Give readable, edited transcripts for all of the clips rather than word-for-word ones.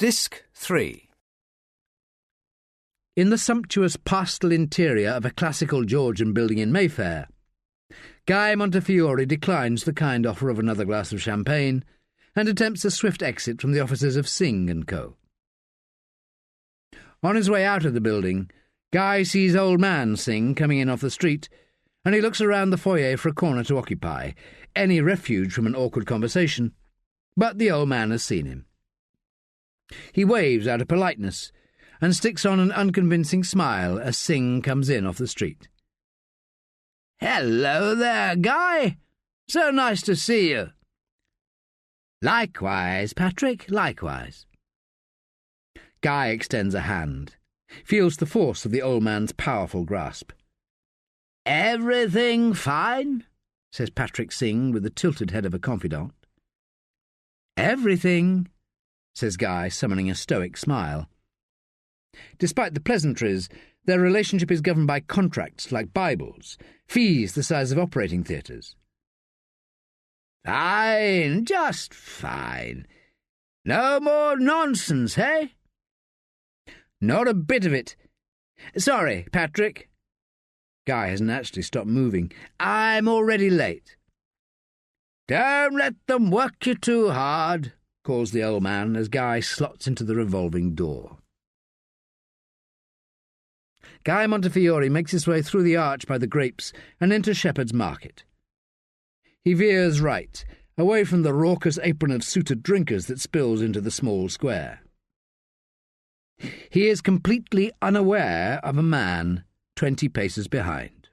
Disc 3. In the sumptuous pastel interior of a classical Georgian building in Mayfair, Guy Montefiore declines the kind offer of another glass of champagne and attempts a swift exit from the offices of Singh & Co. On his way out of the building, Guy sees old man Singh coming in off the street, and he looks around the foyer for a corner to occupy, any refuge from an awkward conversation, but the old man has seen him. He waves out of politeness and sticks on an unconvincing smile as Singh comes in off the street. "Hello there, Guy. So nice to see you." "Likewise, Patrick, likewise." Guy extends a hand, feels the force of the old man's powerful grasp. "Everything fine?" says Patrick Singh with the tilted head of a confidant. "Everything," says Guy, summoning a stoic smile. Despite the pleasantries, their relationship is governed by contracts like Bibles, fees the size of operating theatres. "Fine, just fine. No more nonsense, eh?" "Not a bit of it. Sorry, Patrick." Guy hasn't actually stopped moving. "I'm already late." "Don't let them work you too hard," calls the old man as Guy slots into the revolving door. Guy Montefiore makes his way through the arch by the grapes and into Shepherd's Market. He veers right, away from the raucous apron of suited drinkers that spills into the small square. He is completely unaware of a man 20 paces behind.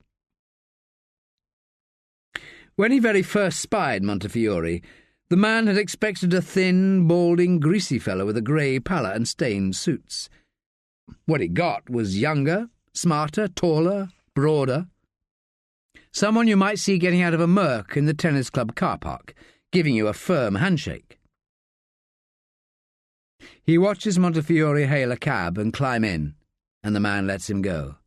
When he very first spied Montefiore, the man had expected a thin, balding, greasy fellow with a grey pallor and stained suits. What he got was younger, smarter, taller, broader. Someone you might see getting out of a Merc in the tennis club car park, giving you a firm handshake. He watches Montefiore hail a cab and climb in, and the man lets him go.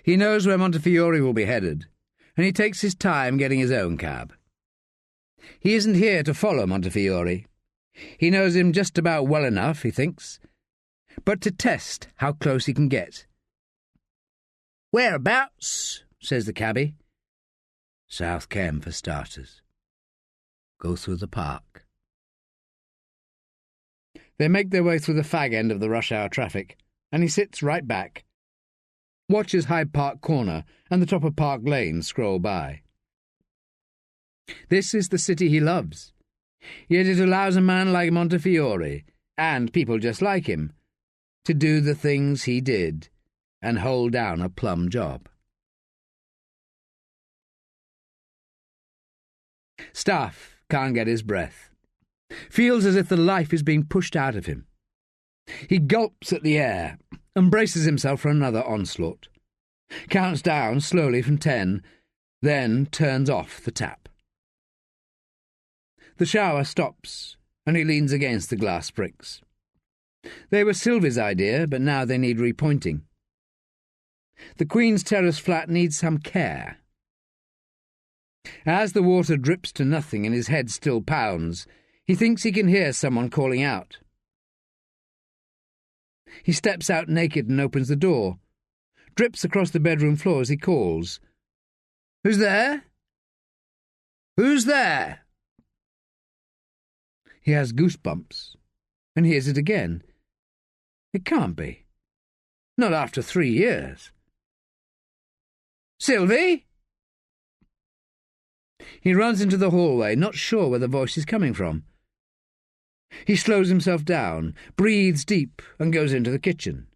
He knows where Montefiore will be headed, and he takes his time getting his own cab. He isn't here to follow Montefiore. He knows him just about well enough, he thinks, but to test how close he can get. "Whereabouts?" says the cabby. "South Kem, for starters. Go through the park." They make their way through the fag end of the rush-hour traffic, and he sits right back, watches Hyde Park Corner and the top of Park Lane scroll by. This is the city he loves, yet it allows a man like Montefiore, and people just like him, to do the things he did and hold down a plum job. Staffe can't get his breath. Feels as if the life is being pushed out of him. He gulps at the air and braces himself for another onslaught. Counts down slowly from 10, then turns off the tap. The shower stops, and he leans against the glass bricks. They were Sylvie's idea, but now they need repointing. The Queen's Terrace flat needs some care. As the water drips to nothing and his head still pounds, he thinks he can hear someone calling out. He steps out naked and opens the door, drips across the bedroom floor as he calls. "Who's there? Who's there?" He has goosebumps, and hears it again. It can't be. Not after 3 years. "Sylvie?" He runs into the hallway, not sure where the voice is coming from. He slows himself down, breathes deep, and goes into the kitchen.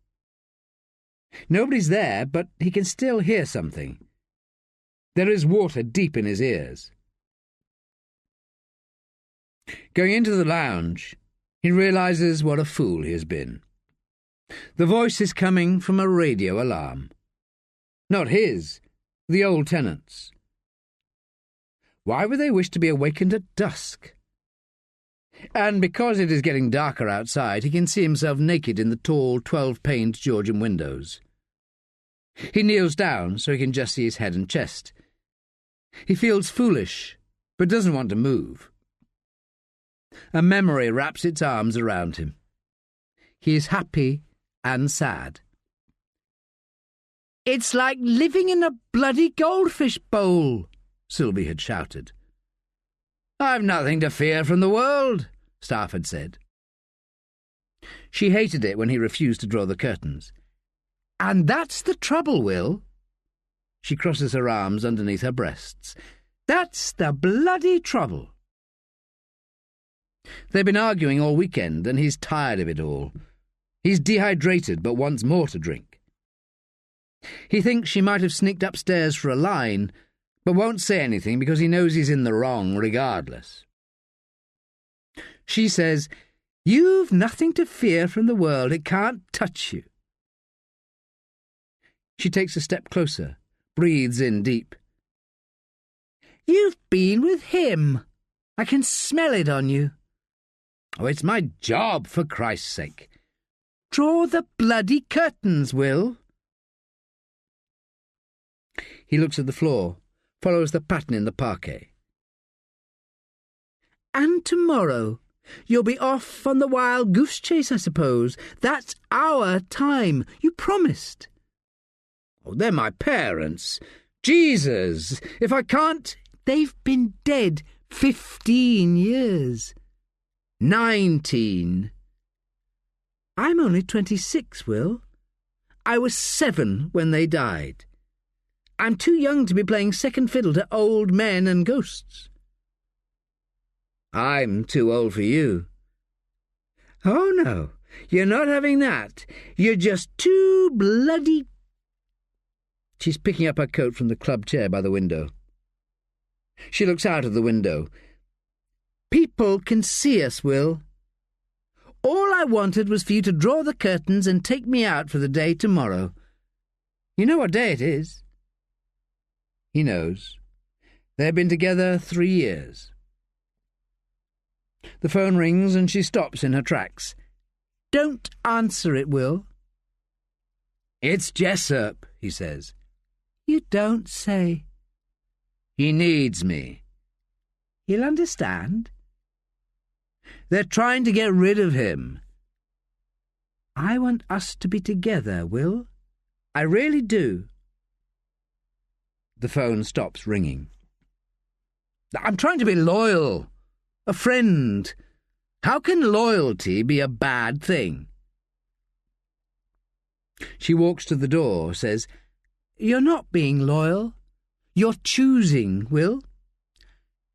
Nobody's there, but he can still hear something. There is water deep in his ears. Going into the lounge, he realizes what a fool he has been. The voice is coming from a radio alarm. Not his, the old tenant's. Why would they wish to be awakened at dusk? And because it is getting darker outside, he can see himself naked in the tall, 12-paned Georgian windows. He kneels down so he can just see his head and chest. He feels foolish, but doesn't want to move. A memory wraps its arms around him. He is happy and sad. "It's like living in a bloody goldfish bowl," Sylvie had shouted. "I've nothing to fear from the world," Staffe had said. She hated it when he refused to draw the curtains. "And that's the trouble, Will." She crosses her arms underneath her breasts. "That's the bloody trouble." They've been arguing all weekend, and he's tired of it all. He's dehydrated but wants more to drink. He thinks she might have sneaked upstairs for a line, but won't say anything because he knows he's in the wrong regardless. She says, "You've nothing to fear from the world. It can't touch you." She takes a step closer, breathes in deep. "You've been with him. I can smell it on you." "Oh, it's my job, for Christ's sake." "Draw the bloody curtains, Will." He looks at the floor, follows the pattern in the parquet. "And tomorrow you'll be off on the wild goose chase, I suppose. That's our time. You promised." "Oh, they're my parents. Jesus, if I can't—" "They've been dead 15 years. 19. I'm only 26, Will. I was 7 when they died. I'm too young to be playing second fiddle to old men and ghosts." "I'm too old for you." "Oh, no, you're not having that. You're just too bloody—" She's picking up her coat from the club chair by the window. She looks out of the window. "People can see us, Will. All I wanted was for you to draw the curtains and take me out for the day tomorrow. You know what day it is?" He knows. They've been together 3 years. The phone rings and she stops in her tracks. "Don't answer it, Will." "It's Jessup," he says. "You don't say." "He needs me." "He'll understand." "They're trying to get rid of him." "I want us to be together, Will. I really do." The phone stops ringing. "I'm trying to be loyal. A friend. How can loyalty be a bad thing?" She walks to the door, says, "You're not being loyal. You're choosing, Will.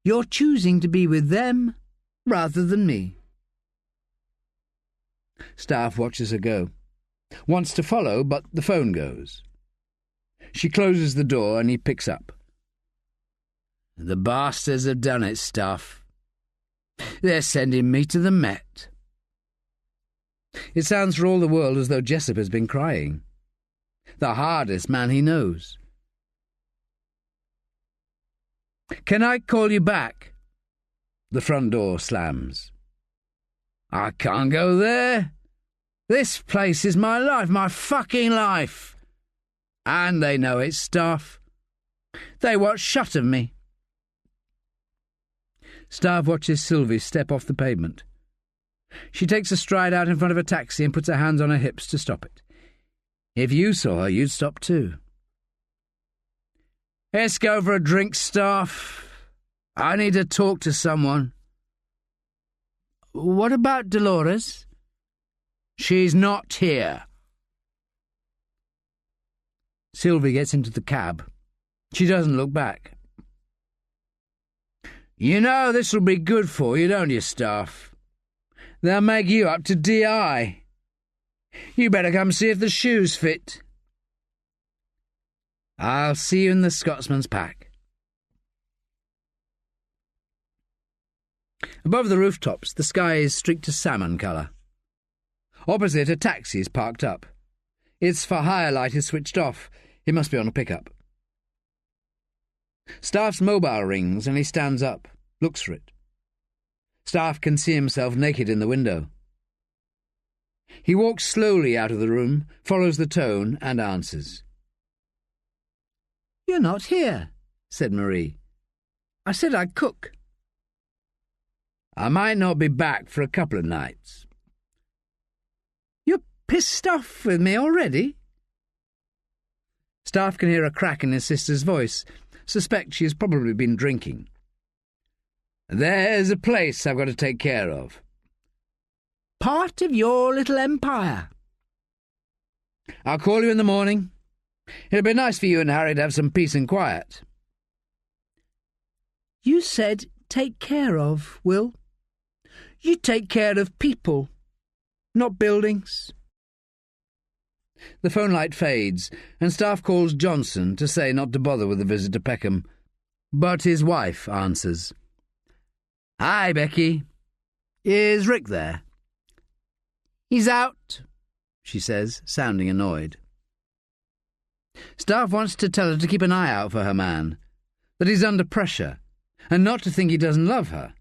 You're choosing to be with them rather than me." Staffe watches her go. Wants to follow, but the phone goes. She closes the door and he picks up. "The bastards have done it, Staffe. They're sending me to the Met." It sounds for all the world as though Jessup has been crying. The hardest man he knows. "Can I call you back?" The front door slams. "I can't go there. This place is my life, my fucking life. And they know it, Staffe. They watch shut of me." Staffe watches Sylvie step off the pavement. She takes a stride out in front of a taxi and puts her hands on her hips to stop it. If you saw her, you'd stop too. "Let's go for a drink, Staffe. I need to talk to someone." "What about Dolores?" "She's not here." Sylvie gets into the cab. She doesn't look back. "You know this'll be good for you, don't you, Staffe? They'll make you up to DI. You better come see if the shoes fit." "I'll see you in the Scotsman's pack." Above the rooftops, the sky is streaked to salmon colour. Opposite, a taxi is parked up. Its for-hire light is switched off. It must be on a pickup. Staffe's mobile rings and he stands up, looks for it. Staffe can see himself naked in the window. He walks slowly out of the room, follows the tone, and answers. "You're not here," said Marie. "I said I'd cook." "I might not be back for a couple of nights." Is Staffe with me already? Staffe can hear a crack in his sister's voice, suspect she has probably been drinking. There's a place I've got to take care of. Part of your little empire. I'll call you in the morning. It'll be nice for you and Harry to have some peace and quiet. You said take care of, Will. You take care of people, not buildings. The phone light fades, and Staffe calls Johnson to say not to bother with the visit to Peckham, but his wife answers. Hi, Becky. Is Rick there? He's out, she says, sounding annoyed. Staffe wants to tell her to keep an eye out for her man, that he's under pressure, and not to think he doesn't love her.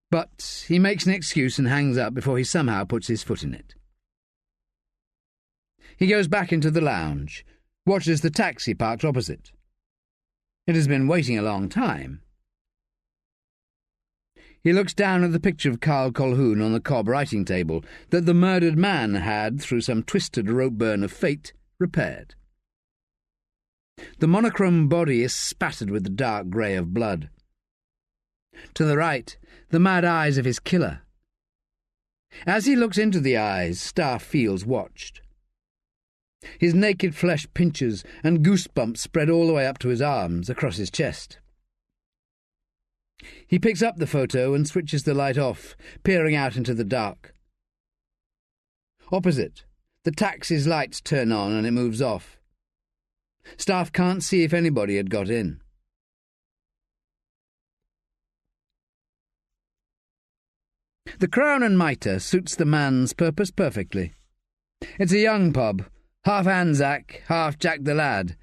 But he makes an excuse and hangs up before he somehow puts his foot in it. He goes back into the lounge, watches the taxi parked opposite. It has been waiting a long time. He looks down at the picture of Carl Colquhoun on the cob writing table that the murdered man had, through some twisted rope burn of fate, repaired. The monochrome body is spattered with the dark grey of blood. To the right, the mad eyes of his killer. As he looks into the eyes, Staffe feels watched. His naked flesh pinches, and goosebumps spread all the way up to his arms, across his chest. He picks up the photo and switches the light off, peering out into the dark. Opposite, the taxi's lights turn on and it moves off. Staffe can't see if anybody had got in. The Crown and Mitre suits the man's purpose perfectly. It's a young pub, half Anzac, half Jack the Lad,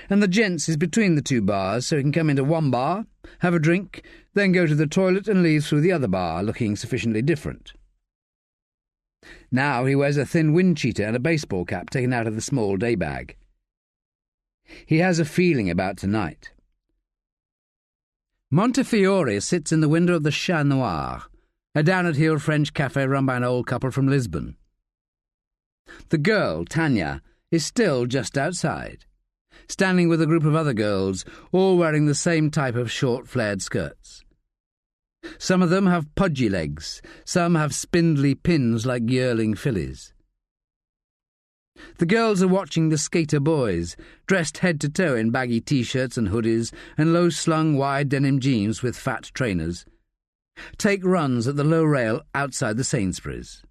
and the gents is between the two bars, so he can come into one bar, have a drink, then go to the toilet and leave through the other bar, looking sufficiently different. Now he wears a thin wind cheater and a baseball cap taken out of the small day bag. He has a feeling about tonight. Montefiore sits in the window of the Chat Noir, a down-at-heel French cafe run by an old couple from Lisbon. The girl, Tanya, is still just outside, standing with a group of other girls, all wearing the same type of short flared skirts. Some of them have podgy legs, some have spindly pins like yearling fillies. The girls are watching the skater boys, dressed head to toe in baggy T-shirts and hoodies and low-slung wide denim jeans with fat trainers, take runs at the low rail outside the Sainsbury's.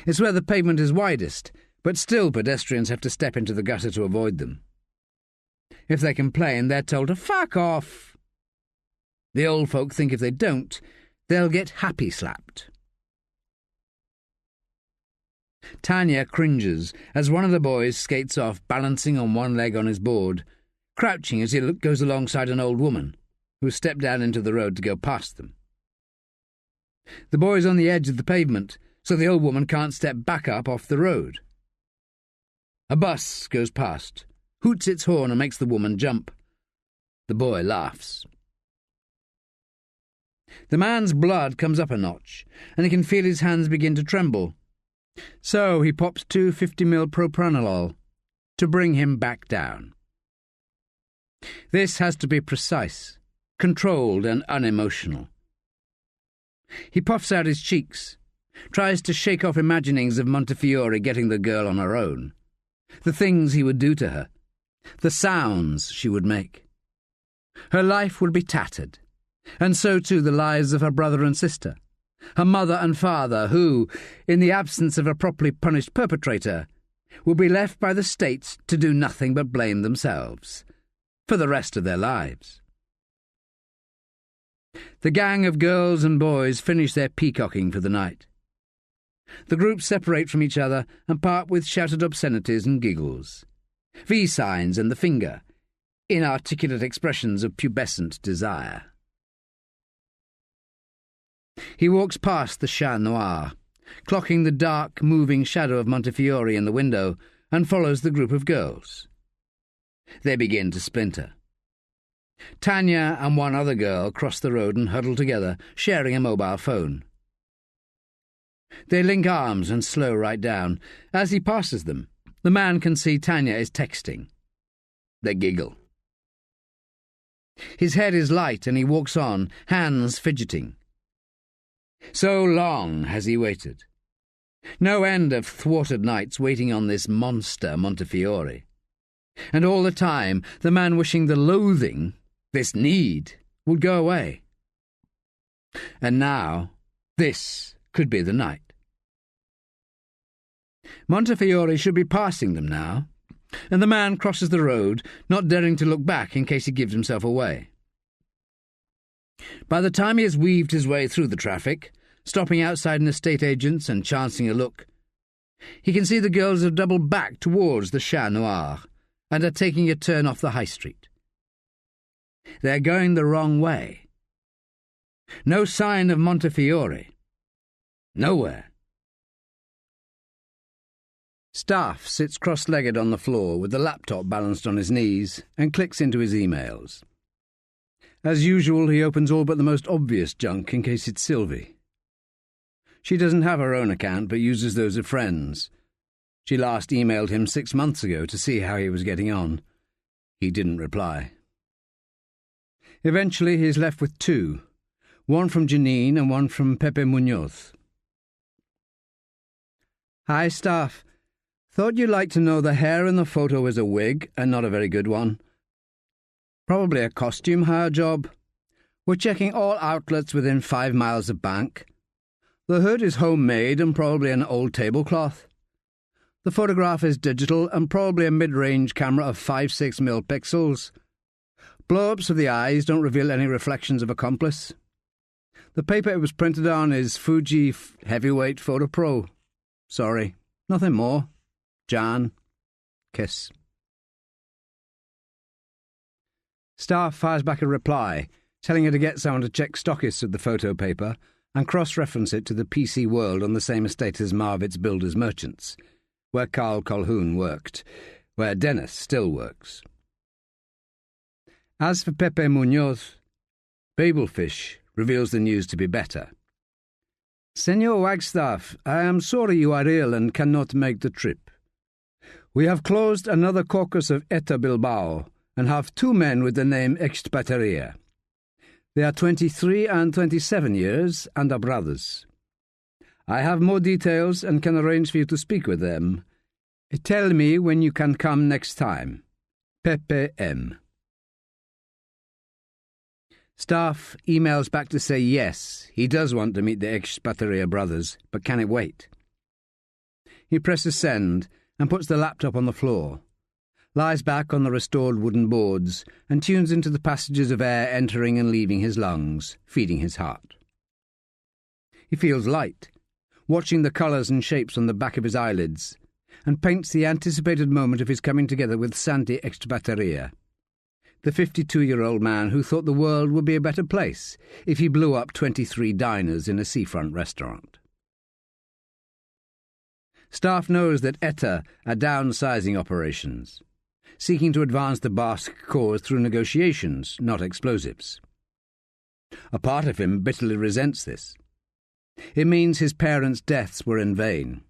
It's where the pavement is widest, but still pedestrians have to step into the gutter to avoid them. If they complain, they're told to fuck off. The old folk think if they don't, they'll get happy slapped. Tanya cringes as one of the boys skates off, balancing on one leg on his board, crouching as he goes alongside an old woman who has stepped down into the road to go past them. The boy's on the edge of the pavement, so the old woman can't step back up off the road. A bus goes past, hoots its horn and makes the woman jump. The boy laughs. The man's blood comes up a notch, and he can feel his hands begin to tremble. So he pops 2 50ml propranolol to bring him back down. This has to be precise, controlled and unemotional. He puffs out his cheeks, tries to shake off imaginings of Montefiore getting the girl on her own, the things he would do to her, the sounds she would make. Her life would be tattered, and so too the lives of her brother and sister, her mother and father who, in the absence of a properly punished perpetrator, will be left by the state to do nothing but blame themselves for the rest of their lives. The gang of girls and boys finish their peacocking for the night. The groups separate from each other and part with shouted obscenities and giggles, V-signs and the finger, inarticulate expressions of pubescent desire. He walks past the Chat Noir, clocking the dark, moving shadow of Montefiore in the window, and follows the group of girls. They begin to splinter. Tanya and one other girl cross the road and huddle together, sharing a mobile phone. They link arms and slow right down. As he passes them, the man can see Tanya is texting. They giggle. His head is light and he walks on, hands fidgeting. So long has he waited. No end of thwarted nights waiting on this monster Montefiore. And all the time, the man wishing the loathing, this need, would go away. And now, this could be the night. Montefiore should be passing them now, and the man crosses the road, not daring to look back in case he gives himself away. By the time he has weaved his way through the traffic, stopping outside an estate agent's and chancing a look, he can see the girls have doubled back towards the Chat Noir and are taking a turn off the high street. They're going the wrong way. No sign of Montefiore. Nowhere. Staffe sits cross-legged on the floor with the laptop balanced on his knees and clicks into his emails. As usual, he opens all but the most obvious junk in case it's Sylvie. She doesn't have her own account but uses those of friends. She last emailed him 6 months ago to see how he was getting on. He didn't reply. Eventually he is left with 2, one from Janine and one from Pepe Munoz. Hi, Staffe. Thought you'd like to know the hair in the photo is a wig and not a very good one. Probably a costume hire job. We're checking all outlets within 5 miles of bank. The hood is homemade and probably an old tablecloth. The photograph is digital and probably a mid-range camera of 5-6mm pixels. Blow-ups of the eyes don't reveal any reflections of accomplice. The paper it was printed on is Fuji Heavyweight Photo Pro. Sorry, nothing more. Jan. Kiss. Staffe fires back a reply, telling her to get someone to check stockists of the photo paper and cross-reference it to the PC World on the same estate as Marvitz Builders Merchants, where Carl Colhoun worked, where Dennis still works. As for Pepe Munoz, Babelfish reveals the news to be better. Senor Wagstaff, I am sorry you are ill and cannot make the trip. We have closed another caucus of ETA Bilbao and have 2 men with the name Expateria. They are 23 and 27 years and are brothers. I have more details and can arrange for you to speak with them. Tell me when you can come next time. Pepe M. Staffe emails back to say yes, he does want to meet the Expateria brothers, but can it wait? He presses send and puts the laptop on the floor, lies back on the restored wooden boards and tunes into the passages of air entering and leaving his lungs, feeding his heart. He feels light, watching the colours and shapes on the back of his eyelids, and paints the anticipated moment of his coming together with Santi Expateria, the 52-year-old man who thought the world would be a better place if he blew up 23 diners in a seafront restaurant. Staffe knows that ETA are downsizing operations, seeking to advance the Basque cause through negotiations, not explosives. A part of him bitterly resents this. It means his parents' deaths were in vain.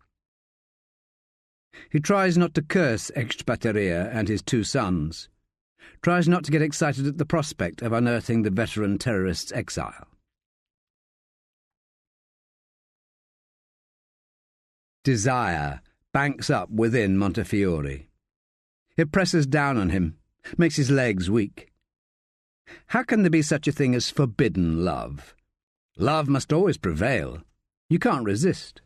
He tries not to curse Expateria and his 2 sons, tries not to get excited at the prospect of unearthing the veteran terrorist's exile. Desire banks up within Montefiore. It presses down on him, makes his legs weak. How can there be such a thing as forbidden love? Love must always prevail. You can't resist.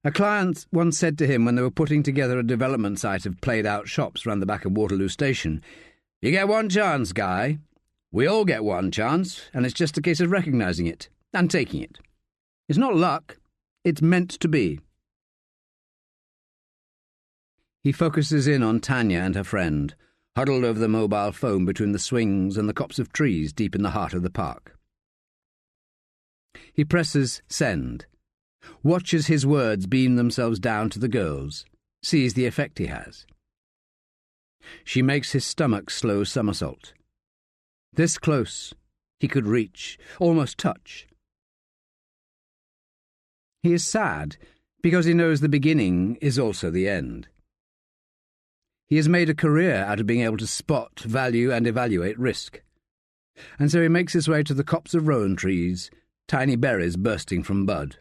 A client once said to him when they were putting together a development site of played-out shops round the back of Waterloo Station, "You get one chance, Guy. We all get one chance, and it's just a case of recognising it and taking it. It's not luck. It's meant to be." He focuses in on Tanya and her friend, huddled over the mobile phone between the swings and the copse of trees deep in the heart of the park. He presses send, watches his words beam themselves down to the girls, sees the effect he has. She makes his stomach slow somersault. This close, he could reach, almost touch. He is sad because he knows the beginning is also the end. He has made a career out of being able to spot, value and evaluate risk. And so he makes his way to the copse of rowan trees, tiny berries bursting from bud.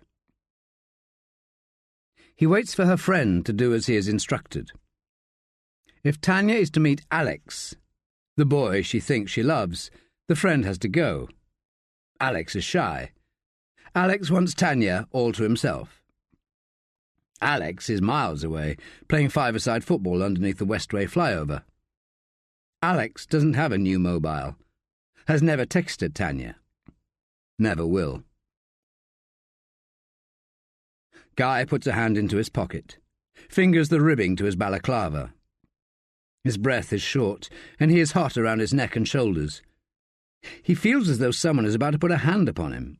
He waits for her friend to do as he is instructed. If Tanya is to meet Alex, the boy she thinks she loves, the friend has to go. Alex is shy. Alex wants Tanya all to himself. Alex is miles away, playing five-a-side football underneath the Westway flyover. Alex doesn't have a new mobile, has never texted Tanya, never will. Guy puts a hand into his pocket, fingers the ribbing to his balaclava. His breath is short, and he is hot around his neck and shoulders. He feels as though someone is about to put a hand upon him.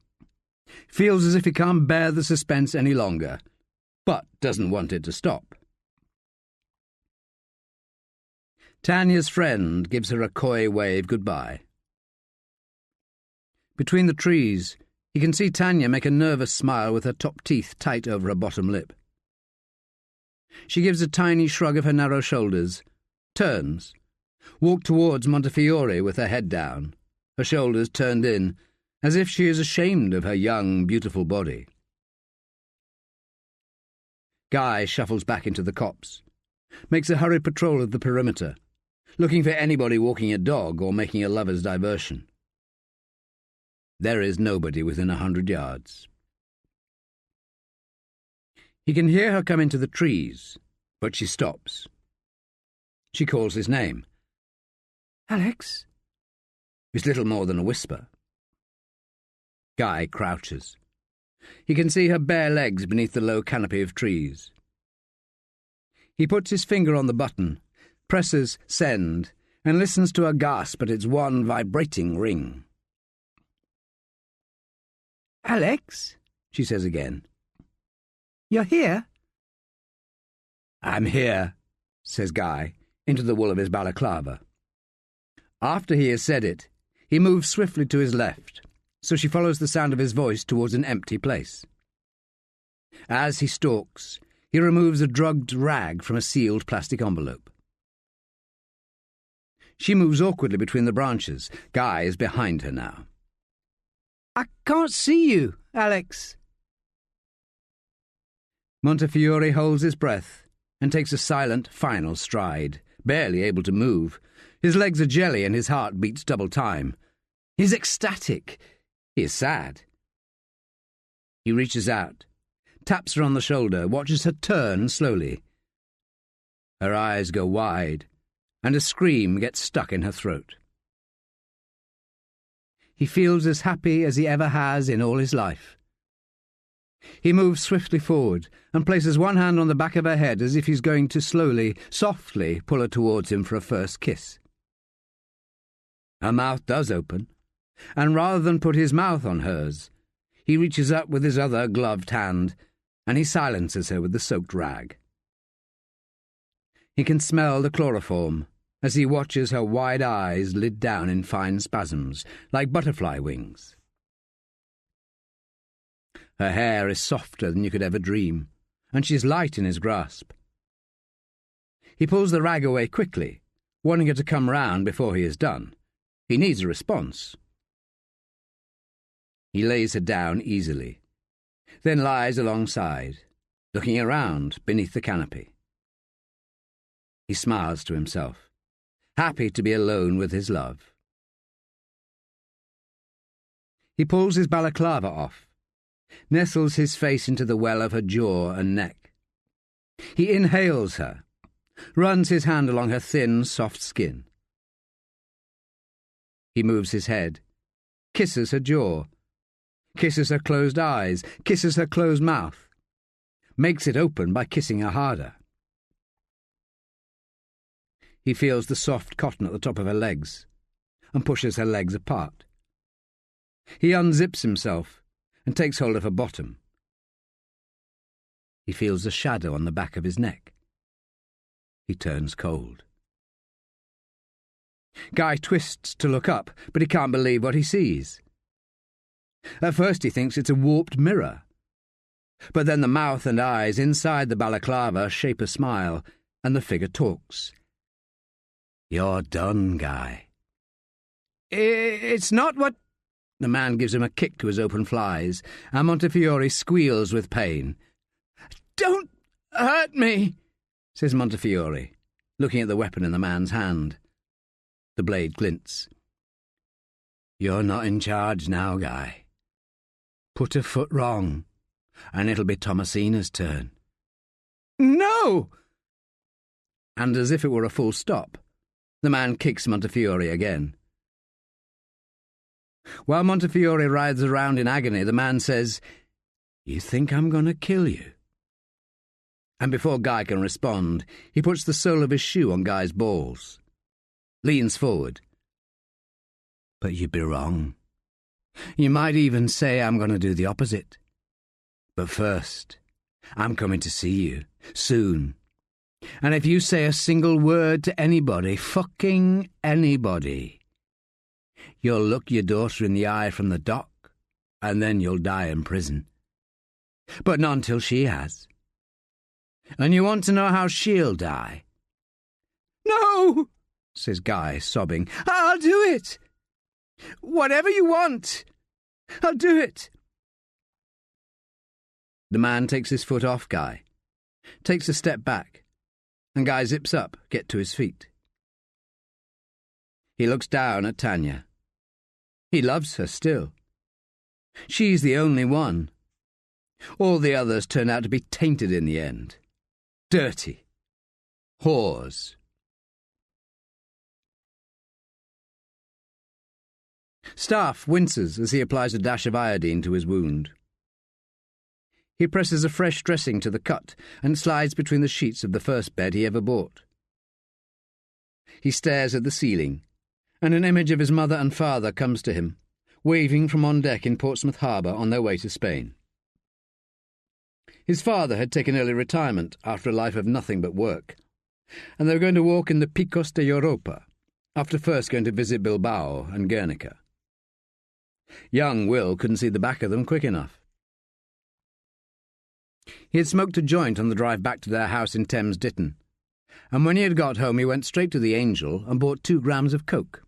Feels as if he can't bear the suspense any longer, but doesn't want it to stop. Tanya's friend gives her a coy wave goodbye. Between the trees, he can see Tanya make a nervous smile with her top teeth tight over her bottom lip. She gives a tiny shrug of her narrow shoulders, turns, walks towards Montefiore with her head down, her shoulders turned in, as if she is ashamed of her young, beautiful body. Guy shuffles back into the copse, makes a hurried patrol of the perimeter, looking for anybody walking a dog or making a lover's diversion. There is nobody within 100 yards. He can hear her come into the trees, but she stops. She calls his name. "Alex?" It's little more than a whisper. Guy crouches. He can see her bare legs beneath the low canopy of trees. He puts his finger on the button, presses send, and listens to her gasp at its one vibrating ring. "Alex?" she says again. "You're here?" "I'm here," says Guy, into the wool of his balaclava. After he has said it, he moves swiftly to his left, so she follows the sound of his voice towards an empty place. As he stalks, he removes a drugged rag from a sealed plastic envelope. She moves awkwardly between the branches. Guy is behind her now. "I can't see you, Alex." Montefiore holds his breath and takes a silent, final stride, barely able to move. His legs are jelly and his heart beats double time. He's ecstatic. He is sad. He reaches out, taps her on the shoulder, watches her turn slowly. Her eyes go wide, and a scream gets stuck in her throat. He feels as happy as he ever has in all his life. He moves swiftly forward and places one hand on the back of her head as if he's going to slowly, softly pull her towards him for a first kiss. Her mouth does open, and rather than put his mouth on hers, he reaches up with his other gloved hand, and he silences her with the soaked rag. He can smell the chloroform as he watches her wide eyes lid down in fine spasms, like butterfly wings. Her hair is softer than you could ever dream, and she's light in his grasp. He pulls the rag away quickly, wanting her to come round before he is done. He needs a response. He lays her down easily, then lies alongside, looking around beneath the canopy. He smiles to himself, happy to be alone with his love. He pulls his balaclava off, nestles his face into the well of her jaw and neck. He inhales her, runs his hand along her thin, soft skin. He moves his head, kisses her jaw, kisses her closed eyes, kisses her closed mouth, makes it open by kissing her harder. He feels the soft cotton at the top of her legs and pushes her legs apart. He unzips himself and takes hold of her bottom. He feels a shadow on the back of his neck. He turns cold. Guy twists to look up, but he can't believe what he sees. At first he thinks it's a warped mirror. But then the mouth and eyes inside the balaclava shape a smile, and the figure talks. "You're done, Guy." "It's not what—" The man gives him a kick to his open flies, and Montefiore squeals with pain. "Don't hurt me," says Montefiore, looking at the weapon in the man's hand. The blade glints. "You're not in charge now, Guy. Put a foot wrong, and it'll be Thomasina's turn." "No!" And as if it were a full stop, the man kicks Montefiore again. While Montefiore writhes around in agony, the man says, "You think I'm going to kill you?" And before Guy can respond, he puts the sole of his shoe on Guy's balls, leans forward. "But you'd be wrong. You might even say I'm going to do the opposite. But first, I'm coming to see you, soon. And if you say a single word to anybody, fucking anybody, you'll look your daughter in the eye from the dock, and then you'll die in prison. But not until she has. And you want to know how she'll die?" "No," says Guy, sobbing. "I'll do it. Whatever you want, I'll do it." The man takes his foot off Guy, takes a step back, and Guy zips up, get to his feet. He looks down at Tanya. He loves her still. She's the only one. All the others turn out to be tainted in the end. Dirty. Whores. Staffe winces as he applies a dash of iodine to his wound. He presses a fresh dressing to the cut and slides between the sheets of the first bed he ever bought. He stares at the ceiling, and an image of his mother and father comes to him, waving from on deck in Portsmouth Harbour on their way to Spain. His father had taken early retirement after a life of nothing but work, and they were going to walk in the Picos de Europa, after first going to visit Bilbao and Guernica. Young Will couldn't see the back of them quick enough. He had smoked a joint on the drive back to their house in Thames Ditton, and when he had got home he went straight to the Angel and bought 2 grams of coke.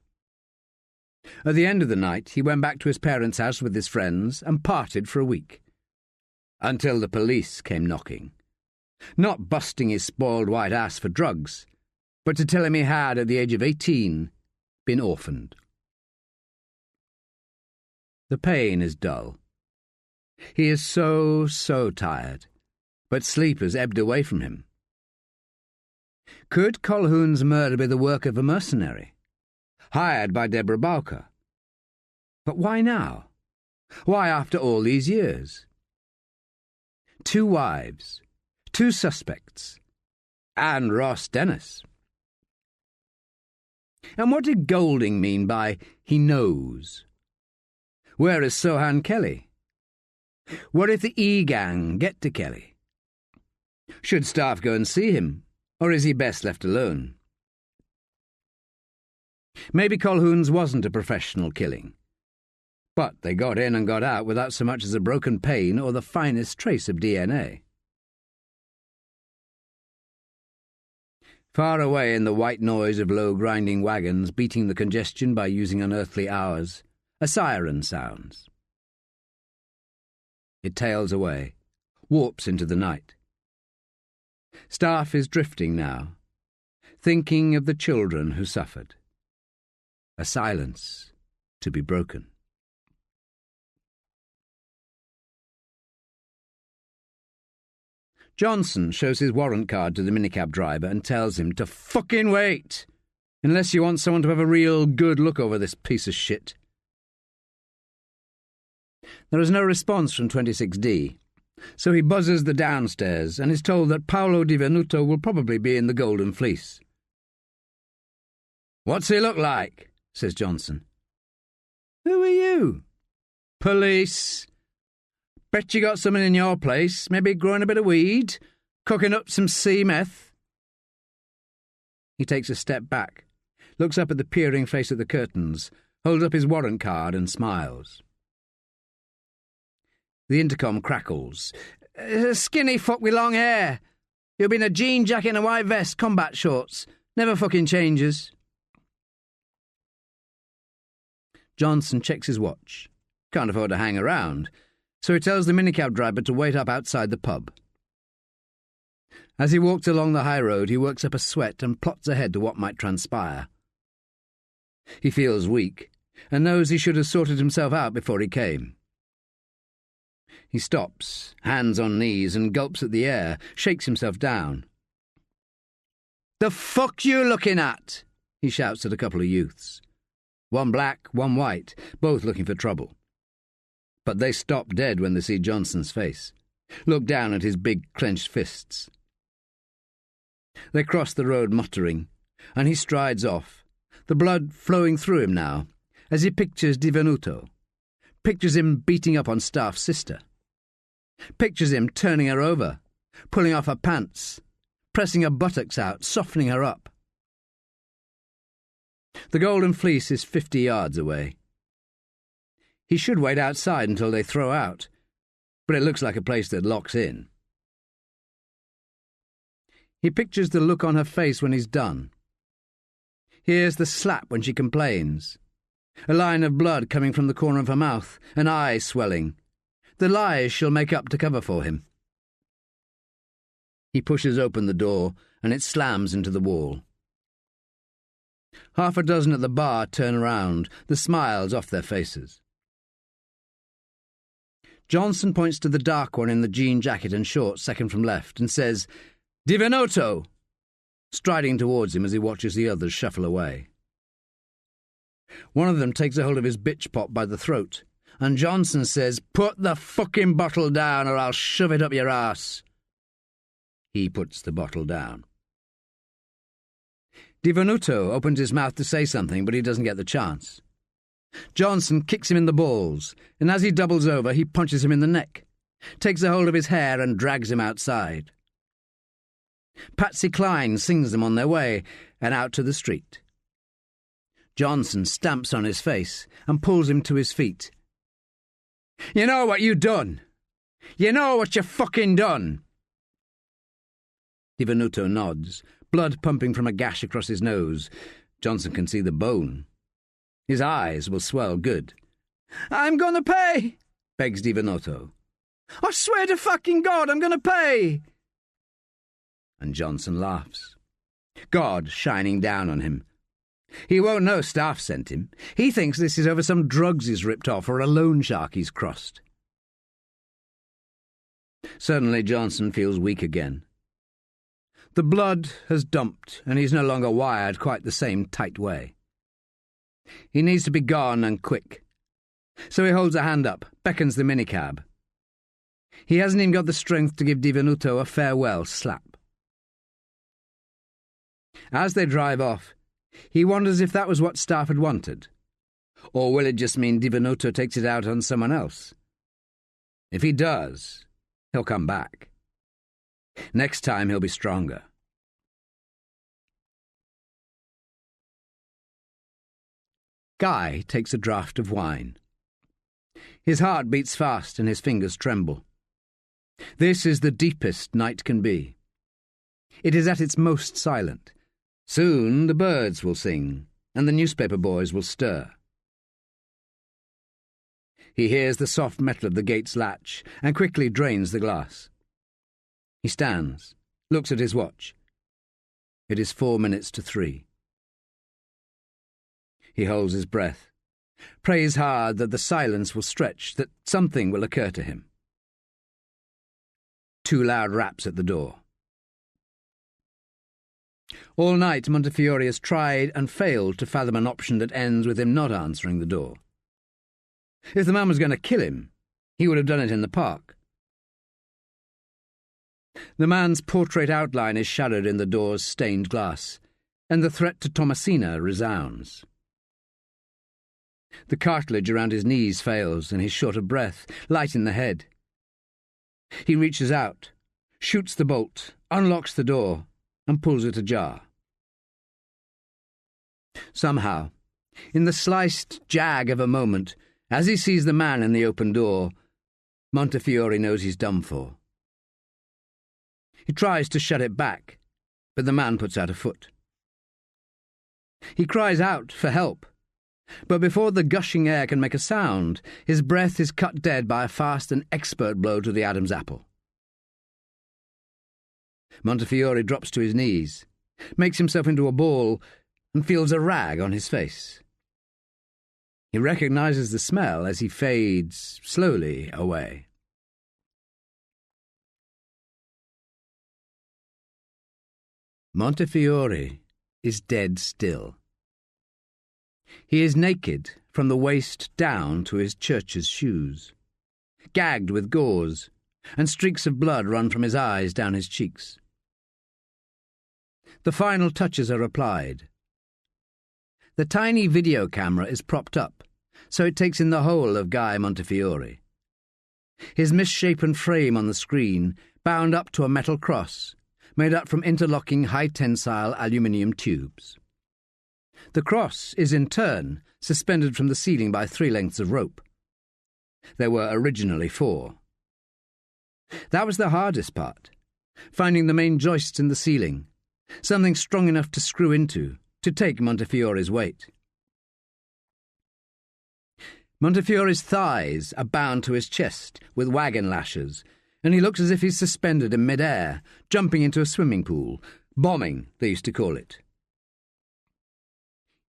At the end of the night he went back to his parents' house with his friends and parted for a week, until the police came knocking, not busting his spoiled white ass for drugs, but to tell him he had, at the age of 18, been orphaned. The pain is dull. He is so tired, but sleep has ebbed away from him. Could Colquhoun's murder be the work of a mercenary, hired by Deborah Bowker? But why now? Why after all these years? 2 wives, 2 suspects, and Ross Dennis. And what did Golding mean by "he knows"? Where is Sohan Kelly? What if the E-gang get to Kelly? Should Staffe go and see him, or is he best left alone? Maybe Colquhoun's wasn't a professional killing, but they got in and got out without so much as a broken pane or the finest trace of DNA. Far away in the white noise of low grinding wagons beating the congestion by using unearthly hours, a siren sounds. It tails away, warps into the night. Staffe is drifting now, thinking of the children who suffered. A silence to be broken. Johnson shows his warrant card to the minicab driver and tells him to fucking wait, unless you want someone to have a real good look over this piece of shit. There is no response from 26D, so he buzzes the downstairs and is told that Paolo Di Venuto will probably be in the Golden Fleece. "What's he look like?" says Johnson. "Who are you?" "Police. Bet you got someone in your place, maybe growing a bit of weed, cooking up some sea meth." He takes a step back, looks up at the peering face at the curtains, holds up his warrant card and smiles. The intercom crackles. A skinny fuck with long hair. He'll be in a jean jacket and a white vest, combat shorts. Never fucking changes. Johnson checks his watch. Can't afford to hang around, so he tells the minicab driver to wait up outside the pub. As he walks along the high road, he works up a sweat and plots ahead to what might transpire. He feels weak, and knows he should have sorted himself out before he came. He stops, hands on knees, and gulps at the air, shakes himself down. "The fuck you looking at?" he shouts at a couple of youths. One black, one white, both looking for trouble. But they stop dead when they see Johnson's face, look down at his big clenched fists. They cross the road muttering, and he strides off, the blood flowing through him now, as he pictures Di Venuto, pictures him beating up on Staffe's sister, pictures him turning her over, pulling off her pants, pressing her buttocks out, softening her up. The Golden Fleece is 50 yards away. He should wait outside until they throw out, but it looks like a place that locks in. He pictures the look on her face when he's done. Hears the slap when she complains, a line of blood coming from the corner of her mouth, an eye swelling, the lies she'll make up to cover for him. He pushes open the door, and it slams into the wall. Half a dozen at the bar turn around, the smiles off their faces. Johnson points to the dark one in the jean jacket and shorts second from left and says, "Di Venuto!" striding towards him as he watches the others shuffle away. One of them takes a hold of his bitch pop by the throat, and Johnson says, "Put the fucking bottle down or I'll shove it up your ass." He puts the bottle down. Di Venuto opens his mouth to say something, but he doesn't get the chance. Johnson kicks him in the balls, and as he doubles over, he punches him in the neck, takes a hold of his hair and drags him outside. Patsy Cline sings them on their way, and out to the street. Johnson stamps on his face and pulls him to his feet. "You know what you done? You know what you fucking done?" Di Venuto nods, blood pumping from a gash across his nose. Johnson can see the bone. His eyes will swell good. "I'm gonna pay," begs Di Venuto. "I swear to fucking God, I'm gonna pay." And Johnson laughs. God shining down on him. He won't know Staffe sent him. He thinks this is over some drugs he's ripped off or a loan shark he's crossed. Suddenly Johnson feels weak again. The blood has dumped, and he's no longer wired quite the same tight way. He needs to be gone and quick. So he holds a hand up, beckons the minicab. He hasn't even got the strength to give Di Venuto a farewell slap. As they drive off, he wonders if that was what Staffe had wanted. Or will it just mean Di Venuto takes it out on someone else? If he does, he'll come back. Next time he'll be stronger. Guy takes a draught of wine. His heart beats fast and his fingers tremble. This is the deepest night can be. It is at its most silent. Soon the birds will sing, and the newspaper boys will stir. He hears the soft metal of the gate's latch, and quickly drains the glass. He stands, looks at his watch. It is 4 minutes to 3. He holds his breath, prays hard that the silence will stretch, that something will occur to him. 2 loud raps at the door. All night Montefiore has tried and failed to fathom an option that ends with him not answering the door. If the man was going to kill him, he would have done it in the park. The man's portrait outline is shadowed in the door's stained glass, and the threat to Thomasina resounds. The cartilage around his knees fails, and he's short of breath, light in the head. He reaches out, shoots the bolt, unlocks the door, and pulls it ajar. Somehow, in the sliced jag of a moment, as he sees the man in the open door, Montefiore knows he's done for. He tries to shut it back, but the man puts out a foot. He cries out for help, but before the gushing air can make a sound, his breath is cut dead by a fast and expert blow to the Adam's apple. Montefiore drops to his knees, makes himself into a ball, and feels a rag on his face. He recognizes the smell as he fades slowly away. Montefiore is dead still. He is naked from the waist down to his church's shoes, gagged with gauze, and streaks of blood run from his eyes down his cheeks. The final touches are applied. The tiny video camera is propped up, so it takes in the whole of Guy Montefiore. His misshapen frame on the screen, bound up to a metal cross, made up from interlocking high-tensile aluminium tubes. The cross is in turn suspended from the ceiling by 3 lengths of rope. There were originally 4. That was the hardest part, finding the main joists in the ceiling, something strong enough to screw into, to take Montefiore's weight. Montefiore's thighs are bound to his chest with wagon lashes, and he looks as if he's suspended in mid-air, jumping into a swimming pool. Bombing, they used to call it.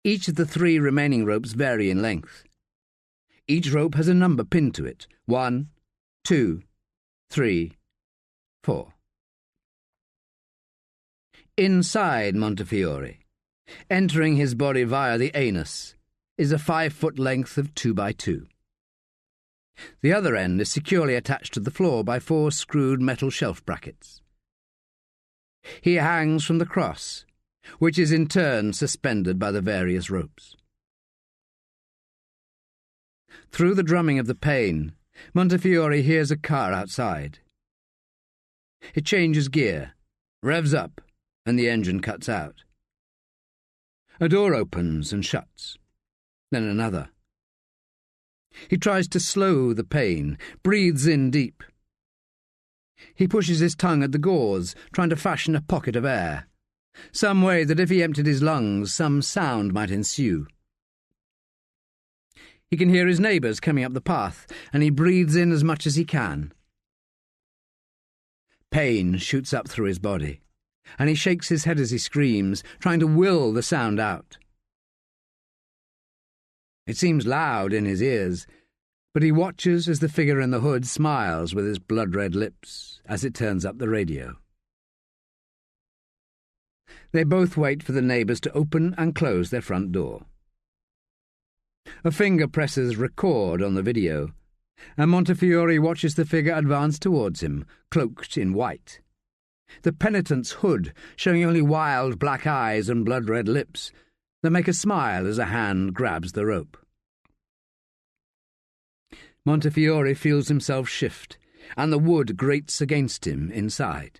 Each of the 3 remaining ropes vary in length. Each rope has a number pinned to it. 1, 2, 3, 4. Inside Montefiore, entering his body via the anus, is a 5-foot length of 2x2. The other end is securely attached to the floor by 4 screwed metal shelf brackets. He hangs from the cross, which is in turn suspended by the various ropes. Through the drumming of the pain, Montefiore hears a car outside. It changes gear, revs up, and the engine cuts out. A door opens and shuts, then another. He tries to slow the pain, breathes in deep. He pushes his tongue at the gauze, trying to fashion a pocket of air, some way that if he emptied his lungs, some sound might ensue. He can hear his neighbours coming up the path, and he breathes in as much as he can. Pain shoots up through his body, and he shakes his head as he screams, trying to will the sound out. It seems loud in his ears, but he watches as the figure in the hood smiles with his blood-red lips as it turns up the radio. They both wait for the neighbours to open and close their front door. A finger presses record on the video, and Montefiore watches the figure advance towards him, cloaked in white. The penitent's hood showing only wild black eyes and blood-red lips that make a smile as a hand grabs the rope. Montefiore feels himself shift, and the wood grates against him inside.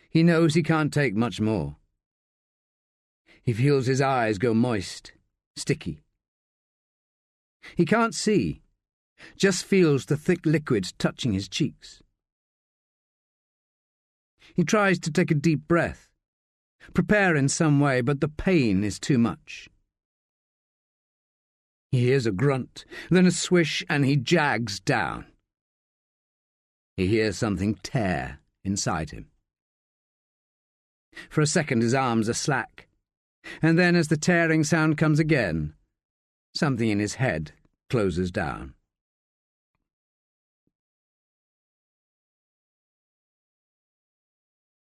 He knows he can't take much more. He feels his eyes go moist, sticky. He can't see, just feels the thick liquid touching his cheeks. He tries to take a deep breath, prepare in some way, but the pain is too much. He hears a grunt, then a swish, and he jags down. He hears something tear inside him. For a second his arms are slack, and then as the tearing sound comes again, something in his head closes down.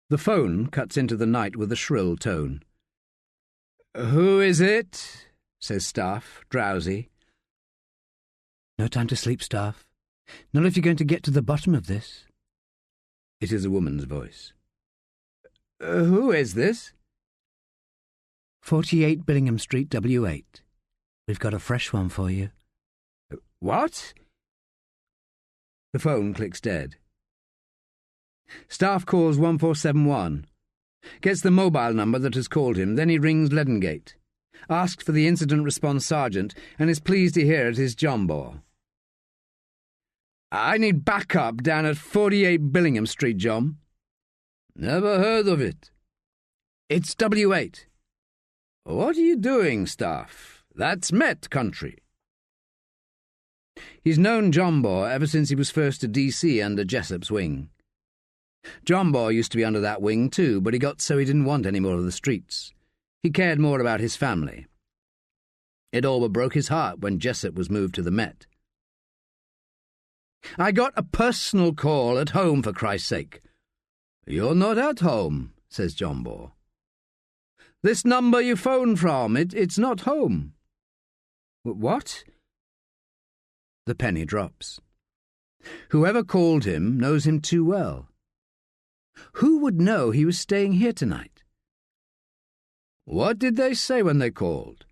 The phone cuts into the night with a shrill tone. "Who is it?" says Staffe, drowsy. "No time to sleep, Staffe. Not if you're going to get to the bottom of this." It is a woman's voice. "Who is this?" 48 Billingham Street, W8. We've got a fresh one for you." "What?" The phone clicks dead. Staffe calls 1471, gets the mobile number that has called him, then he rings Ledengate, asks for the incident response sergeant, and is pleased to hear it is John Ball. "I need backup down at 48 Billingham Street, John." Never heard of it. It's W8. What are you doing, Staffe? That's Met country. He's known Johnbore ever since he was first to DC under Jessop's wing. Johnbore used to be under that wing too, but he got so he didn't want any more of the streets. He cared more about his family. It all but broke his heart when Jessop was moved to the Met. I got a personal call at home, for Christ's sake. You're not at home, says Johnbore. This number you phoned from, it's not home. What? The penny drops. Whoever called him knows him too well. Who would know he was staying here tonight? What did they say when they called?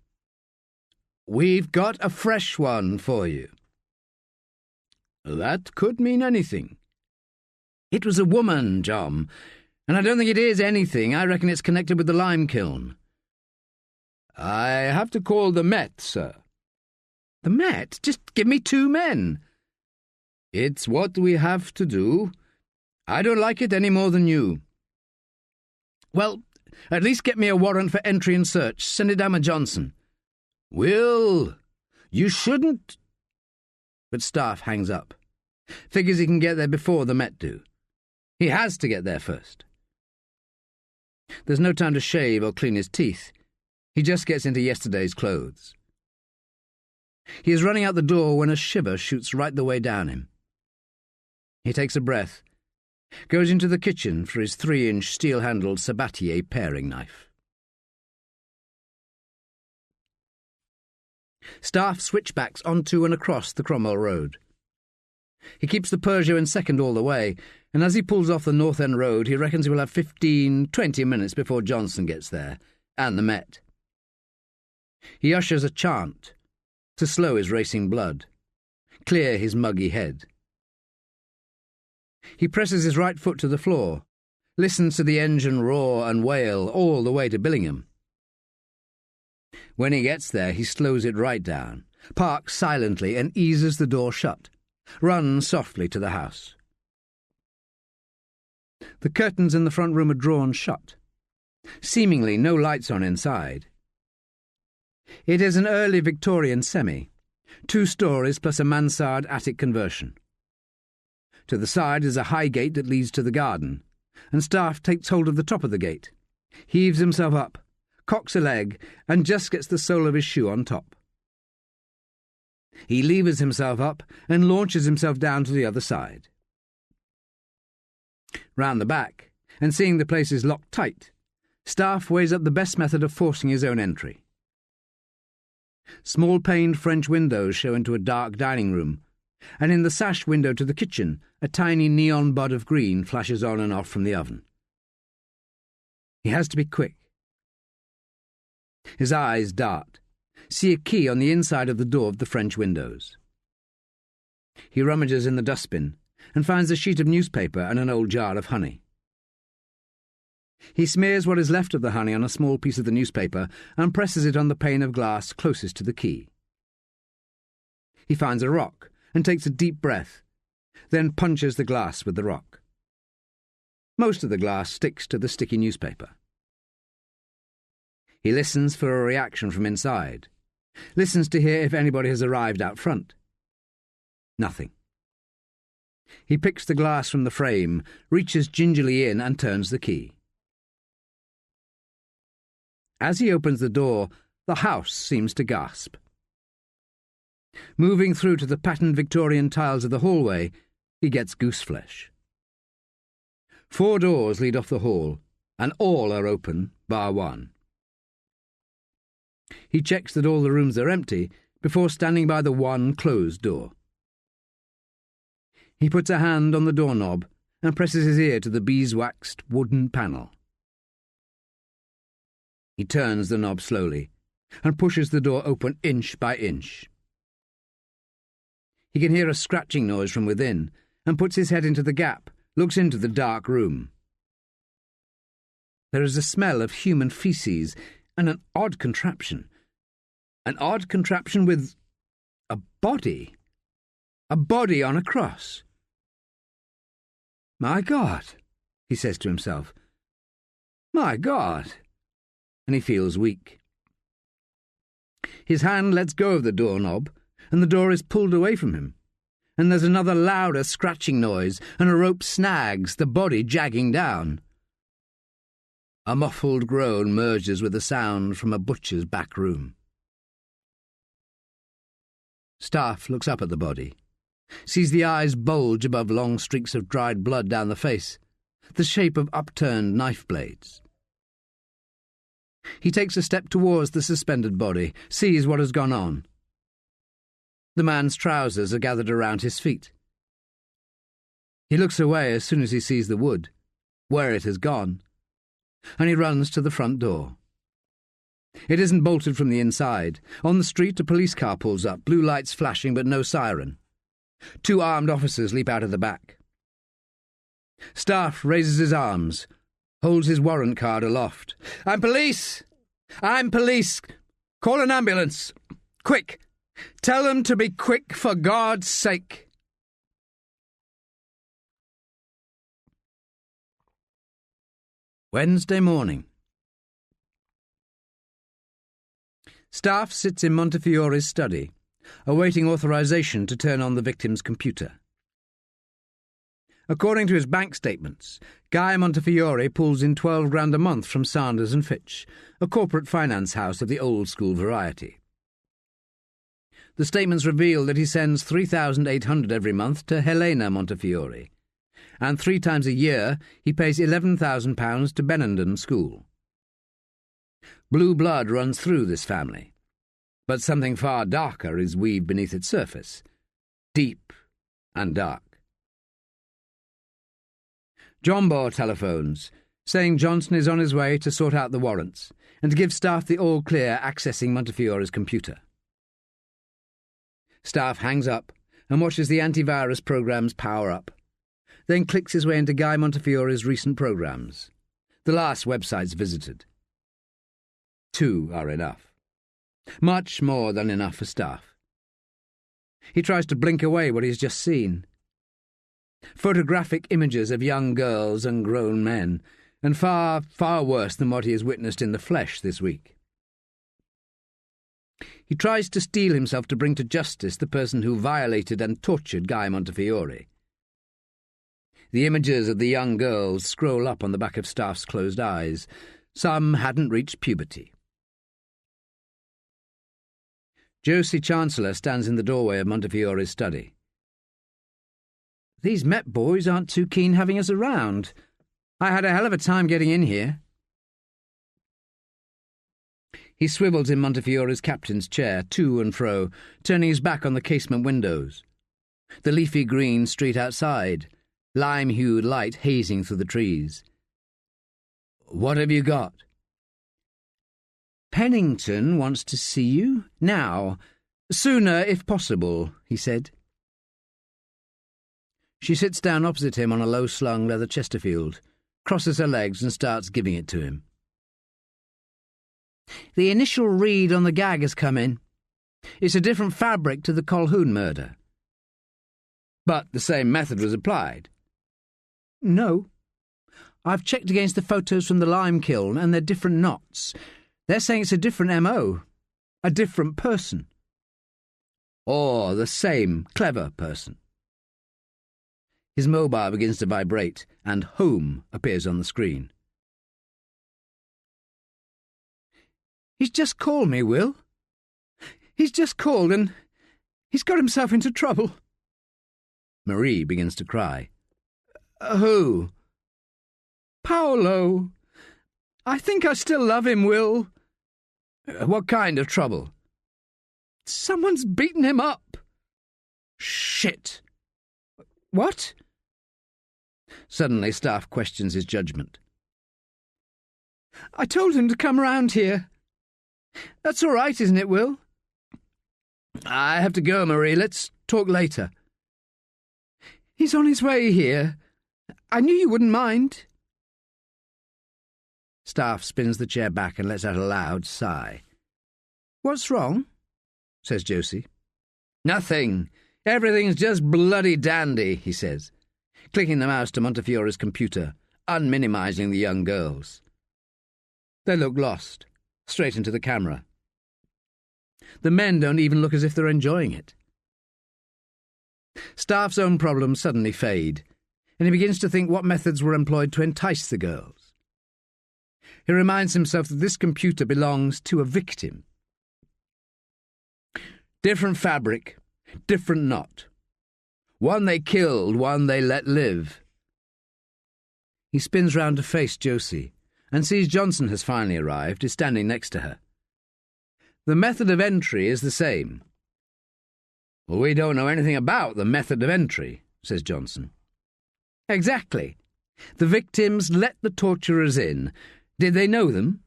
We've got a fresh one for you. That could mean anything. It was a woman, John, and I don't think it is anything. I reckon it's connected with the lime kiln. I have to call the Met, sir. The Met? Just give me 2 men. It's what we have to do. I don't like it any more than you. Well, at least get me a warrant for entry and search. Send it down with Johnson. Will, you shouldn't... But Staffe hangs up. Figures he can get there before the Met do. He has to get there first. There's no time to shave or clean his teeth. He just gets into yesterday's clothes. He is running out the door when a shiver shoots right the way down him. He takes a breath, goes into the kitchen for his 3-inch steel-handled Sabatier paring knife. Staffe switchbacks onto and across the Cromwell Road. He keeps the Peugeot in second all the way, and as he pulls off the North End Road, he reckons he will have 15-20 minutes before Johnson gets there, and the Met. He ushers a chant to slow his racing blood, clear his muggy head. He presses his right foot to the floor, listens to the engine roar and wail all the way to Billingham. When he gets there, he slows it right down, parks silently and eases the door shut, runs softly to the house. The curtains in the front room are drawn shut. Seemingly no lights on inside. It is an early Victorian semi, 2 stories plus a mansard attic conversion. To the side is a high gate that leads to the garden, and Staffe takes hold of the top of the gate, heaves himself up, cocks a leg, and just gets the sole of his shoe on top. He levers himself up and launches himself down to the other side. Round the back, and seeing the place is locked tight, Staffe weighs up the best method of forcing his own entry. Small-paned French windows show into a dark dining room, and in the sash window to the kitchen, a tiny neon bud of green flashes on and off from the oven. He has to be quick. His eyes dart, see a key on the inside of the door of the French windows. He rummages in the dustbin and finds a sheet of newspaper and an old jar of honey. He smears what is left of the honey on a small piece of the newspaper and presses it on the pane of glass closest to the key. He finds a rock and takes a deep breath, then punches the glass with the rock. Most of the glass sticks to the sticky newspaper. He listens for a reaction from inside, listens to hear if anybody has arrived out front. Nothing. He picks the glass from the frame, reaches gingerly in and turns the key. As he opens the door, the house seems to gasp. Moving through to the patterned Victorian tiles of the hallway, he gets gooseflesh. 4 doors lead off the hall, and all are open, bar one. He checks that all the rooms are empty before standing by the one closed door. He puts a hand on the doorknob and presses his ear to the beeswaxed wooden panel. He turns the knob slowly and pushes the door open inch by inch. He can hear a scratching noise from within and puts his head into the gap, looks into the dark room. There is a smell of human feces and an odd contraption. An odd contraption with a body. A body on a cross. My God, he says to himself. My God! And he feels weak. His hand lets go of the doorknob, and the door is pulled away from him, and there's another louder scratching noise, and a rope snags, the body jagging down. A muffled groan merges with a sound from a butcher's back room. Staffe looks up at the body, sees the eyes bulge above long streaks of dried blood down the face, the shape of upturned knife blades. He takes a step towards the suspended body, sees what has gone on. The man's trousers are gathered around his feet. He looks away as soon as he sees the wood, where it has gone, and he runs to the front door. It isn't bolted from the inside. On the street, a police car pulls up, blue lights flashing but no siren. 2 armed officers leap out of the back. Staffe raises his arms, holds his warrant card aloft. I'm police! I'm police! Call an ambulance! Quick! Tell them to be quick, for God's sake! Wednesday morning. Staffe sits in Montefiore's study, awaiting authorization to turn on the victim's computer. According to his bank statements, Guy Montefiore pulls in £12,000 a month from Sanders and Fitch, a corporate finance house of the old-school variety. The statements reveal that he sends $3,800 every month to Helena Montefiore, and 3 times a year he pays £11,000 to Benenden School. Blue blood runs through this family, but something far darker is weaved beneath its surface, deep and dark. Jombo telephones, saying Johnson is on his way to sort out the warrants and to give Staffe the all-clear accessing Montefiore's computer. Staffe hangs up and watches the antivirus programs power up, then clicks his way into Guy Montefiore's recent programs, the last websites visited. 2 are enough. Much more than enough for Staffe. He tries to blink away what he's just seen. Photographic images of young girls and grown men, and far, far worse than what he has witnessed in the flesh this week. He tries to steel himself to bring to justice the person who violated and tortured Guy Montefiore. The images of the young girls scroll up on the back of Staffe's closed eyes. Some hadn't reached puberty. Josie Chancellor stands in the doorway of Montefiore's study. These Met boys aren't too keen having us around. I had a hell of a time getting in here. He swivels in Montefiore's captain's chair, to and fro, turning his back on the casement windows. The leafy green street outside, lime-hued light hazing through the trees. What have you got? Pennington wants to see you, now. Sooner, if possible, he said. She sits down opposite him on a low-slung leather Chesterfield, crosses her legs and starts giving it to him. The initial read on the gag has come in. It's a different fabric to the Colquhoun murder. But the same method was applied. No. I've checked against the photos from the lime kiln, and they're different knots. They're saying it's a different M.O., a different person. Or the same clever person. His mobile begins to vibrate, and home appears on the screen. He's just called me, Will. He's just called, and he's got himself into trouble. Marie begins to cry. Who? Paolo. I think I still love him, Will. What kind of trouble? Someone's beaten him up. Shit. What? Suddenly, Staffe questions his judgment. I told him to come round here. That's all right, isn't it, Will? I have to go, Marie. Let's talk later. He's on his way here. I knew you wouldn't mind. Staffe spins the chair back and lets out a loud sigh. What's wrong? Says Josie. Nothing. Everything's just bloody dandy, he says, clicking the mouse to Montefiore's computer. unminimising the young girls. They look lost, straight into the camera. The men don't even look as if they're enjoying it. Staffe's own problems suddenly fade, and he begins to think what methods were employed to entice the girls. He reminds himself that this computer belongs to a victim. Different fabric, different knot. One they killed, one they let live. He spins round to face Josie, and sees Johnson has finally arrived, is standing next to her. The method of entry is the same. "Well, we don't know anything about the method of entry," says Johnson. "Exactly. The victims let the torturers in. Did they know them?"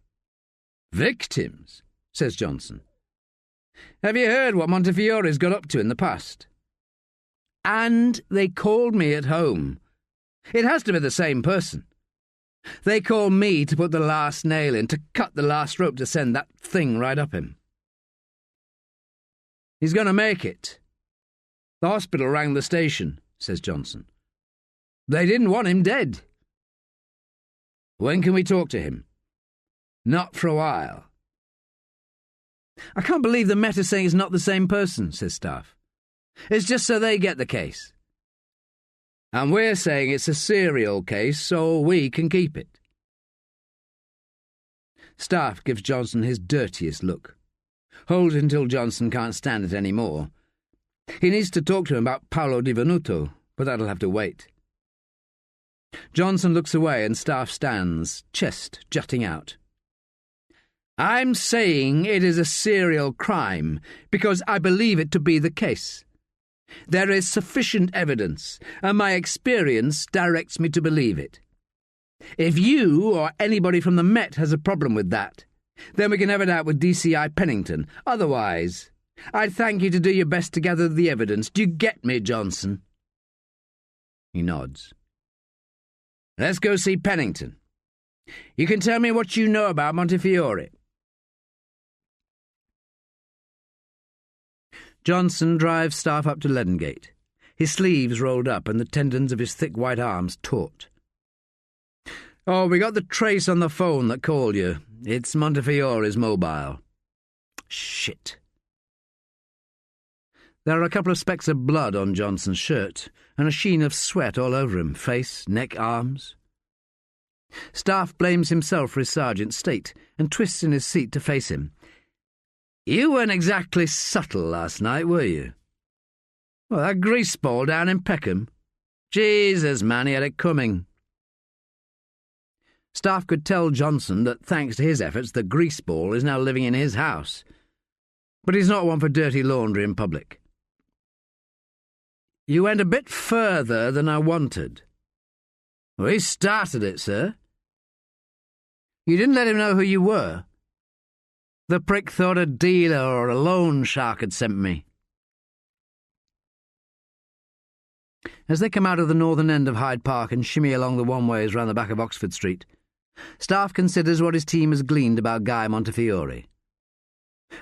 "Victims?" says Johnson. "Have you heard what Montefiore's got up to in the past?" "And they called me at home. It has to be the same person. They called me to put the last nail in, to cut the last rope to send that thing right up him." "He's going to make it. The hospital rang the station," says Johnson. "They didn't want him dead." "When can we talk to him?" "Not for a while." "I can't believe the Met are saying it's not the same person," says Staffe. "It's just so they get the case." "And we're saying it's a serial case so we can keep it." Staffe gives Johnson his dirtiest look. Holds it until Johnson can't stand it any more. He needs to talk to him about Paolo Di Venuto, but that'll have to wait. Johnson looks away and Staffe stands, chest jutting out. "I'm saying it is a serial crime because I believe it to be the case. There is sufficient evidence, and my experience directs me to believe it. If you or anybody from the Met has a problem with that, then we can have it out with DCI Pennington. Otherwise, I'd thank you to do your best to gather the evidence. Do you get me, Johnson?" He nods. "Let's go see Pennington. You can tell me what you know about Montefiore." Johnson drives Staffe up to Ledengate, his sleeves rolled up and the tendons of his thick white arms taut. "Oh, we got the trace on the phone that called you. It's Montefiore's mobile." "Shit." There are a couple of specks of blood on Johnson's shirt and a sheen of sweat all over him, face, neck, arms. Staffe blames himself for his sergeant's state and twists in his seat to face him. "You weren't exactly subtle last night, were you? Well, that greaseball down in Peckham. Jesus, man, he had it coming." Staffe could tell Johnson that, thanks to his efforts, the greaseball is now living in his house. But he's not one for dirty laundry in public. "You went a bit further than I wanted." "Well, he started it, sir." "You didn't let him know who you were?" "The prick thought a dealer or a loan shark had sent me." As they come out of the northern end of Hyde Park and shimmy along the one-ways round the back of Oxford Street, Staffe considers what his team has gleaned about Guy Montefiore.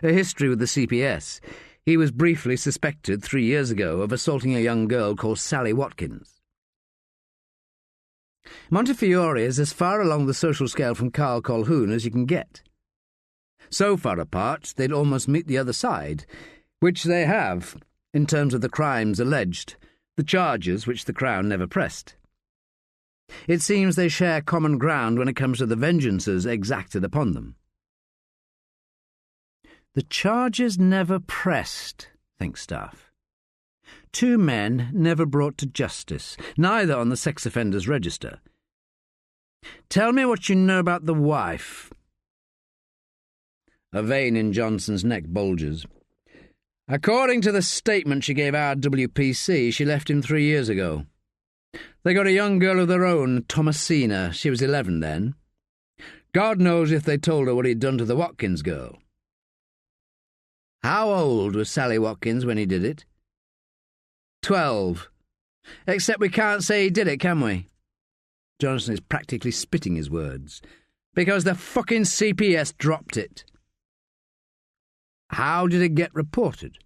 A history with the CPS. He was briefly suspected 3 years ago of assaulting a young girl called Sally Watkins. Montefiore is as far along the social scale from Carl Colquhoun as you can get. So far apart, they'd almost meet the other side, which they have, in terms of the crimes alleged, the charges which the Crown never pressed. It seems they share common ground when it comes to the vengeances exacted upon them. The charges never pressed, thinks Staffe. 2 men never brought to justice, neither on the sex offenders register. "Tell me what you know about the wife." A vein in Johnson's neck bulges. "According to the statement she gave RWPC, she left him 3 years ago. They got a young girl of their own, Thomasina. She was 11 then. God knows if they told her what he'd done to the Watkins girl." "How old was Sally Watkins when he did it?" 12. Except we can't say he did it, can we?" Johnson is practically spitting his words. "Because the fucking CPS dropped it." "How did it get reported?"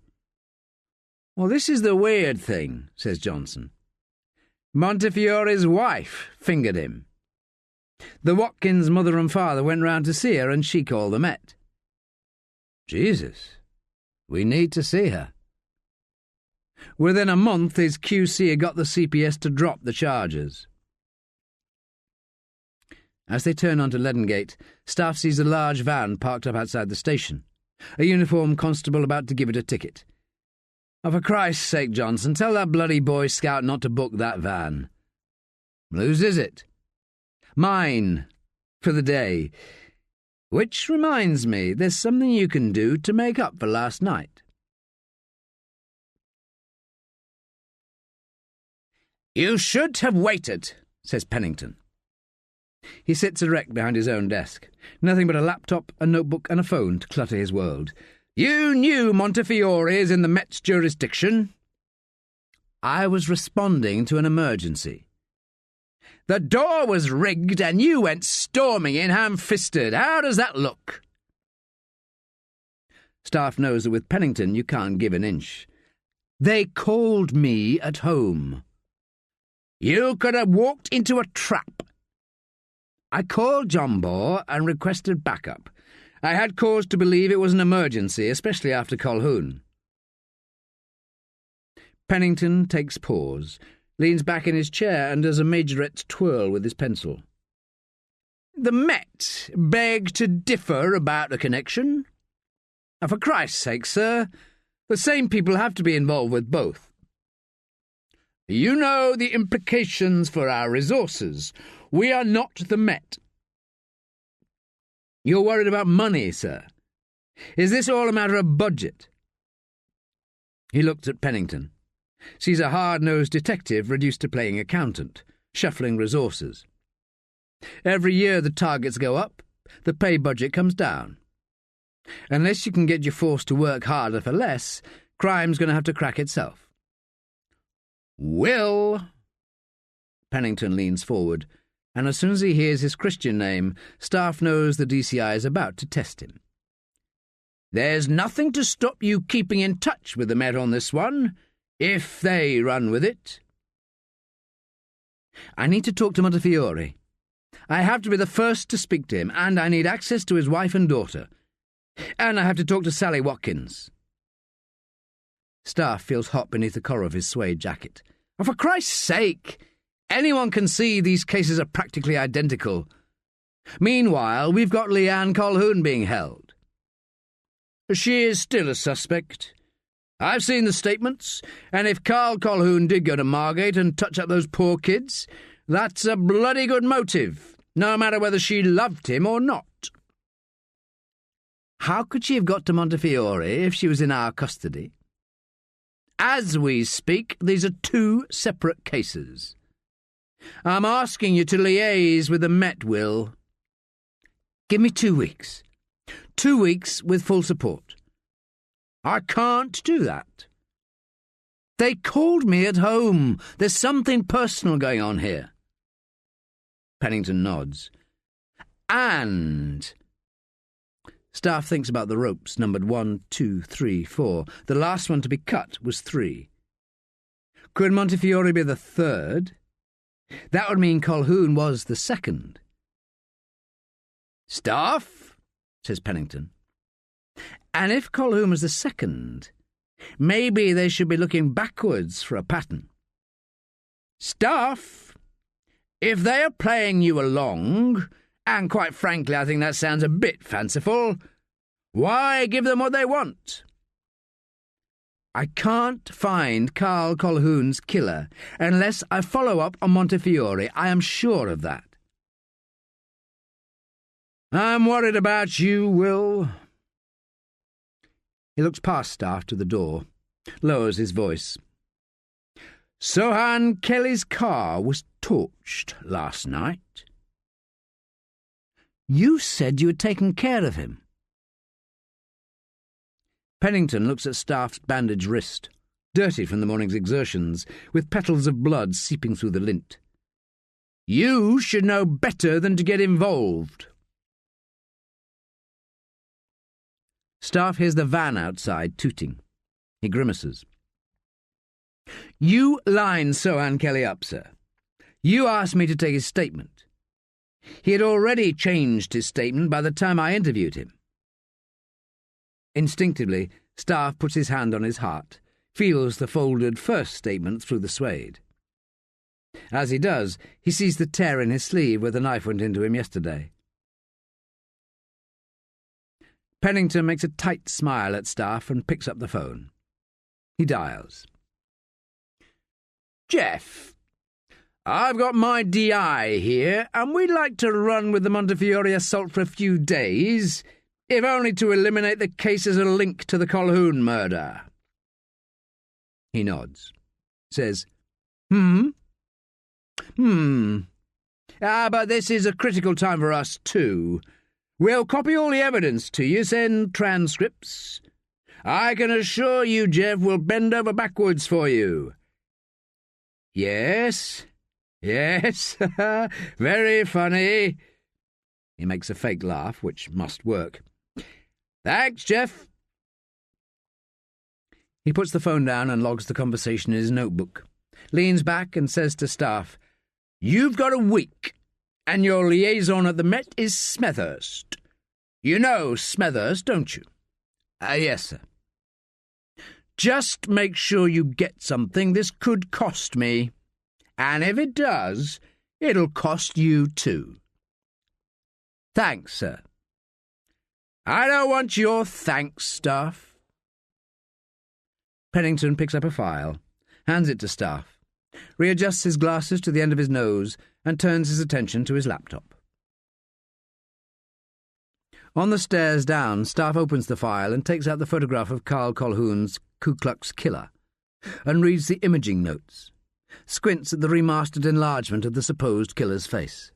"Well, this is the weird thing," says Johnson. "Montefiore's wife fingered him. The Watkins' mother and father went round to see her, and she called the Met. Jesus, we need to see her. Within a month, his QC had got the CPS to drop the charges. As they turn onto Ledengate, Staffe sees a large van parked up outside the station, a uniformed constable about to give it a ticket. "Oh, for Christ's sake, Johnson, tell that bloody Boy Scout not to book that van." "Whose is it?" "Mine, for the day. Which reminds me, there's something you can do to make up for last night." "You should have waited," says Pennington. He sits erect behind his own desk, nothing but a laptop, a notebook and a phone to clutter his world. "You knew Montefiore is in the Met's jurisdiction." "I was responding to an emergency." "The door was rigged and you went storming in ham-fisted. How does that look?" Staffe knows that with Pennington you can't give an inch. "They called me at home." "You could have walked into a trap." "I called John Bohr and requested backup. I had cause to believe it was an emergency, especially after Colquhoun." Pennington takes pause, leans back in his chair and does a majorette's twirl with his pencil. "The Met beg to differ about a connection." "Oh, for Christ's sake, sir, the same people have to be involved with both." "You know the implications for our resources. We are not the Met." "You're worried about money, sir. Is this all a matter of budget?" He looks at Pennington, sees a hard-nosed detective reduced to playing accountant, shuffling resources. Every year the targets go up, the pay budget comes down. Unless you can get your force to work harder for less, crime's going to have to crack itself. "Will?" Pennington leans forward, and as soon as he hears his Christian name, Staffe knows the DCI is about to test him. "There's nothing to stop you keeping in touch with the Met on this one, if they run with it." "I need to talk to Montefiore. I have to be the first to speak to him, and I need access to his wife and daughter. And I have to talk to Sally Watkins." Staffe feels hot beneath the collar of his suede jacket. "Oh, for Christ's sake! Anyone can see these cases are practically identical. Meanwhile, we've got Leanne Colquhoun being held." "She is still a suspect. I've seen the statements, and if Carl Colquhoun did go to Margate and touch up those poor kids, that's a bloody good motive, no matter whether she loved him or not." "How could she have got to Montefiore if she was in our custody?" "As we speak, these are two separate cases. I'm asking you to liaise with the Met, Will." "Give me 2 weeks. 2 weeks with full support." "I can't do that." "They called me at home. There's something personal going on here." Pennington nods. "And..." Staffe thinks about the ropes, numbered 1, 2, 3, 4. The last one to be cut was 3. Could Montefiore be the third? That would mean Colquhoun was the second. "Staffe," says Pennington. "And if Colquhoun was the second, maybe they should be looking backwards for a pattern." "Staffe, if they are playing you along, and quite frankly I think that sounds a bit fanciful, why give them what they want?" "I can't find Carl Colquhoun's killer unless I follow up on Montefiore. I am sure of that." "I'm worried about you, Will." He looks past Staffe to the door, lowers his voice. "Sohan Kelly's car was torched last night." "You said you had taken care of him." Pennington looks at Staffe's bandaged wrist, dirty from the morning's exertions, with petals of blood seeping through the lint. "You should know better than to get involved." Staffe hears the van outside tooting. He grimaces. "You lined Sohan Kelly up, sir. You asked me to take his statement. He had already changed his statement by the time I interviewed him. Instinctively, Staffe puts his hand on his heart, feels the folded first statement through the suede. As he does, he sees the tear in his sleeve where the knife went into him yesterday. Pennington makes a tight smile at Staffe and picks up the phone. He dials. Jeff, I've got my DI here, and we'd like to run with the Montefiore assault for a few days, if only to eliminate the case as a link to the Colquhoun murder. He nods. Says, but this is a critical time for us, too. We'll copy all the evidence to you, send transcripts. I can assure you, Jeff, we'll bend over backwards for you. Yes, very funny. He makes a fake laugh, which must work. Thanks, Jeff. He puts the phone down and logs the conversation in his notebook, leans back and says to Staffe, You've got a week, and your liaison at the Met is Smethurst. You know Smethurst, don't you? Yes, sir. Just make sure you get something. This could cost me. And if it does, it'll cost you too. Thanks, sir. I don't want your thanks, Staffe. Pennington picks up a file, hands it to Staffe, readjusts his glasses to the end of his nose, and turns his attention to his laptop. On the stairs down, Staffe opens the file and takes out the photograph of Carl Colquhoun's Ku Klux Killer, and reads the imaging notes, squints at the remastered enlargement of the supposed killer's face.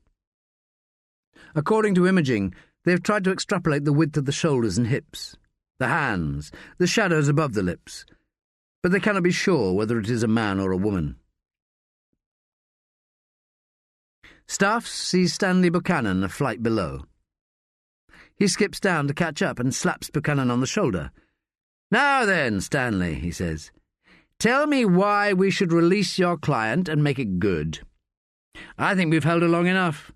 According to imaging, they've tried to extrapolate the width of the shoulders and hips, the hands, the shadows above the lips, but they cannot be sure whether it is a man or a woman. Staffe sees Stanley Buchanan a flight below. He skips down to catch up and slaps Buchanan on the shoulder. Now then, Stanley, he says, tell me why we should release your client and make it good. I think we've held her long enough.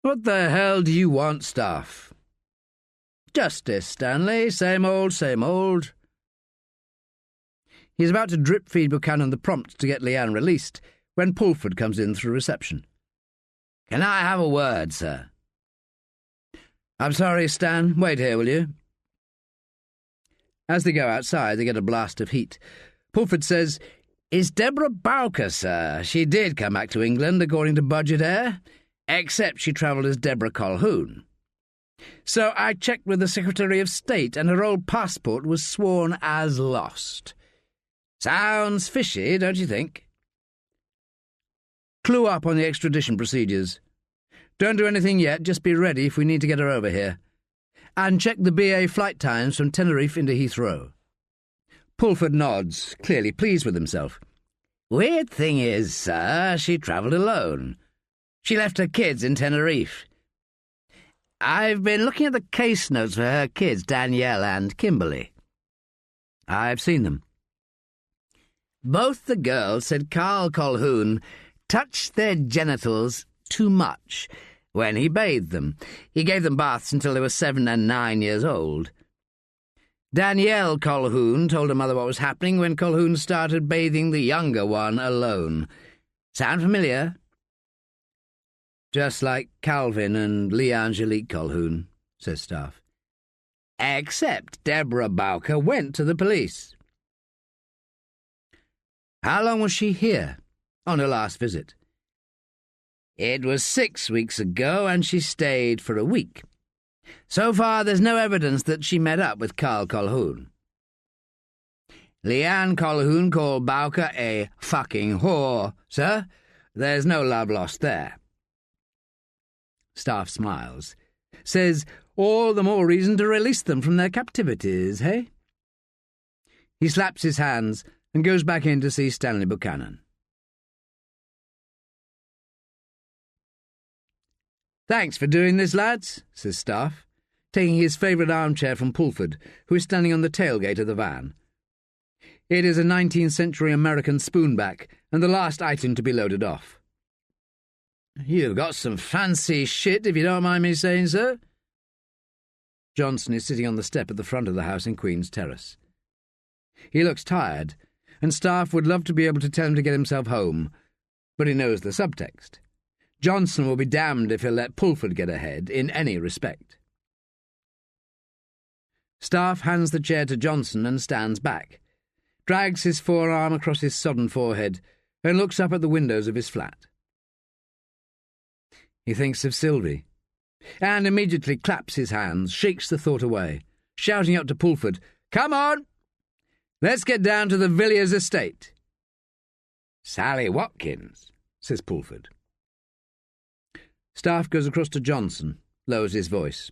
What the hell do you want, Staffe? Justice, Stanley, same old, same old. He's about to drip-feed Buchanan the prompt to get Leanne released when Pulford comes in through reception. Can I have a word, sir? I'm sorry, Stan. Wait here, will you? As they go outside, they get a blast of heat. Pulford says, Is Deborah Bowker, sir. She did come back to England, according to Budget Air, except she travelled as Deborah Colquhoun. So I checked with the Secretary of State, and her old passport was sworn as lost. Sounds fishy, don't you think? Clue up on the extradition procedures. Don't do anything yet, just be ready if we need to get her over here. And check the BA flight times from Tenerife into Heathrow. Pulford nods, clearly pleased with himself. Weird thing is, sir, she travelled alone. She left her kids in Tenerife. I've been looking at the case notes for her kids, Danielle and Kimberly. I've seen them. Both the girls said Carl Colquhoun touched their genitals too much when he bathed them. He gave them baths until they were 7 and 9 years old. Danielle Colquhoun told her mother what was happening when Colquhoun started bathing the younger one alone. Sound familiar? Just like Calvin and Lee Angelique Colquhoun, says Staffe. Except Deborah Bowker went to the police. How long was she here on her last visit? It was 6 weeks ago, and she stayed for a week. So far, there's no evidence that she met up with Carl Colquhoun. Leanne Colquhoun called Bowker a fucking whore, sir. There's no love lost there. Staffe smiles. Says, all the more reason to release them from their captivities, hey? He slaps his hands and goes back in to see Stanley Buchanan. Thanks for doing this, lads, says Staffe, taking his favourite armchair from Pulford, who is standing on the tailgate of the van. It is a 19th century American spoonback, and the last item to be loaded off. "You've got some fancy shit, if you don't mind me saying so." Johnson is sitting on the step at the front of the house in Queen's Terrace. He looks tired, and Staffe would love to be able to tell him to get himself home, but he knows the subtext. Johnson will be damned if he'll let Pulford get ahead in any respect. Staffe hands the chair to Johnson and stands back, drags his forearm across his sodden forehead, and looks up at the windows of his flat. He thinks of Sylvie, and immediately claps his hands, shakes the thought away, shouting up to Pulford, "Come on! Let's get down to the Villiers estate." "Sally Watkins," says Pulford. Staffe goes across to Johnson, lowers his voice.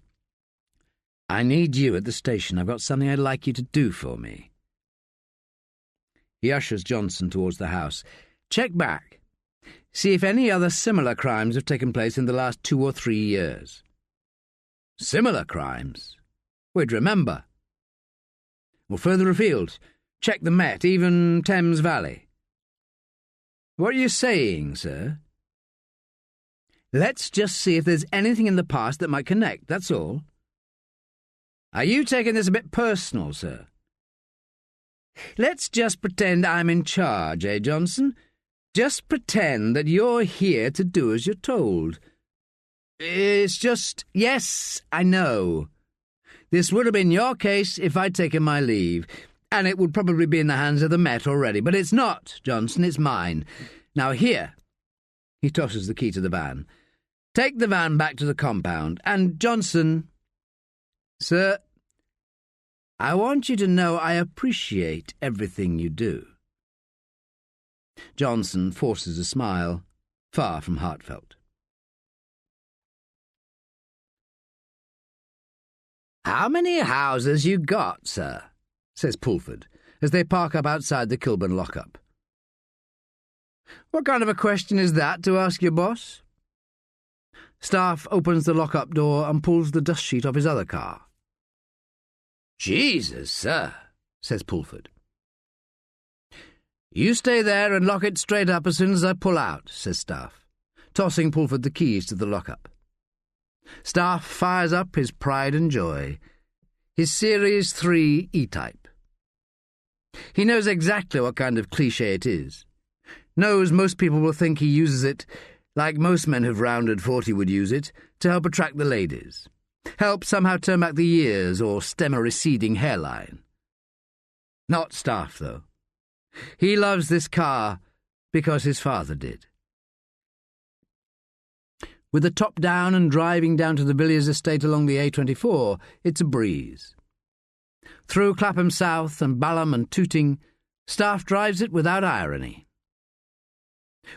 "I need you at the station. I've got something I'd like you to do for me." He ushers Johnson towards the house. "Check back. See if any other similar crimes have taken place in the last 2 or 3 years." "Similar crimes? We'd remember." "Well, further afield. Check the Met, even Thames Valley." "What are you saying, sir?" "Let's just see if there's anything in the past that might connect, that's all." "Are you taking this a bit personal, sir?" "Let's just pretend I'm in charge, Johnson? Just pretend that you're here to do as you're told. It's just... Yes, I know. This would have been your case if I'd taken my leave, and it would probably be in the hands of the Met already, but it's not, Johnson, it's mine. Now here," he tosses the key to the van, "take the van back to the compound, and Johnson... Sir, I want you to know I appreciate everything you do." Johnson forces a smile, far from heartfelt. "How many houses you got, sir?" says Pulford, as they park up outside the Kilburn lockup. "What kind of a question is that to ask your boss?" Staffe opens the lockup door and pulls the dust sheet off his other car. "Jesus, sir," says Pulford. "You stay there and lock it straight up as soon as I pull out," says Staffe, tossing Pulford the keys to the lockup. Staffe fires up his pride and joy, his Series 3 E-Type. He knows exactly what kind of cliché it is, knows most people will think he uses it, like most men who've rounded 40 would use it, to help attract the ladies, help somehow turn back the years or stem a receding hairline. Not Staffe, though. He loves this car because his father did. With the top down and driving down to the Villiers estate along the A24, it's a breeze. Through Clapham South and Balham and Tooting, Staffe drives it without irony.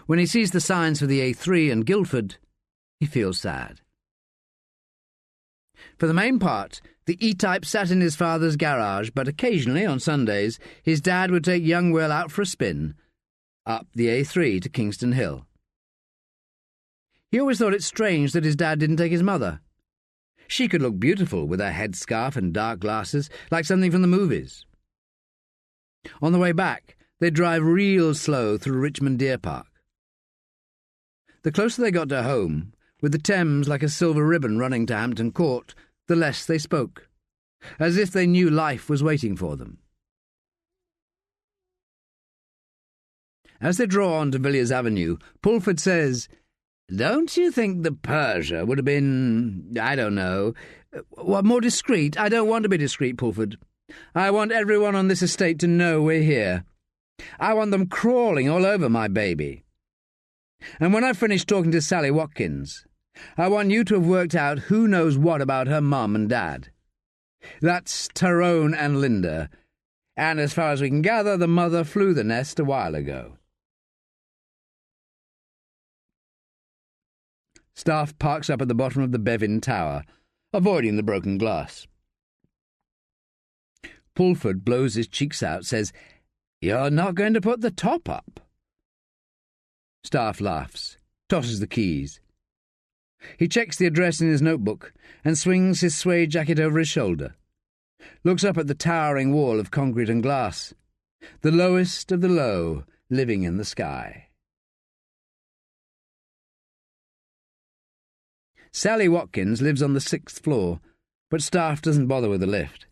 When he sees the signs for the A3 and Guildford, he feels sad. For the main part, the E-Type sat in his father's garage, but occasionally, on Sundays, his dad would take young Will out for a spin, up the A3 to Kingston Hill. He always thought it strange that his dad didn't take his mother. She could look beautiful with her headscarf and dark glasses, like something from the movies. On the way back, they'd drive real slow through Richmond Deer Park. The closer they got to home, with the Thames like a silver ribbon running to Hampton Court, the less they spoke, as if they knew life was waiting for them. As they draw on to Villiers Avenue, Pulford says, "Don't you think the Persia would have been, I don't know, more discreet?" "I don't want to be discreet, Pulford. I want everyone on this estate to know we're here. I want them crawling all over my baby. And when I've finished talking to Sally Watkins, I want you to have worked out who knows what about her mum and dad. That's Tyrone and Linda, and as far as we can gather, the mother flew the nest a while ago." Staffe parks up at the bottom of the Bevin Tower, avoiding the broken glass. Pulford blows his cheeks out, says, "You're not going to put the top up?" Staffe laughs, tosses the keys. He checks the address in his notebook and swings his suede jacket over his shoulder, looks up at the towering wall of concrete and glass, the lowest of the low living in the sky. Sally Watkins lives on the 6th floor, but Staffe doesn't bother with the lift.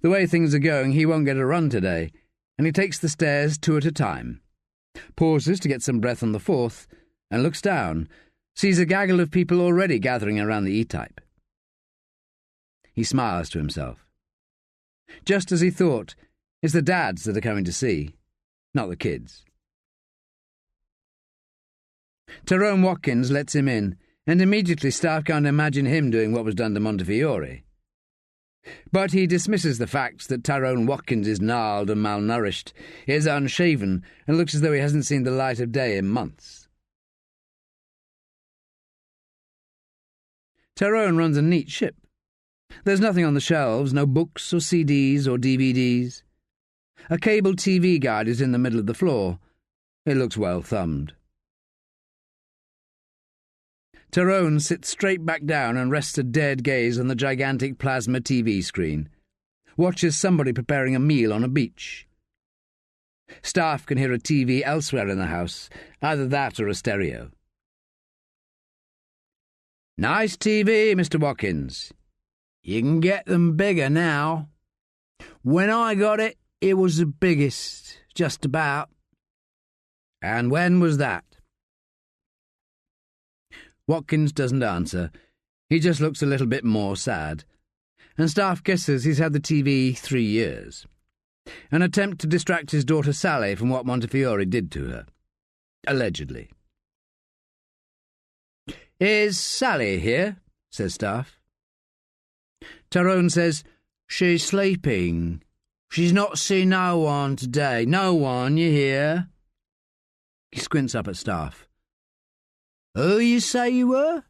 The way things are going, he won't get a run today, and he takes the stairs 2 at a time, pauses to get some breath on the 4th, and looks down, sees a gaggle of people already gathering around the E-type. He smiles to himself. Just as he thought, it's the dads that are coming to see, not the kids. Tyrone Watkins lets him in, and immediately Staffe can't imagine him doing what was done to Montefiore. But he dismisses the facts that Tyrone Watkins is gnarled and malnourished, is unshaven, and looks as though he hasn't seen the light of day in months. Tyrone runs a neat ship. There's nothing on the shelves, no books or CDs or DVDs. A cable TV guide is in the middle of the floor. It looks well thumbed. Tyrone sits straight back down and rests a dead gaze on the gigantic plasma TV screen. Watches somebody preparing a meal on a beach. Staffe can hear a TV elsewhere in the house, either that or a stereo. "Nice TV, Mr. Watkins. You can get them bigger now. When I got it, it was the biggest, just about." "And when was that?" Watkins doesn't answer. He just looks a little bit more sad. And Staffe guesses he's had the TV 3 years. An attempt to distract his daughter Sally from what Montefiore did to her. Allegedly. "Is Sally here?" says Staffe. Tyrone says, "She's sleeping. She's not seen no one today. No one, you hear?" He squints up at Staffe. "Who you say you were?"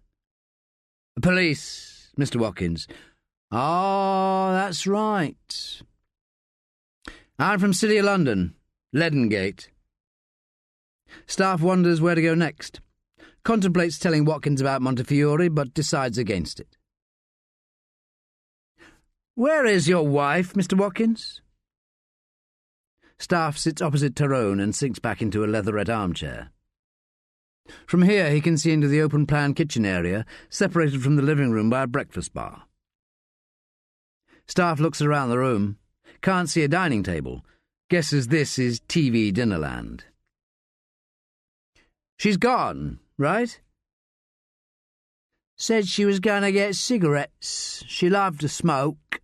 "Police, Mr. Watkins." "Oh, that's right." "I'm from City of London, Leadengate." Staffe wonders where to go next. Contemplates telling Watkins about Montefiore, but decides against it. "Where is your wife, Mr. Watkins?" Staffe sits opposite Tyrone and sinks back into a leatherette armchair. From here he can see into the open-plan kitchen area, separated from the living room by a breakfast bar. Staffe looks around the room, can't see a dining table, guesses this is TV dinnerland. "She's gone, right?" "Said she was going to get cigarettes. She loved to smoke.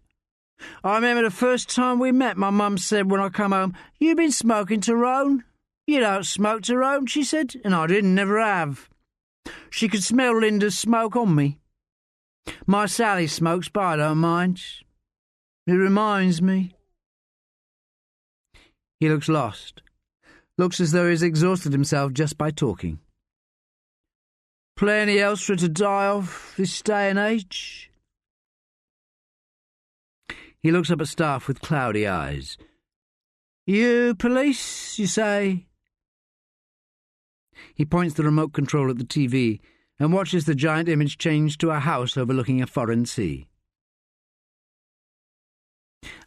I remember the first time we met, my mum said when I come home, 'You been smoking, Tyrone?' 'You don't smoke, Tyrone,' she said, and I didn't, never have. She could smell Linda's smoke on me. My Sally smokes, but I don't mind. It reminds me." He looks lost. Looks as though he's exhausted himself just by talking. "Plenty else for her to die of this day and age." He looks up at Staffe with cloudy eyes. "You police, you say?" He points the remote control at the TV and watches the giant image change to a house overlooking a foreign sea.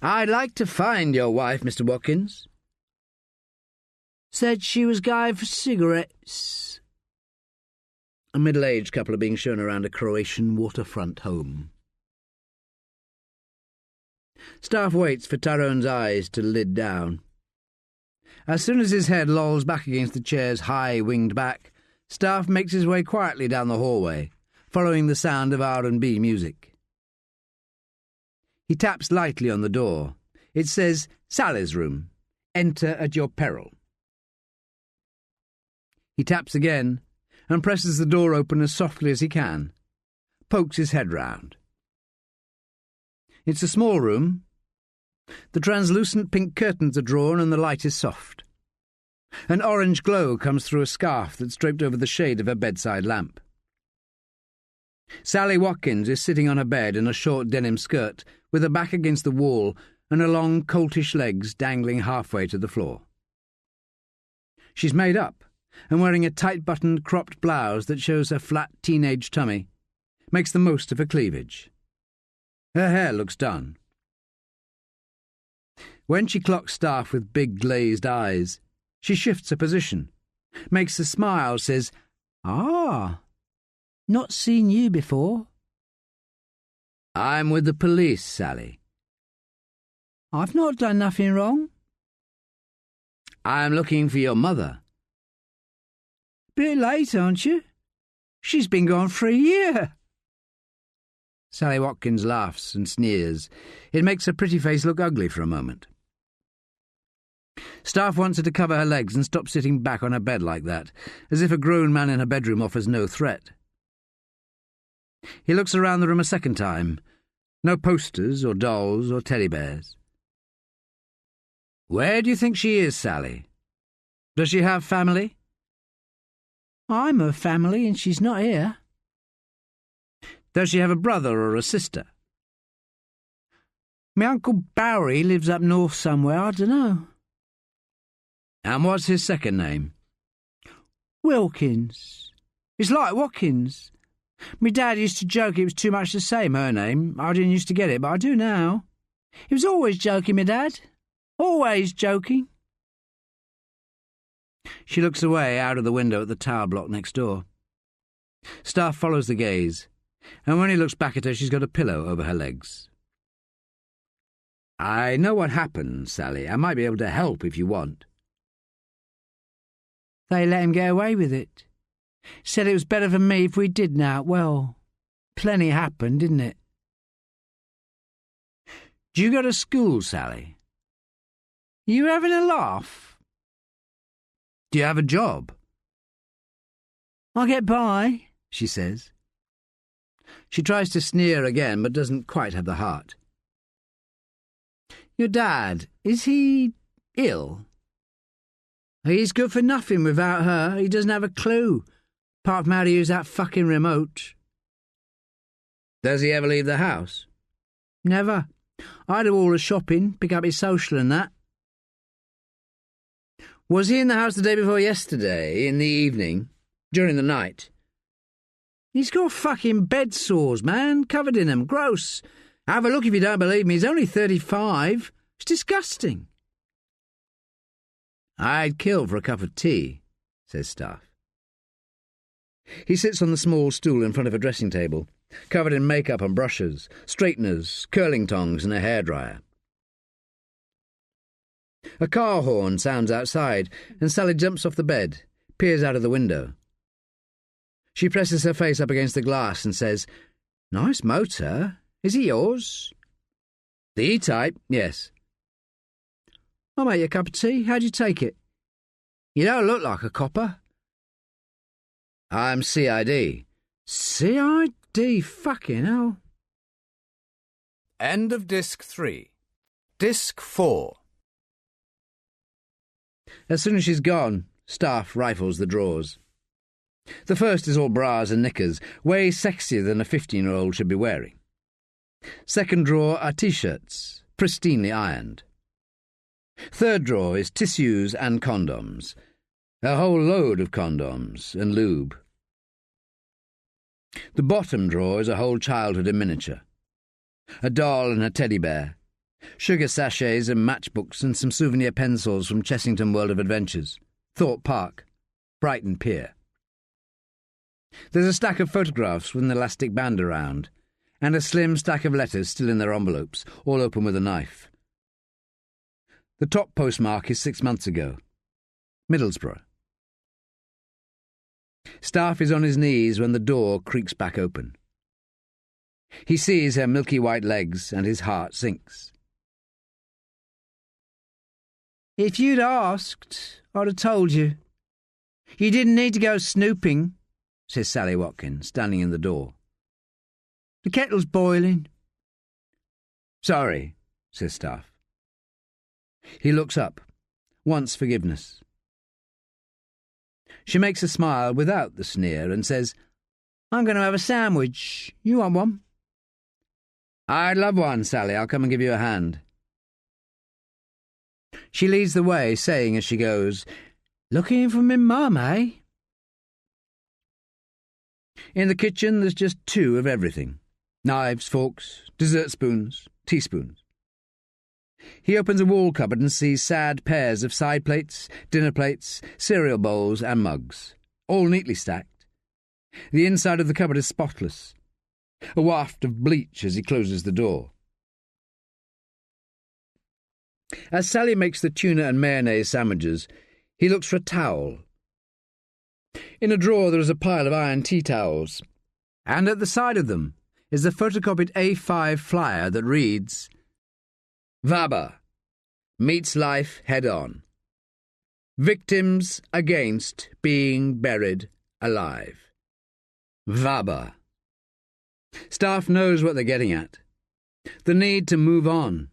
"I'd like to find your wife, Mr. Watkins." "Said she was going for cigarettes." A middle-aged couple are being shown around a Croatian waterfront home. Staffe waits for Tyrone's eyes to lid down. As soon as his head lolls back against the chair's high-winged back, Staffe makes his way quietly down the hallway, following the sound of R&B music. He taps lightly on the door. It says, "Sally's room. Enter at your peril." He taps again and presses the door open as softly as he can, pokes his head round. It's a small room. The translucent pink curtains are drawn and the light is soft. An orange glow comes through a scarf that's draped over the shade of her bedside lamp. Sally Watkins is sitting on her bed in a short denim skirt, with her back against the wall and her long, coltish legs dangling halfway to the floor. She's made up and wearing a tight-buttoned, cropped blouse that shows her flat teenage tummy, makes the most of her cleavage. Her hair looks done. When she clocks Staffe with big glazed eyes, she shifts her position, makes a smile, says, "Ah, Not seen you before. I'm with the police, Sally. I've not done nothing wrong. I'm looking for your mother. Bit late, aren't you? She's been gone for a year. Sally Watkins laughs and sneers. It makes her pretty face look ugly for a moment. Staffe wants her to cover her legs and stop sitting back on her bed like that, as if a grown man in her bedroom offers no threat. He looks around the room a second time. No posters or dolls or teddy bears. Where do you think she is, Sally? Does she have family? I'm her family and she's not here. Does she have a brother or a sister? My Uncle Barry lives up north somewhere, I dunno. And what's his second name? Wilkins. It's like Watkins. My dad used to joke it was too much to say her name. I didn't used to get it, but I do now. He was always joking, my dad. Always joking. She looks away out of the window at the tower block next door. Staffe follows the gaze, and when he looks back at her, she's got a pillow over her legs. I know what happened, Sally. I might be able to help if you want. They let him get away with it. Said it was better for me if we did now. Well, plenty happened, didn't it? Do you go to school, Sally? You having a laugh? Do you have a job? I get by, she says. She tries to sneer again, but doesn't quite have the heart. Your dad, is he ill? He's good for nothing without her. He doesn't have a clue, apart from how to use that fucking remote. Does he ever leave the house? Never. I do all the shopping, pick up his social and that. Was he in the house the day before yesterday, in the evening, during the night? He's got fucking bed sores, man, covered in them, gross. Have a look if you don't believe me, he's only 35. It's disgusting. I'd kill for a cup of tea, says Staffe. He sits on the small stool in front of a dressing table, covered in makeup and brushes, straighteners, curling tongs and a hairdryer. A car horn sounds outside, and Sally jumps off the bed, peers out of the window. She presses her face up against the glass and says, "Nice motor. Is it yours?" "The E-type, yes." "I'll make you a cup of tea. How'd you take it? You don't look like a copper." "I'm CID. CID, fucking hell." End of Disc 3. Disc 4. As soon as she's gone, Staffe rifles the drawers. The first is all bras and knickers, way sexier than a 15-year-old should be wearing. Second drawer are T-shirts, pristinely ironed. Third drawer is tissues and condoms. A whole load of condoms and lube. The bottom drawer is a whole childhood in miniature. A doll and a teddy bear. Sugar sachets and matchbooks and some souvenir pencils from Chessington World of Adventures, Thorpe Park, Brighton Pier. There's a stack of photographs with an elastic band around, and a slim stack of letters still in their envelopes, all open with a knife. The top postmark is 6 months ago. Middlesbrough. Staffe is on his knees when the door creaks back open. He sees her milky white legs and his heart sinks. "If you'd asked, I'd have told you. You didn't need to go snooping," says Sally Watkins, standing in the door. "The kettle's boiling." "Sorry," says Staffe. He looks up, wants forgiveness. She makes a smile without the sneer and says, "I'm going to have a sandwich. You want one?" "I'd love one, Sally. I'll come and give you a hand." She leads the way, saying as she goes, "Looking for me mum, eh?" In the kitchen there's just two of everything. Knives, forks, dessert spoons, teaspoons. He opens a wall cupboard and sees sad pairs of side plates, dinner plates, cereal bowls and mugs, all neatly stacked. The inside of the cupboard is spotless. A waft of bleach as he closes the door. As Sally makes the tuna and mayonnaise sandwiches, he looks for a towel. In a drawer there is a pile of iron tea towels, and at the side of them is the photocopied A5 flyer that reads, "Vaber meets life head-on. Victims against being buried alive. Vaber." Staffe knows what they're getting at. The need to move on,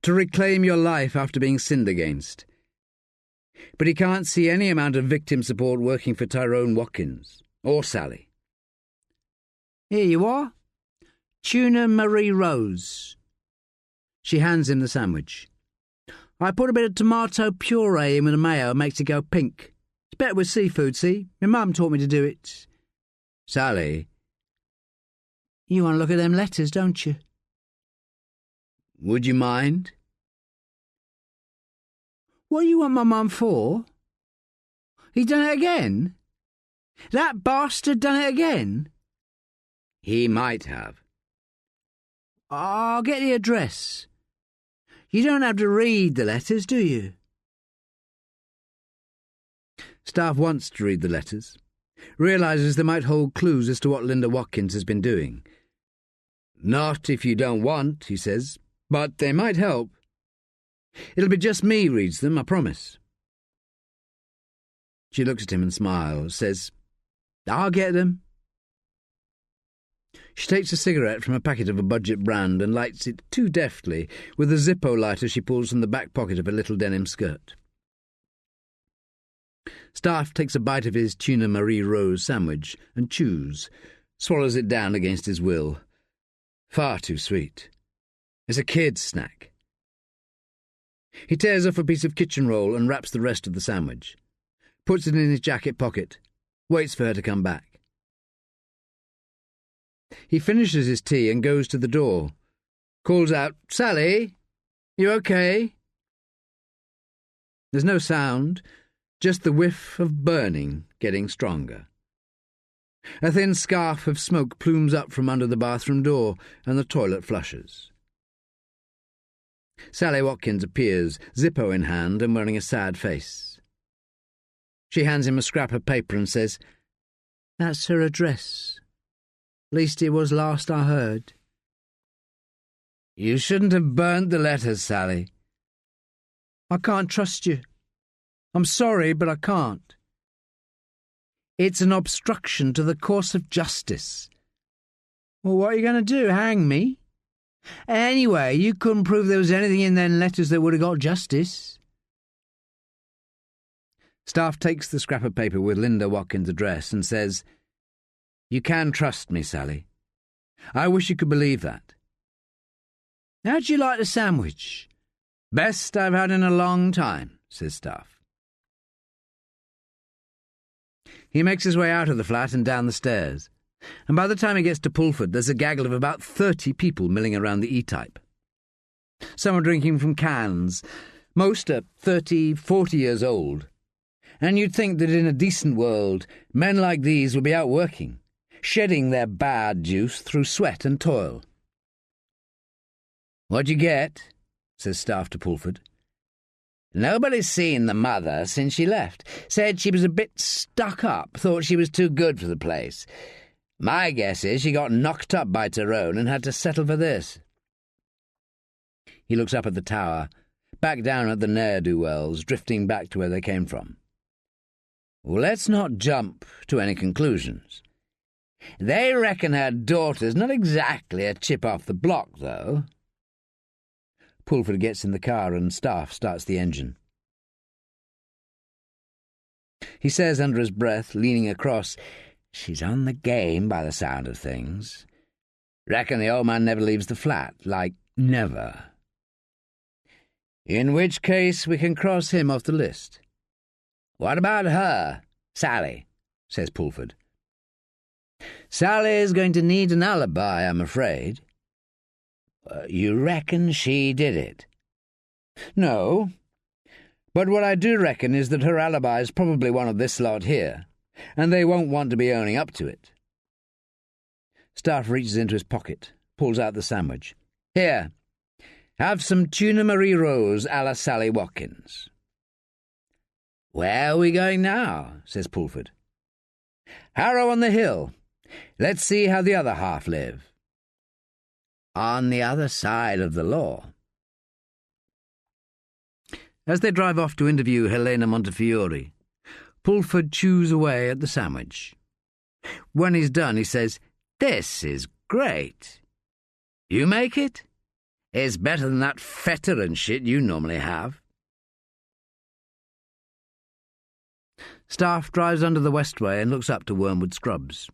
to reclaim your life after being sinned against. But he can't see any amount of victim support working for Tyrone Watkins, or Sally. "Here you are. Tuna Marie Rose." She hands him the sandwich. "I put a bit of tomato puree in with the mayo, makes it go pink. It's better with seafood, see? My mum taught me to do it." "Sally." "You want to look at them letters, don't you?" "Would you mind?" "What do you want my mum for? He done it again? That bastard done it again?" "He might have." "I'll get the address. You don't have to read the letters, do you?" Staffe wants to read the letters, realises they might hold clues as to what Linda Watkins has been doing. "Not if you don't want," he says, "but they might help. It'll be just me reads them, I promise." She looks at him and smiles, says, "I'll get them." She takes a cigarette from a packet of a budget brand and lights it too deftly with a Zippo lighter she pulls from the back pocket of her little denim skirt. Staffe takes a bite of his tuna Marie Rose sandwich and chews, swallows it down against his will. Far too sweet. It's a kid's snack. He tears off a piece of kitchen roll and wraps the rest of the sandwich, puts it in his jacket pocket, waits for her to come back. He finishes his tea and goes to the door, calls out, "Sally, you okay?" There's no sound, just the whiff of burning getting stronger. A thin scarf of smoke plumes up from under the bathroom door, and the toilet flushes. Sally Watkins appears, Zippo in hand and wearing a sad face. She hands him a scrap of paper and says, "That's her address. Least it was last I heard." "You shouldn't have burnt the letters, Sally." "I can't trust you. I'm sorry, but I can't. It's an obstruction to the course of justice." "Well, what are you going to do, hang me? Anyway, you couldn't prove there was anything in them letters that would have got justice." Staffe takes the scrap of paper with Linda Watkins' address and says, "You can trust me, Sally. I wish you could believe that." "How'd you like the sandwich?" "Best I've had in a long time," says Staffe. He makes his way out of the flat and down the stairs, and by the time he gets to Pulford there's a gaggle of about 30 people milling around the E-Type. Some are drinking from cans. Most are 30, 40 years old. And you'd think that in a decent world, men like these would be out working, shedding their bad juice through sweat and toil. "What'd you get?" says Staffe to Pulford. "Nobody's seen the mother since she left. Said she was a bit stuck up, thought she was too good for the place. My guess is she got knocked up by Tyrone and had to settle for this." He looks up at the tower, back down at the ne'er-do-wells, drifting back to where they came from. "Well, let's not jump to any conclusions. They reckon her daughter's not exactly a chip off the block, though." Pulford gets in the car and Staffe starts the engine. He says under his breath, leaning across, "She's on the game by the sound of things. Reckon the old man never leaves the flat, like never. In which case we can cross him off the list." "What about her, Sally?" says Pulford. "Sally's going to need an alibi, I'm afraid." You reckon she did it?" "No. But what I do reckon is that her alibi is probably one of this lot here, and they won't want to be owning up to it. Staffe reaches into his pocket, pulls out the sandwich. Here, have some tuna Marie Rose a la Sally Watkins. Where are we going now? Says Pulford. Harrow on the Hill. Let's see how the other half live. On the other side of the law. As they drive off to interview Helena Montefiore, Pulford chews away at the sandwich. When he's done, he says, This is great. You make it? It's better than that feta and shit you normally have. Staffe drives under the Westway and looks up to Wormwood Scrubs.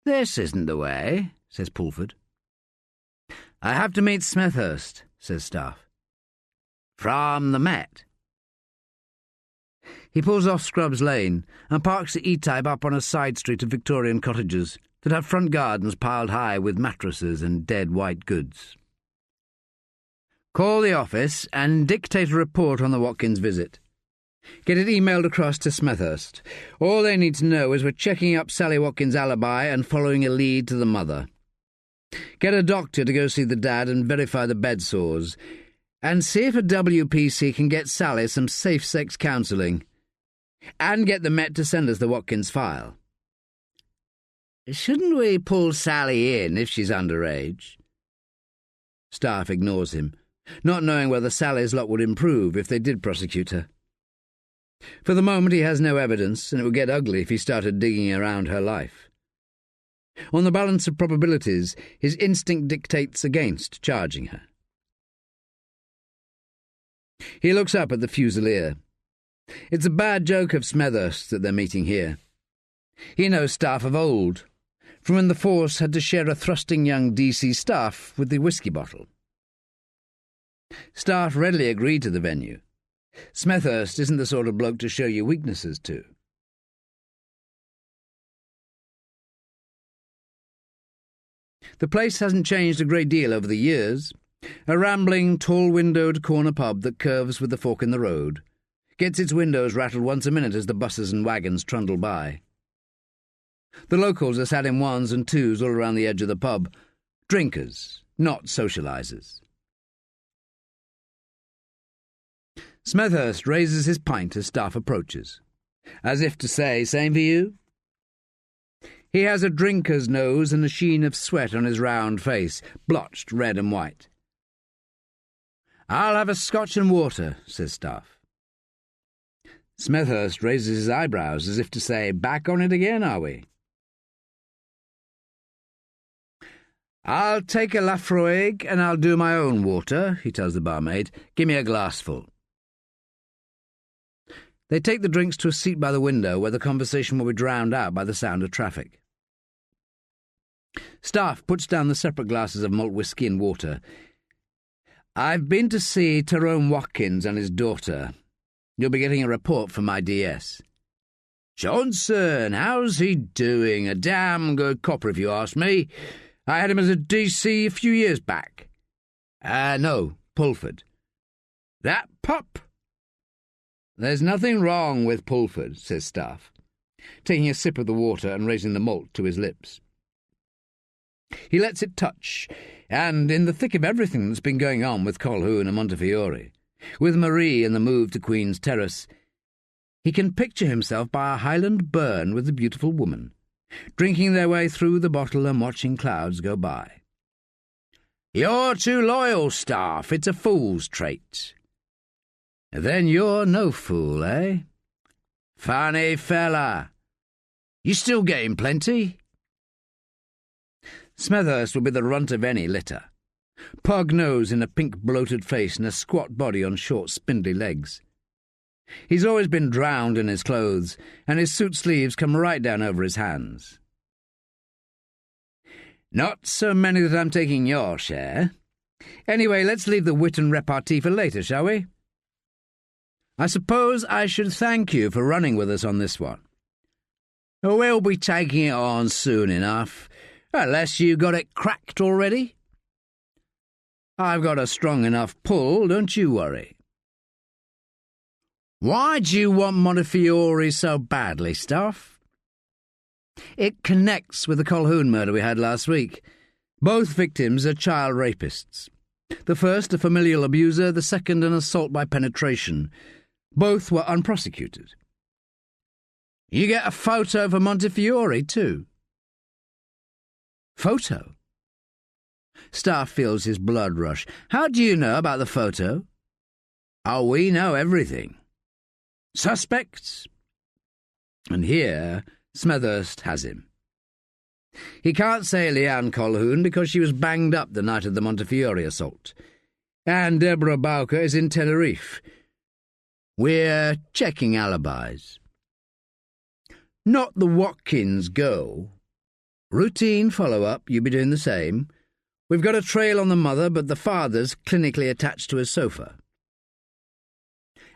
This isn't the way, says Pulford. I have to meet Smethurst, says Staffe. From the Met. He pulls off Scrubs Lane and parks the E-Type up on a side street of Victorian cottages that have front gardens piled high with mattresses and dead white goods. Call the office and dictate a report on the Watkins visit. Get it emailed across to Smethurst. All they need to know is we're checking up Sally Watkins' alibi and following a lead to the mother. Get a doctor to go see the dad and verify the bed sores. And see if a WPC can get Sally some safe sex counselling. And get the Met to send us the Watkins file. Shouldn't we pull Sally in if she's underage? Staffe ignores him, not knowing whether Sally's lot would improve if they did prosecute her. For the moment he has no evidence, and it would get ugly if he started digging around her life. On the balance of probabilities, his instinct dictates against charging her. He looks up at the Fusilier. It's a bad joke of Smethurst that they're meeting here. He knows Staffe of old, from when the force had to share a thrusting young DC staff with the whisky bottle. Staffe readily agreed to the venue. Smethurst isn't the sort of bloke to show you weaknesses to. The place hasn't changed a great deal over the years. A rambling, tall-windowed corner pub that curves with the fork in the road, gets its windows rattled once a minute as the buses and wagons trundle by. The locals are sat in ones and twos all around the edge of the pub, drinkers, not socialisers. Smethurst raises his pint as Staffe approaches, as if to say, same for you? He has a drinker's nose and a sheen of sweat on his round face, blotched red and white. I'll have a scotch and water, says Staffe. Smethurst raises his eyebrows as if to say, back on it again, are we? I'll take a Lafroig and I'll do my own water, he tells the barmaid. Give me a glassful. They take the drinks to a seat by the window where the conversation will be drowned out by the sound of traffic. Staffe puts down the separate glasses of malt whisky and water. I've been to see Tyrone Watkins and his daughter. You'll be getting a report from my DS. Johnson, how's he doing? A damn good copper, if you ask me. I had him as a DC a few years back. No, Pulford. That pup? There's nothing wrong with Pulford, says Staffe, taking a sip of the water and raising the malt to his lips. He lets it touch, and in the thick of everything that's been going on with Colquhoun and Montefiore, with Marie and the move to Queen's Terrace, he can picture himself by a Highland burn with the beautiful woman, drinking their way through the bottle and watching clouds go by. You're too loyal, Staffe. It's a fool's trait. Then you're no fool, eh? Funny fella. You still getting plenty? Smethurst will be the runt of any litter. Pug nose in a pink bloated face and a squat body on short spindly legs. He's always been drowned in his clothes, and his suit sleeves come right down over his hands. Not so many that I'm taking your share. Anyway, let's leave the wit and repartee for later, shall we? I suppose I should thank you for running with us on this one. We'll be taking it on soon enough, unless you got it cracked already. I've got a strong enough pull, don't you worry. Why do you want Montefiore so badly, Staffe? It connects with the Colquhoun murder we had last week. Both victims are child rapists. The first a familial abuser, the second an assault by penetration. Both were unprosecuted. You get a photo for Montefiore, too. Photo? Staffe feels his blood rush. How do you know about the photo? Oh, we know everything. Suspects? And here Smethurst has him. He can't say Leanne Colquhoun because she was banged up the night of the Montefiore assault. And Deborah Bowker is in Tenerife. We're checking alibis. Not the Watkins girl. Routine follow-up, you be doing the same. We've got a trail on the mother, but the father's clinically attached to a sofa.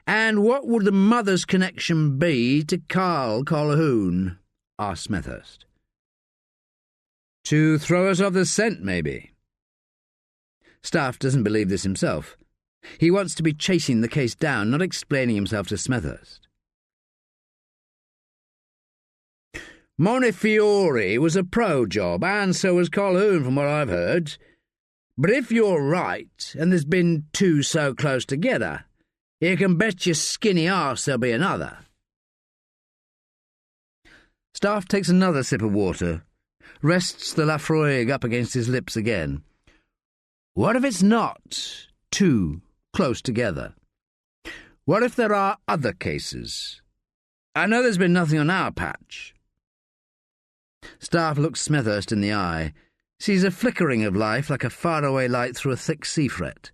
And what would the mother's connection be to Carl Colquhoun? Asked Smethurst. To throw us off the scent, maybe. Staffe doesn't believe this himself. He wants to be chasing the case down, not explaining himself to Smethurst. Montefiore was a pro job, and so was Colquhoun, from what I've heard. But if you're right, and there's been two so close together, you can bet your skinny arse there'll be another. Staffe takes another sip of water, rests the Lafroig up against his lips again. What if it's not two close together? What if there are other cases? I know there's been nothing on our patch. Staffe looks Smethurst in the eye, sees a flickering of life like a faraway light through a thick sea fret.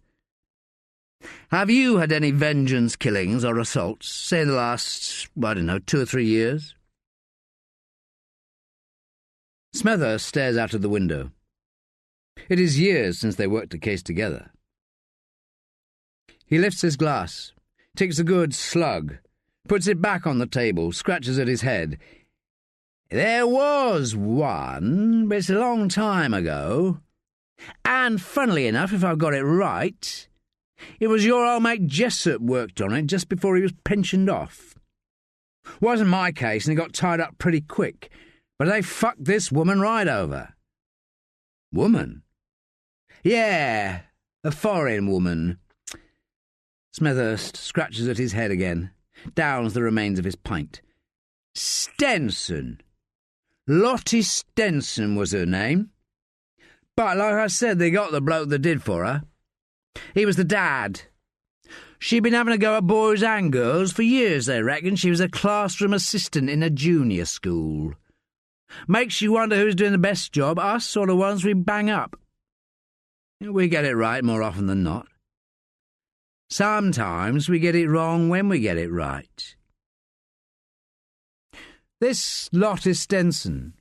Have you had any vengeance killings or assaults, say in the last, 2 or 3 years? Smethurst stares out of the window. It is years since they worked a case together. He lifts his glass, takes a good slug, puts it back on the table, scratches at his head. There was one, but it's a long time ago. And funnily enough, if I've got it right, it was your old mate Jessup worked on it just before he was pensioned off. Wasn't my case, and he got tied up pretty quick, but they fucked this woman right over. Woman? Yeah, a foreign woman. Smethurst scratches at his head again, downs the remains of his pint. Stenson. Lottie Stenson was her name. But like I said, they got the bloke that did for her. He was the dad. She'd been having a go at boys and girls for years, they reckon. She was a classroom assistant in a junior school. Makes you wonder who's doing the best job, us or the ones we bang up. We get it right more often than not. Sometimes we get it wrong when we get it right. This Lottie Stenson,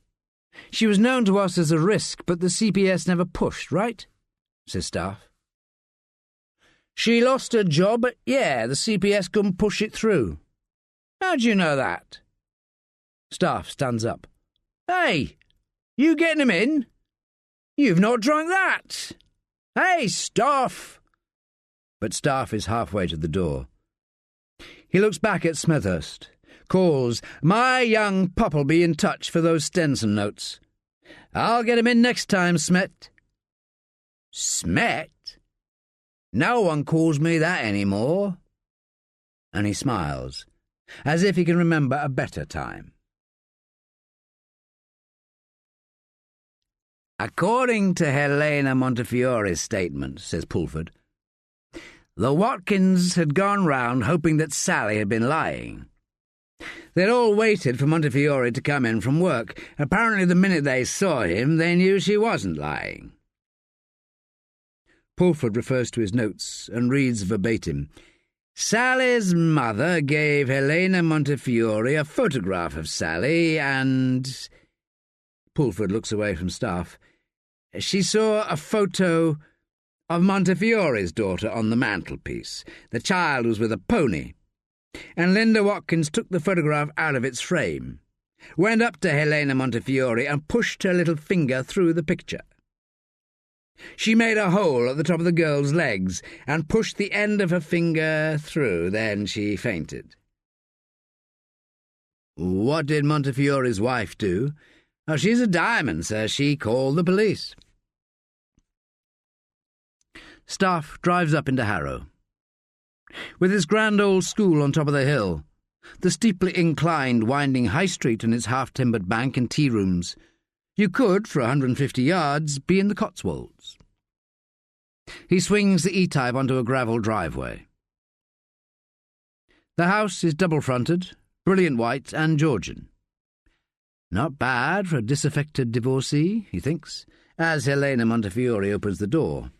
she was known to us as a risk, but the CPS never pushed, right? Says Staffe. She lost her job, but yeah, the CPS couldn't push it through. How do you know that? Staffe stands up. Hey, you getting him in? You've not drunk that. Hey, Staffe! But Staffe is halfway to the door. He looks back at Smethurst, calls, My young pup'll be in touch for those Stenson notes. I'll get him in next time, Smet. Smet? No one calls me that anymore. And he smiles, as if he can remember a better time. According to Helena Montefiore's statement, says Pulford, the Watkins had gone round hoping that Sally had been lying. They'd all waited for Montefiore to come in from work. Apparently the minute they saw him, they knew she wasn't lying. Pulford refers to his notes and reads verbatim, Sally's mother gave Helena Montefiore a photograph of Sally and... Pulford looks away from Staffe. She saw a photo of Montefiore's daughter on the mantelpiece. The child was with a pony, and Linda Watkins took the photograph out of its frame, went up to Helena Montefiore and pushed her little finger through the picture. She made a hole at the top of the girl's legs and pushed the end of her finger through. Then she fainted. What did Montefiore's wife do? Oh, she's a diamond, says she. Call the police. Staffe drives up into Harrow. With its grand old school on top of the hill, the steeply inclined winding High Street and its half-timbered bank and tea rooms, you could, for 150 yards, be in the Cotswolds. He swings the E-Type onto a gravel driveway. The house is double-fronted, brilliant white and Georgian. Not bad for a disaffected divorcee, he thinks, as Helena Montefiore opens the door.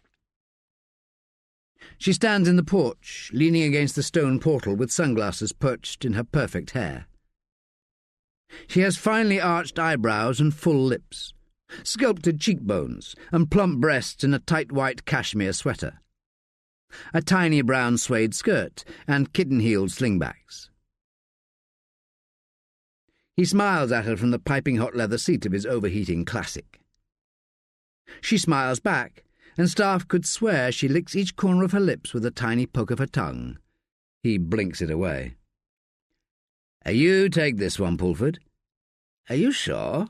She stands in the porch, leaning against the stone portal with sunglasses perched in her perfect hair. She has finely arched eyebrows and full lips, sculpted cheekbones and plump breasts in a tight white cashmere sweater, a tiny brown suede skirt and kitten-heeled slingbacks. He smiles at her from the piping hot leather seat of his overheating classic. She smiles back, and Staffe could swear she licks each corner of her lips with a tiny poke of her tongue. He blinks it away. You take this one, Pulford. Are you sure?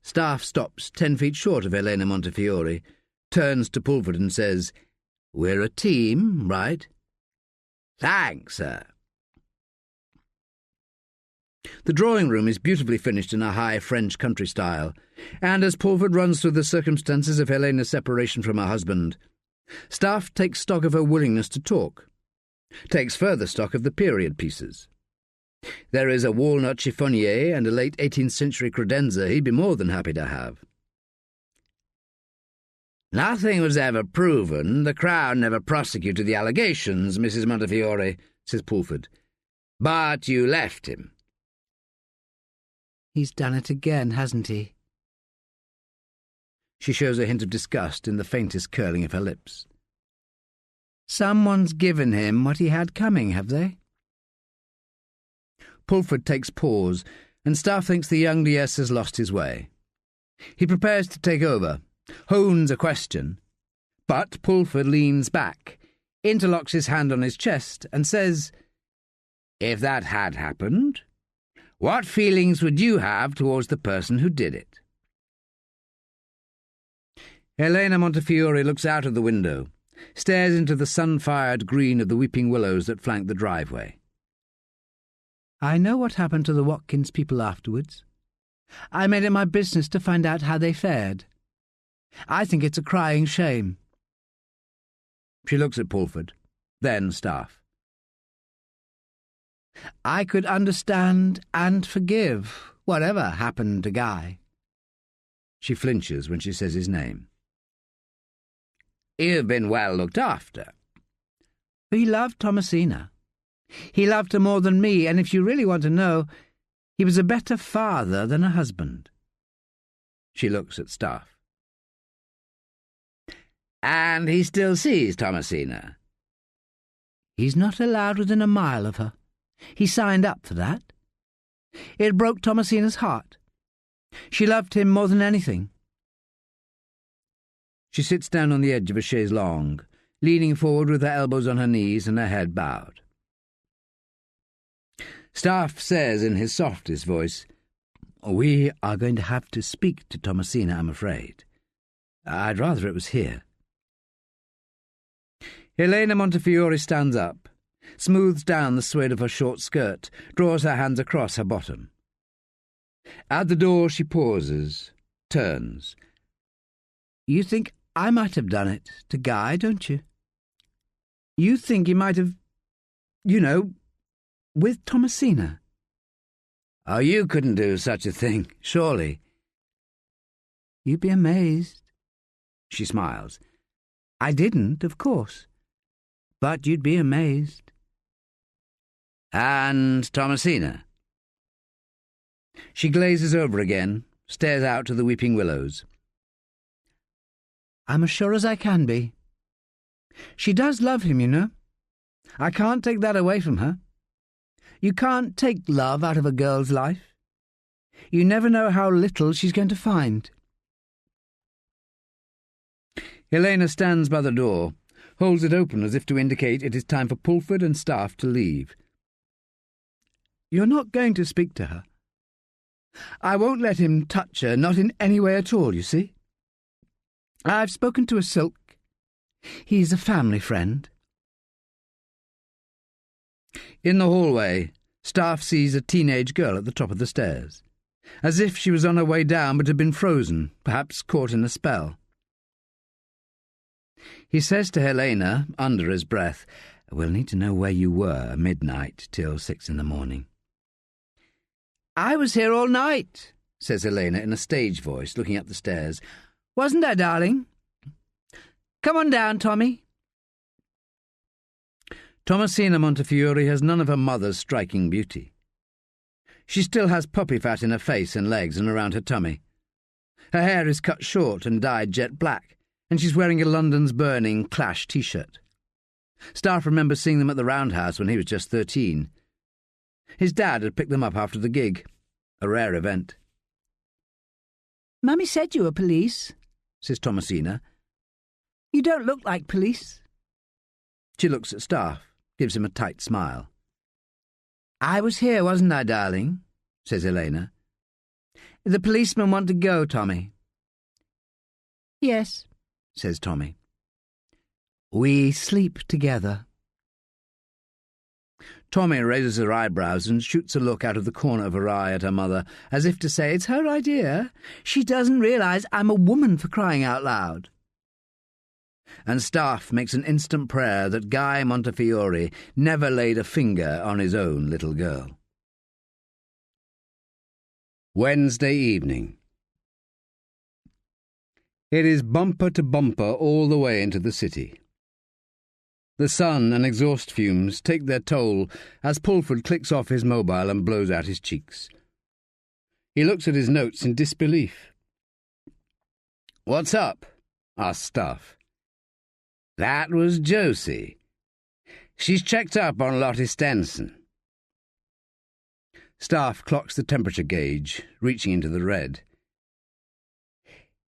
Staffe stops 10 feet short of Helena Montefiore, turns to Pulford and says, We're a team, right? Thanks, sir. The drawing-room is beautifully finished in a high French country style, and as Pulford runs through the circumstances of Helena's separation from her husband, Staffe takes stock of her willingness to talk, takes further stock of the period pieces. There is a walnut chiffonnier and a late 18th century credenza he'd be more than happy to have. Nothing was ever proven. The Crown never prosecuted the allegations, Mrs. Montefiore, says Pulford. But you left him. He's done it again, hasn't he? She shows a hint of disgust in the faintest curling of her lips. Someone's given him what he had coming, have they? Pulford takes pause, and Staffe thinks the young DS has lost his way. He prepares to take over, hones a question, but Pulford leans back, interlocks his hand on his chest, and says, If that had happened, what feelings would you have towards the person who did it? Helena Montefiore looks out of the window, stares into the sun-fired green of the weeping willows that flank the driveway. I know what happened to the Watkins people afterwards. I made it my business to find out how they fared. I think it's a crying shame. She looks at Pulford, then Staffe. I could understand and forgive whatever happened to Guy. She flinches when she says his name. You've been well looked after. He loved Thomasina. He loved her more than me, and if you really want to know, he was a better father than a husband. She looks at Staffe. And he still sees Thomasina? He's not allowed within a mile of her. He signed up for that. It broke Thomasina's heart. She loved him more than anything. She sits down on the edge of a chaise longue, leaning forward with her elbows on her knees and her head bowed. Staffe says in his softest voice, We are going to have to speak to Thomasina, I'm afraid. I'd rather it was here. Helena Montefiore stands up, smooths down the suede of her short skirt, draws her hands across her bottom. At the door she pauses, turns. You think I might have done it to Guy, don't you? You think he might have, with Thomasina. Oh, you couldn't do such a thing, surely. You'd be amazed. She smiles. I didn't, of course. But you'd be amazed. And Thomasina? She glazes over again, stares out to the weeping willows. I'm as sure as I can be. She does love him, you know. I can't take that away from her. You can't take love out of a girl's life. You never know how little she's going to find. Helena stands by the door, holds it open as if to indicate it is time for Pulford and Staffe to leave. You're not going to speak to her? I won't let him touch her, not in any way at all, you see. I've spoken to a Silk. He's a family friend. In the hallway, Staffe sees a teenage girl at the top of the stairs, as if she was on her way down but had been frozen, perhaps caught in a spell. He says to Helena, under his breath, "We'll need to know where you were midnight till 6 a.m. "I was here all night," says Helena in a stage voice, looking up the stairs. "Wasn't I, darling? Come on down, Tommy." Thomasina Montefiore has none of her mother's striking beauty. She still has puppy fat in her face and legs and around her tummy. Her hair is cut short and dyed jet black, and she's wearing a London's Burning Clash T-shirt. Staffe remembers seeing them at the Roundhouse when he was just 13. His dad had picked them up after the gig, a rare event. "Mummy said you were police," says Thomasina. "You don't look like police." She looks at Staffe, gives him a tight smile. "I was here, wasn't I, darling?" says Helena. "The policemen want to go, Tommy." "Yes," says Tommy. "We sleep together." Tommy raises her eyebrows and shoots a look out of the corner of her eye at her mother, as if to say, "It's her idea. She doesn't realise I'm a woman, for crying out loud." And Staffe makes an instant prayer that Guy Montefiore never laid a finger on his own little girl. Wednesday evening. It is bumper to bumper all the way into the city. The sun and exhaust fumes take their toll as Pulford clicks off his mobile and blows out his cheeks. He looks at his notes in disbelief. "What's up?" asks Staffe. "That was Josie. She's checked up on Lottie Stenson." Staffe clocks the temperature gauge, reaching into the red.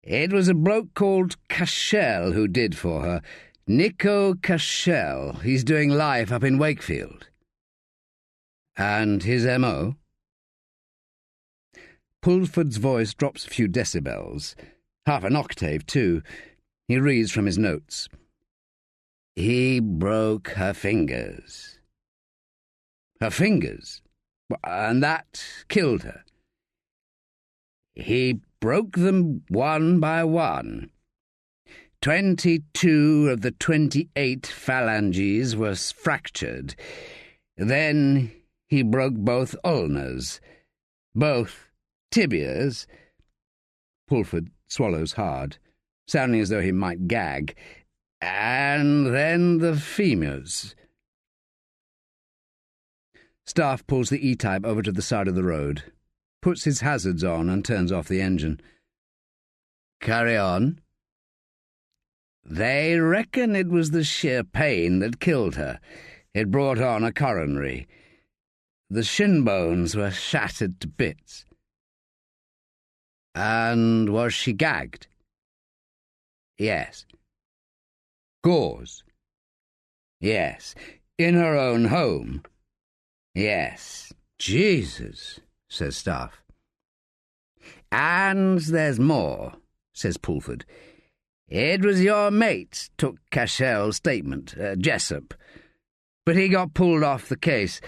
"It was a bloke called Cashel who did for her. Nico Cashel. He's doing life up in Wakefield." "And his M.O.? Pulford's voice drops a few decibels, half an octave too. He reads from his notes. "He broke her fingers." "Her fingers? And that killed her?" "He broke them one by one. 22 of the 28 phalanges were fractured. Then he broke both ulnars, both tibias." Pulford swallows hard, sounding as though he might gag. "And then the femurs." Staffe pulls the E-Type over to the side of the road, puts his hazards on and turns off the engine. "Carry on." "They reckon it was the sheer pain that killed her. It brought on a coronary. The shin bones were shattered to bits." "And was she gagged?" "Yes." "Gauze?" "Yes." "In her own home?" "Yes." "Jesus," says Staffe. "And there's more," says Pulford. "It was your mate took Cashel's statement, Jessup. But he got pulled off the case.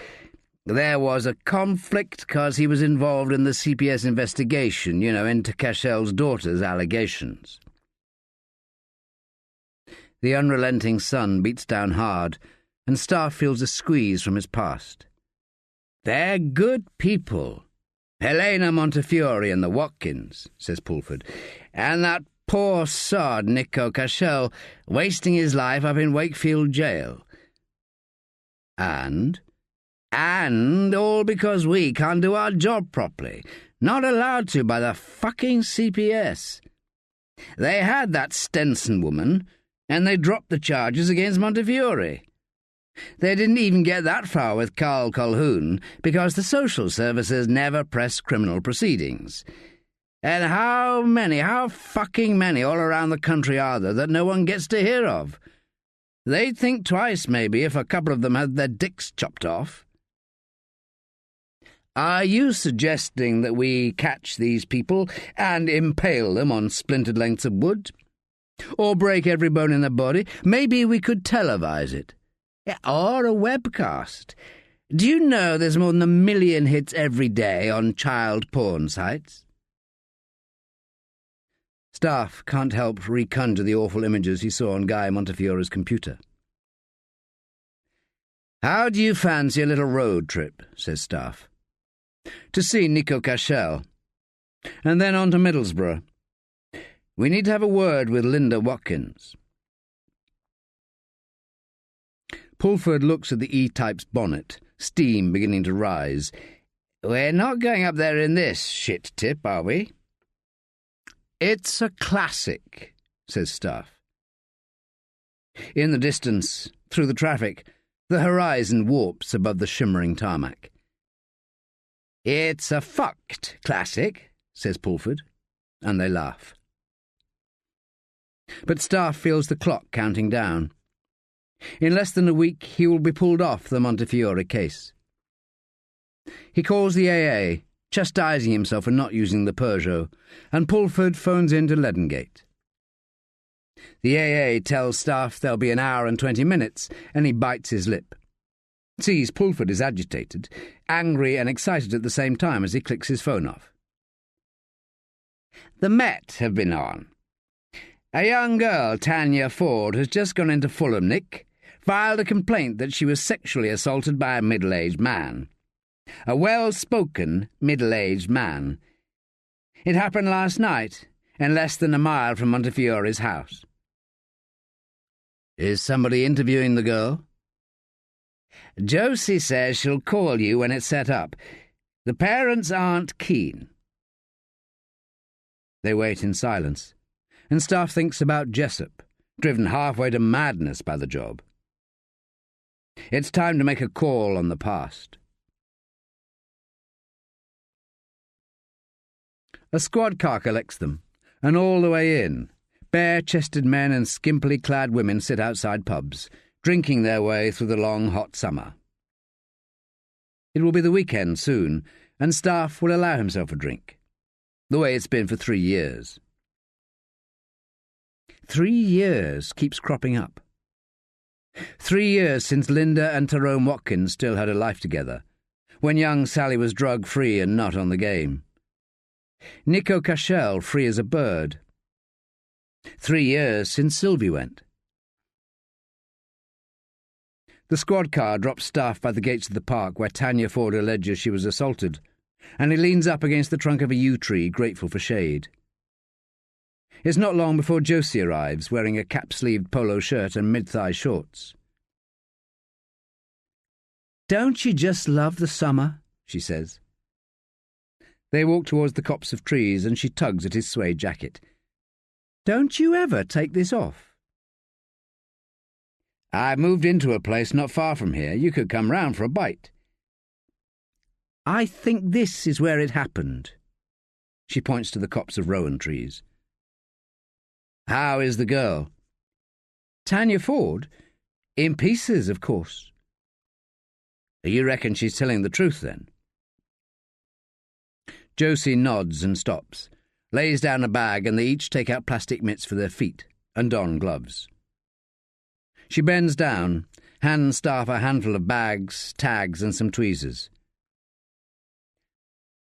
There was a conflict because he was involved in the CPS investigation, into Cashel's daughter's allegations." The unrelenting sun beats down hard, and Staffe feels a squeeze from his past. "They're good people. Helena Montefiore and the Watkins," says Pulford, "and that poor sod Nico Cashel wasting his life up in Wakefield jail. And all because we can't do our job properly, not allowed to by the fucking CPS. They had that Stenson woman, and they dropped the charges against Montefiore. They didn't even get that far with Carl Colquhoun because the social services never press criminal proceedings. And how fucking many all around the country are there that no one gets to hear of? They'd think twice, maybe, if a couple of them had their dicks chopped off." Are you suggesting that we catch these people and impale them on splintered lengths of wood? Or break every bone in their body? Maybe we could televise it. Or a webcast. Do you know there's more than 1 million hits every day on child porn sites? Staffe can't help reconjure the awful images he saw on Guy Montefiore's computer. "How do you fancy a little road trip?" says Staffe. "To see Nico Cashel, and then on to Middlesbrough. We need to have a word with Linda Watkins." Pulford looks at the E-Type's bonnet, steam beginning to rise. "We're not going up there in this shit tip, are we?" "It's a classic," says Staffe. In the distance, through the traffic, the horizon warps above the shimmering tarmac. "It's a fucked classic," says Pulford, and they laugh. But Staffe feels the clock counting down. In less than a week he will be pulled off the Montefiore case. He calls the AA, chastising himself for not using the Peugeot, and Pulford phones in to Ledengate. The AA tells Staffe there'll be 1 hour and 20 minutes, and he bites his lip. Sees Pulford is agitated, angry and excited at the same time as he clicks his phone off. "The Met have been on. A young girl, Tanya Ford, has just gone into Fulham, Nick, filed a complaint that she was sexually assaulted by a middle-aged man. A well-spoken, middle-aged man. It happened last night, and less than a mile from Montefiore's house." "Is somebody interviewing the girl?" "Josie says she'll call you when it's set up. The parents aren't keen." They wait in silence, and Staffe thinks about Jessup, driven halfway to madness by the job. It's time to make a call on the past. A squad car collects them, and all the way in, bare-chested men and skimpily clad women sit outside pubs, drinking their way through the long, hot summer. It will be the weekend soon, and Staffe will allow himself a drink, the way it's been for 3 years. 3 years keeps cropping up. 3 years since Linda and Tyrone Watkins still had a life together, when young Sally was drug-free and not on the game. Nico Cashel free as a bird. 3 years since Sylvie went. The squad car drops Staffe by the gates of the park where Tanya Ford alleges she was assaulted, and he leans up against the trunk of a yew tree, grateful for shade. It's not long before Josie arrives, wearing a cap-sleeved polo shirt and mid-thigh shorts. "Don't you just love the summer?" she says. They walk towards the copse of trees, and she tugs at his suede jacket. "Don't you ever take this off?" "I moved into a place not far from here. You could come round for a bite." "I think this is where it happened." She points to the copse of rowan trees. "How is the girl?" "Tanya Ford? In pieces, of course." "You reckon she's telling the truth, then?" Josie nods and stops, lays down a bag, and they each take out plastic mitts for their feet and don gloves. She bends down, hands Staffe a handful of bags, tags, and some tweezers.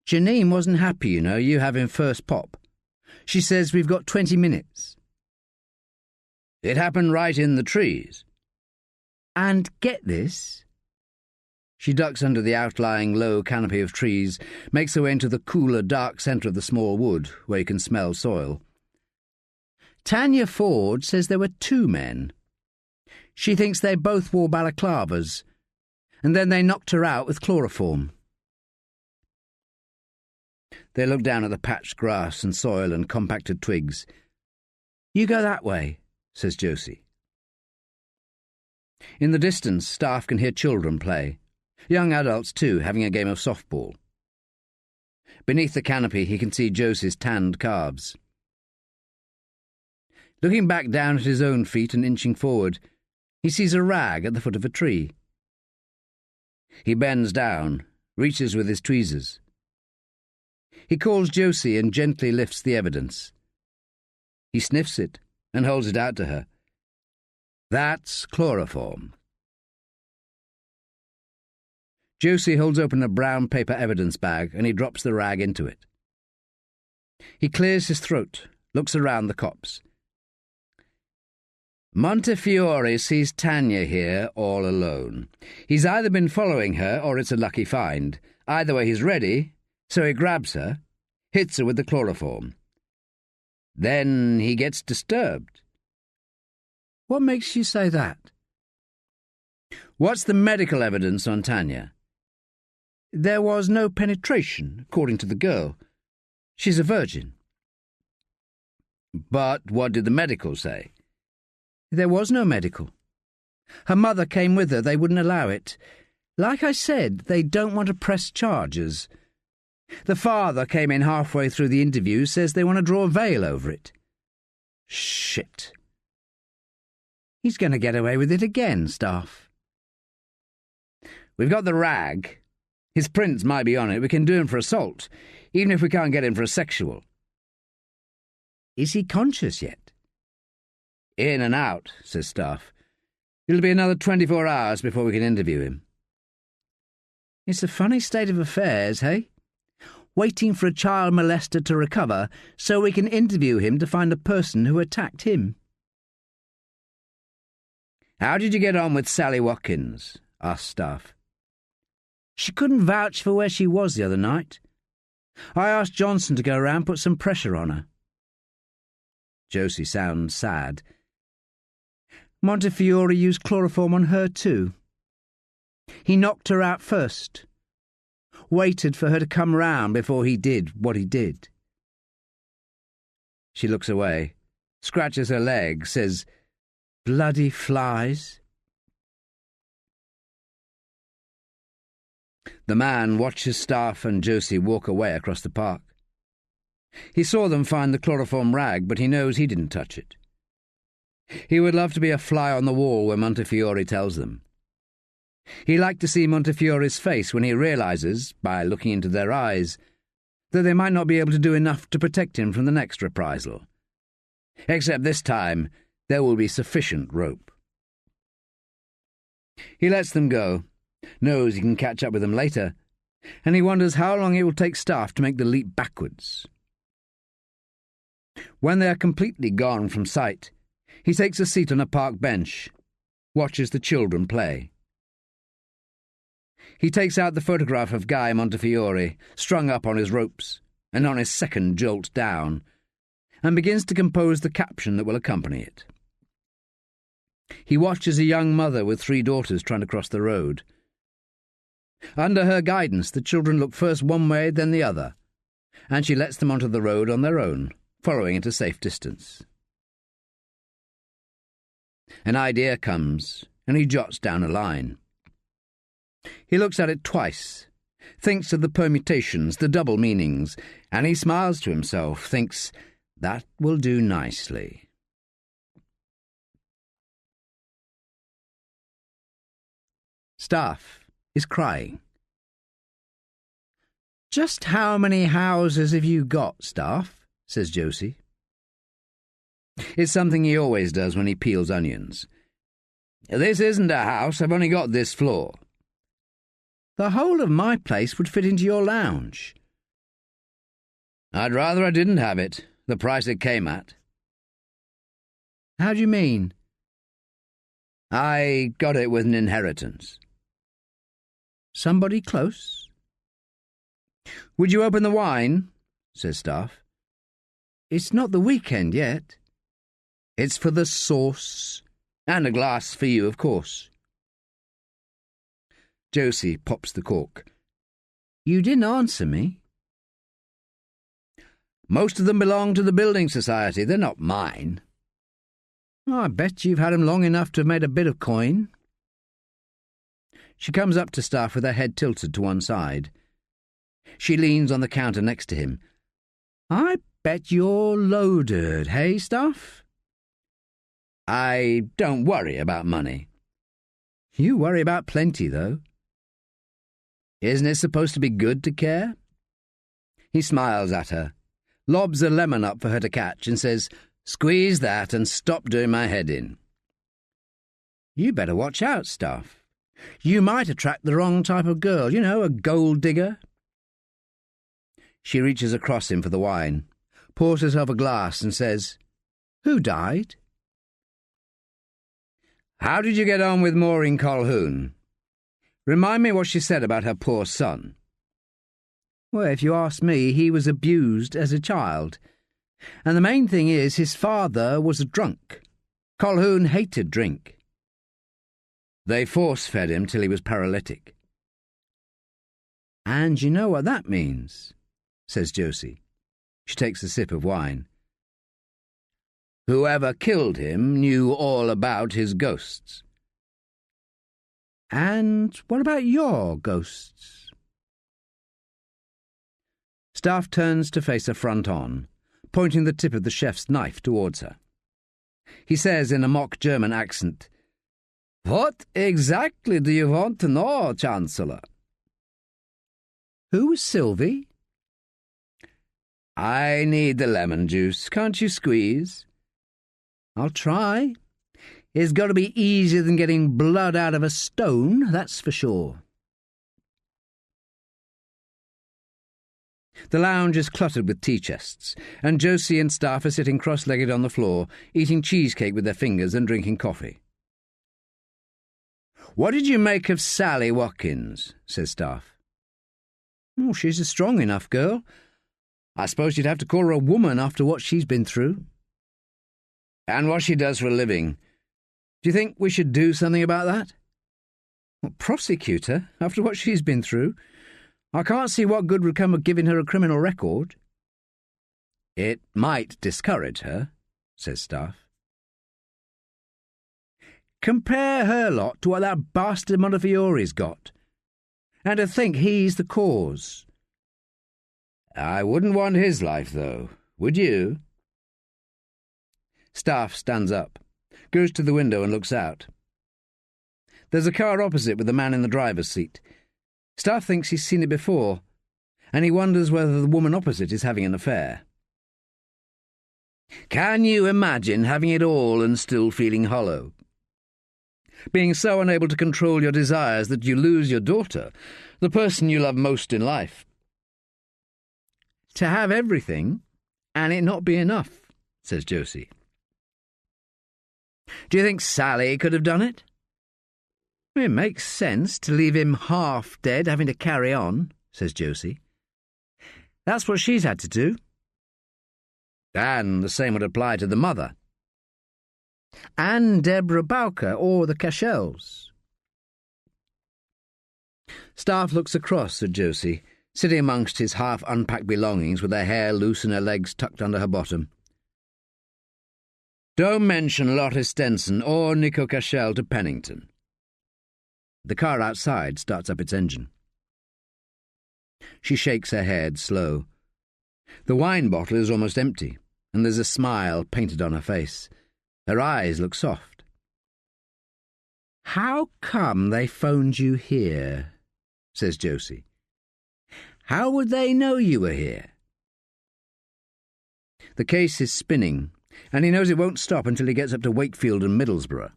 "Janine wasn't happy, you having first pop. She says we've got 20 minutes. "It happened right in the trees." "And get this." She ducks under the outlying low canopy of trees, makes her way into the cooler, dark centre of the small wood, where you can smell soil. "Tanya Ford says there were 2 men. She thinks they both wore balaclavas, and then they knocked her out with chloroform." They look down at the patched grass and soil and compacted twigs. "You go that way," says Josie. In the distance, Staffe can hear children play. Young adults, too, having a game of softball. Beneath the canopy, he can see Josie's tanned calves. Looking back down at his own feet and inching forward, he sees a rag at the foot of a tree. He bends down, reaches with his tweezers. He calls Josie and gently lifts the evidence. He sniffs it and holds it out to her. That's chloroform. Josie holds open a brown paper evidence bag and he drops the rag into it. He clears his throat, looks around the cops. Montefiore sees Tanya here all alone. He's either been following her or it's a lucky find. Either way he's ready, so he grabs her, hits her with the chloroform. Then he gets disturbed. What makes you say that? What's the medical evidence on Tanya? There was no penetration, according to the girl. She's a virgin. But what did the medical say? There was no medical. Her mother came with her. They wouldn't allow it. Like I said, they don't want to press charges. The father came in halfway through the interview, says they want to draw a veil over it. Shit. He's going to get away with it again, Staffe. We've got the rag. His prints might be on it. We can do him for assault, even if we can't get him for a sexual. Is he conscious yet? In and out, says Staffe. It'll be another 24 hours before we can interview him. It's a funny state of affairs, hey? Waiting for a child molester to recover so we can interview him to find the person who attacked him. How did you get on with Sally Watkins? Asked Staffe. She couldn't vouch for where she was the other night. I asked Johnson to go round, put some pressure on her. Josie sounds sad. Montefiore used chloroform on her too. He knocked her out first. Waited for her to come round before he did what he did. She looks away, scratches her leg, says, "Bloody flies." The man watches Staffe and Josie walk away across the park. He saw them find the chloroform rag, but he knows he didn't touch it. He would love to be a fly on the wall where Montefiore tells them. He liked to see Montefiore's face when he realizes, by looking into their eyes, that they might not be able to do enough to protect him from the next reprisal. Except this time, there will be sufficient rope. He lets them go, knows he can catch up with them later, and he wonders how long it will take Staffe to make the leap backwards. When they are completely gone from sight, he takes a seat on a park bench, watches the children play. He takes out the photograph of Guy Montefiore, strung up on his ropes, and on his second jolt down, and begins to compose the caption that will accompany it. He watches a young mother with 3 daughters trying to cross the road. Under her guidance, the children look first one way, then the other, and she lets them onto the road on their own, following at a safe distance. An idea comes, and he jots down a line. He looks at it twice, thinks of the permutations, the double meanings, and he smiles to himself, thinks, that will do nicely. Staffe is crying. "Just how many houses have you got, Staffe?" says Josie. It's something he always does when he peels onions. "This isn't a house, I've only got this floor." "The whole of my place would fit into your lounge." "I'd rather I didn't have it, the price it came at." "How do you mean?" "I got it with an inheritance." "Somebody close?" "Would you open the wine?" says Staffe. "It's not the weekend yet." "It's for the sauce. And a glass for you, of course." Josie pops the cork. "You didn't answer me." "Most of them belong to the building society. They're not mine." "I bet you've had 'em long enough to have made a bit of coin." She comes up to Staffe with her head tilted to one side. She leans on the counter next to him. "I bet you're loaded, hey, Staffe?" "I don't worry about money." "You worry about plenty, though." Isn't it supposed to be good to care? He smiles at her, lobs a lemon up for her to catch, and says, "Squeeze that and stop doing my head in." You better watch out, Staffe. You might attract the wrong type of girl, you know, a gold digger. She reaches across him for the wine, pours herself a glass and says, "Who died?" "How did you get on with Maureen Colquhoun? Remind me what she said about her poor son." Well, if you ask me, he was abused as a child. And the main thing is his father was a drunk. Colquhoun hated drink. They force-fed him till he was paralytic. And you know what that means, says Josie. She takes a sip of wine. Whoever killed him knew all about his ghosts. And what about your ghosts? Staffe turns to face her front on, pointing the tip of the chef's knife towards her. He says in a mock German accent, "What exactly do you want to know, Chancellor?" Who was Sylvie? I need the lemon juice. Can't you squeeze? I'll try. It's got to be easier than getting blood out of a stone, that's for sure. The lounge is cluttered with tea chests, and Josie and Staffe are sitting cross-legged on the floor, eating cheesecake with their fingers and drinking coffee. "What did you make of Sally Watkins?" says Staffe. Oh, she's a strong enough girl. I suppose you'd have to call her a woman after what she's been through. And what she does for a living. Do you think we should do something about that? Well, prosecute her after what she's been through? I can't see what good would come of giving her a criminal record. It might discourage her, says Staffe. Compare her lot to what that bastard Mondefiore's got. And to think he's the cause. I wouldn't want his life, though. Would you? Staffe stands up, goes to the window and looks out. There's a car opposite with a man in the driver's seat. Staffe thinks he's seen it before, and he wonders whether the woman opposite is having an affair. Can you imagine having it all and still feeling hollow? Being so unable to control your desires that you lose your daughter, the person you love most in life. To have everything, and it not be enough, says Josie. Do you think Sally could have done it? It makes sense to leave him half dead, having to carry on, says Josie. That's what she's had to do. And the same would apply to the mother. And Deborah Bowker or the Cashels. Staffe looks across at Josie, sitting amongst his half-unpacked belongings with her hair loose and her legs tucked under her bottom. Don't mention Lotte Stenson or Nico Cashel to Pennington. The car outside starts up its engine. She shakes her head slow. The wine bottle is almost empty, and there's a smile painted on her face. Her eyes look soft. How come they phoned you here? Says Josie. How would they know you were here? The case is spinning, and he knows it won't stop until he gets up to Wakefield and Middlesbrough.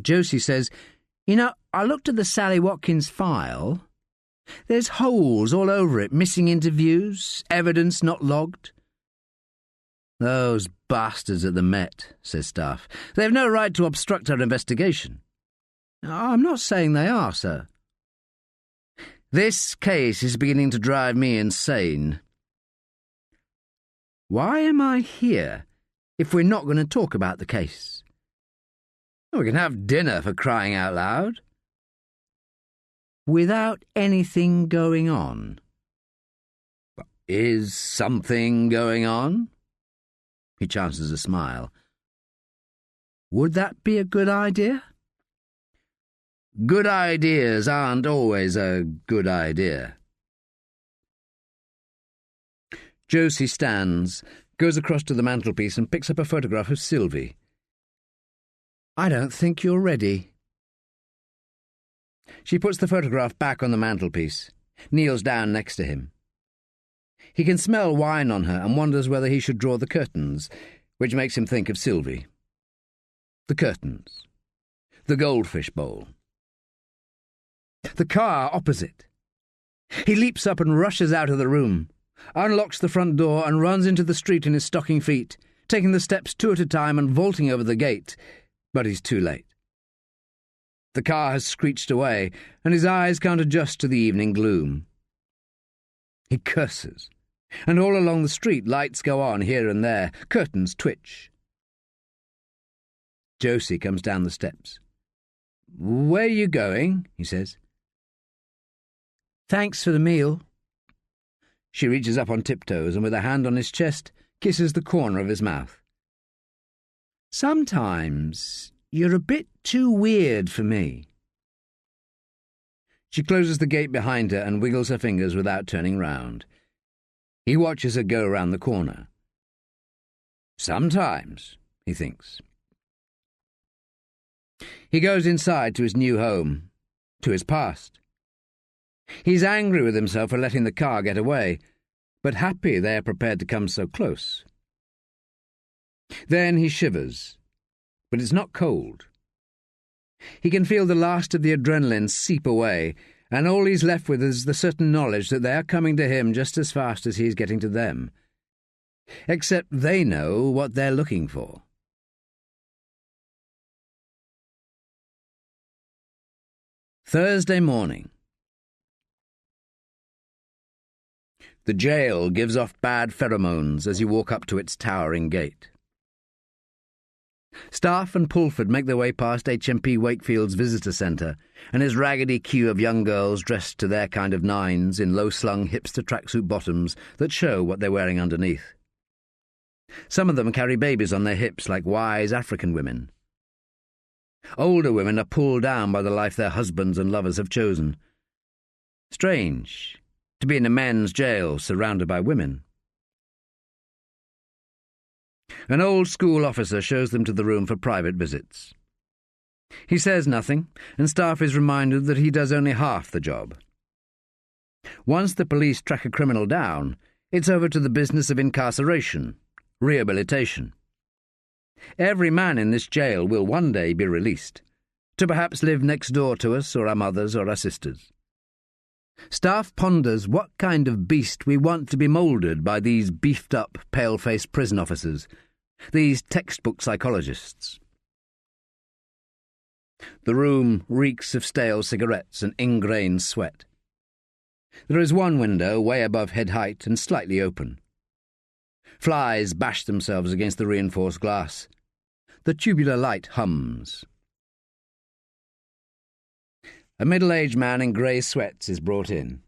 Josie says, You know, I looked at the Sally Watkins file. There's holes all over it, missing interviews, evidence not logged. Those bastards at the Met, says Staffe. They've no right to obstruct our investigation. I'm not saying they are, sir. This case is beginning to drive me insane. Why am I here if we're not going to talk about the case? We can have dinner, for crying out loud. Without anything going on. Is something going on? He chances a smile. Would that be a good idea? Good ideas aren't always a good idea. Josie stands, goes across to the mantelpiece and picks up a photograph of Sylvie. I don't think you're ready. She puts the photograph back on the mantelpiece, kneels down next to him. He can smell wine on her and wonders whether he should draw the curtains, which makes him think of Sylvie. The curtains. The goldfish bowl. The car opposite. He leaps up and rushes out of the room, unlocks the front door and runs into the street in his stocking feet, taking the steps 2 at a time and vaulting over the gate, but he's too late. The car has screeched away, and his eyes can't adjust to the evening gloom. He curses, and all along the street lights go on here and there, curtains twitch. Josie comes down the steps. "Where are you going?" he says. "Thanks for the meal." She reaches up on tiptoes and with a hand on his chest kisses the corner of his mouth. "Sometimes you're a bit too weird for me." She closes the gate behind her and wiggles her fingers without turning round. He watches her go round the corner. Sometimes, he thinks. He goes inside to his new home, to his past. He's angry with himself for letting the car get away, but happy they are prepared to come so close. Then he shivers, but it's not cold. He can feel the last of the adrenaline seep away, and all he's left with is the certain knowledge that they are coming to him just as fast as he's getting to them. Except they know what they're looking for. Thursday morning. The jail gives off bad pheromones as you walk up to its towering gate. Staffe and Pulford make their way past HMP Wakefield's visitor centre and his raggedy queue of young girls dressed to their kind of nines in low-slung hipster tracksuit bottoms that show what they're wearing underneath. Some of them carry babies on their hips like wise African women. Older women are pulled down by the life their husbands and lovers have chosen. Strange to be in a men's jail surrounded by women. An old school officer shows them to the room for private visits. He says nothing, and Staffe is reminded that he does only half the job. Once the police track a criminal down, it's over to the business of incarceration, rehabilitation. Every man in this jail will one day be released, to perhaps live next door to us or our mothers or our sisters. Staffe ponders what kind of beast we want to be moulded by these beefed-up, pale-faced prison officers, these textbook psychologists. The room reeks of stale cigarettes and ingrained sweat. There is one window way above head height and slightly open. Flies bash themselves against the reinforced glass. The tubular light hums. A middle-aged man in grey sweats is brought in.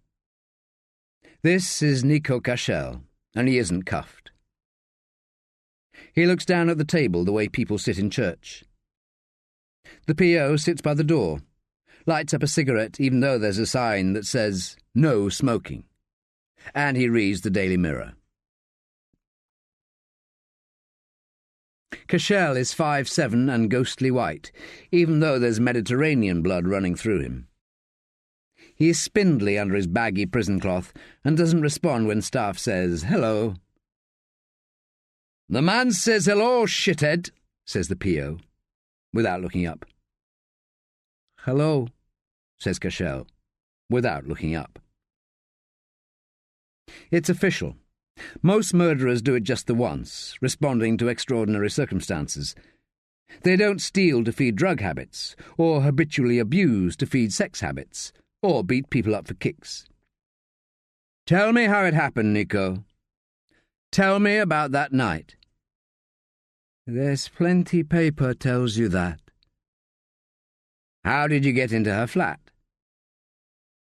This is Nico Cashel, and he isn't cuffed. He looks down at the table the way people sit in church. The P.O. sits by the door, lights up a cigarette even though there's a sign that says, "No smoking," and he reads the Daily Mirror. Cashel is 5'7" and ghostly white, even though there's Mediterranean blood running through him. He is spindly under his baggy prison cloth and doesn't respond when Staffe says, "Hello." "The man says hello, shithead," says the P.O., without looking up. "Hello," says Cashel, without looking up. It's official. Most murderers do it just the once, responding to extraordinary circumstances. They don't steal to feed drug habits, or habitually abuse to feed sex habits, or beat people up for kicks. "Tell me how it happened, Nico. Tell me about that night." "There's plenty paper tells you that." "How did you get into her flat?"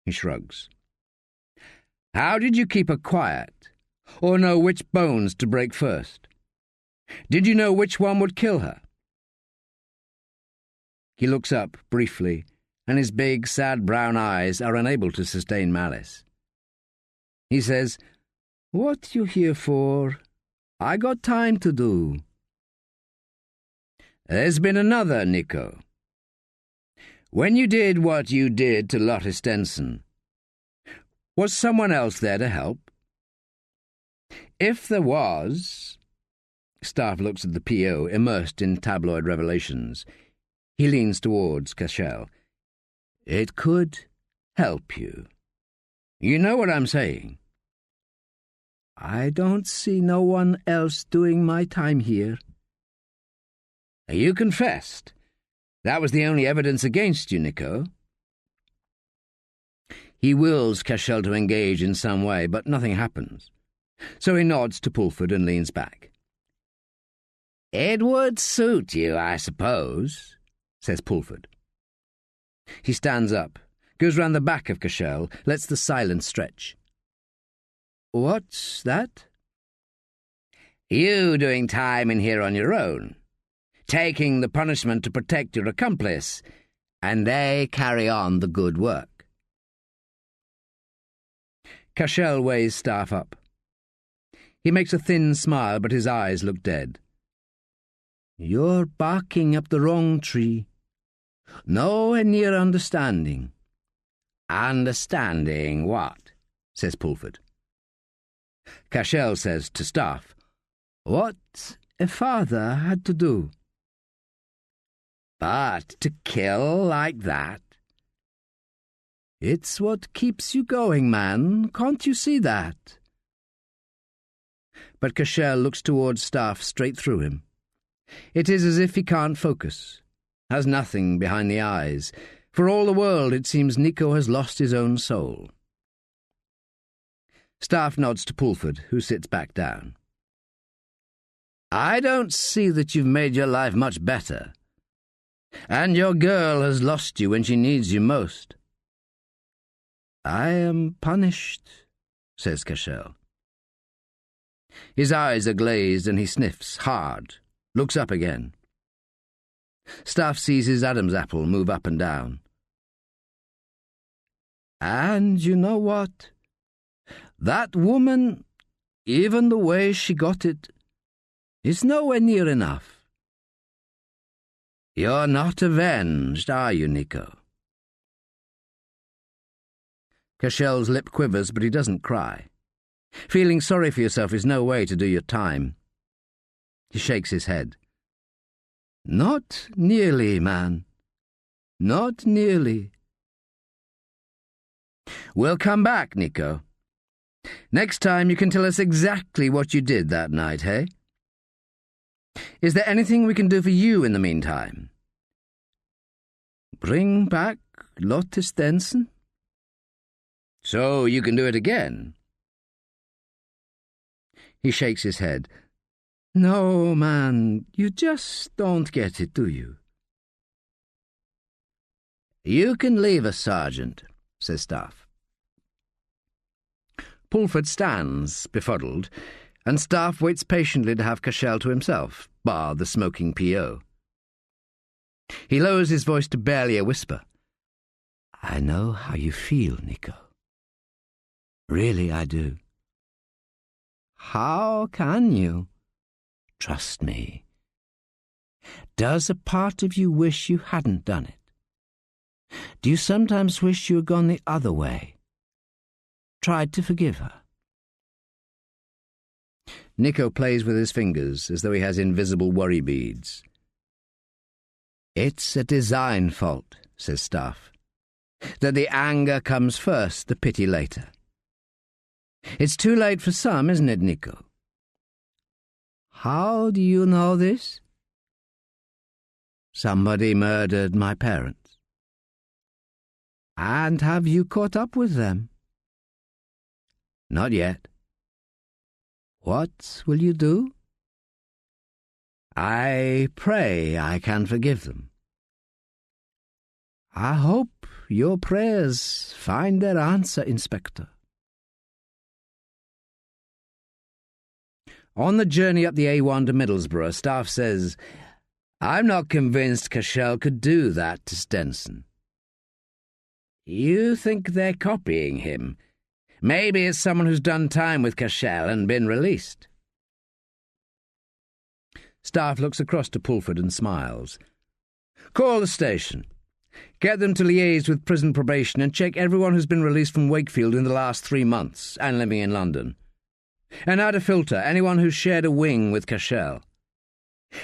He shrugs. "How did you keep her quiet? Or know which bones to break first? Did you know which one would kill her?" He looks up briefly, and his big, sad brown eyes are unable to sustain malice. He says, "What you here for? I got time to do." "There's been another, Nico. When you did what you did to Lotte Stenson, was someone else there to help? If there was... Staffe looks at the P.O., immersed in tabloid revelations. He leans towards Cashel. It could help you. You know what I'm saying? I don't see no one else doing my time here. You confessed. That was the only evidence against you, Nico. He wills Cashel to engage in some way, but nothing happens. So he nods to Pulford and leans back. It would suit you, I suppose, says Pulford. He stands up, goes round the back of Cashel, lets the silence stretch. What's that? You doing time in here on your own, taking the punishment to protect your accomplice, and they carry on the good work. Cashel weighs Staffe up. He makes a thin smile, but his eyes look dead. You're barking up the wrong tree. Nowhere near understanding. Understanding what? Says Pulford. Cashel says to Staffe, what a father had to do. But to kill like that? It's what keeps you going, man. Can't you see that? But Cashel looks towards Staffe straight through him. It is as if he can't focus, has nothing behind the eyes. For all the world, it seems Nico has lost his own soul. Staffe nods to Pulford, who sits back down. I don't see that you've made your life much better. And your girl has lost you when she needs you most. I am punished, says Cashel. His eyes are glazed and he sniffs hard, looks up again. Staffe sees his Adam's apple move up and down. And you know what? That woman, even the way she got it, is nowhere near enough. You're not avenged, are you, Nico? Cashel's lip quivers, but he doesn't cry. Feeling sorry for yourself is no way to do your time. He shakes his head. Not nearly, man. Not nearly. We'll come back, Nico. Next time you can tell us exactly what you did that night, hey? Is there anything we can do for you in the meantime? Bring back Lotte Stenson? So you can do it again? He shakes his head. No, man, you just don't get it, do you? You can leave us, Sergeant, says Staffe. Pulford stands, befuddled, and Staffe waits patiently to have Cashel to himself, bar the smoking P.O. He lowers his voice to barely a whisper. I know how you feel, Nico. Really, I do. How can you? Trust me. Does a part of you wish you hadn't done it? Do you sometimes wish you had gone the other way? Tried to forgive her? Nico plays with his fingers as though he has invisible worry beads. It's a design fault, says Staffe. That the anger comes first, the pity later. It's too late for some, isn't it, Nico? How do you know this? Somebody murdered my parents. And have you caught up with them? Not yet. What will you do? I pray I can forgive them. I hope your prayers find their answer, Inspector. On the journey up the A1 to Middlesbrough, Staffe says, I'm not convinced Cashel could do that to Stenson. You think they're copying him? Maybe it's someone who's done time with Cashel and been released. Staffe looks across to Pulford and smiles. Call the station. Get them to liaise with prison probation and check everyone who's been released from Wakefield in the last 3 months and living in London. And add a filter anyone who's shared a wing with Cashel.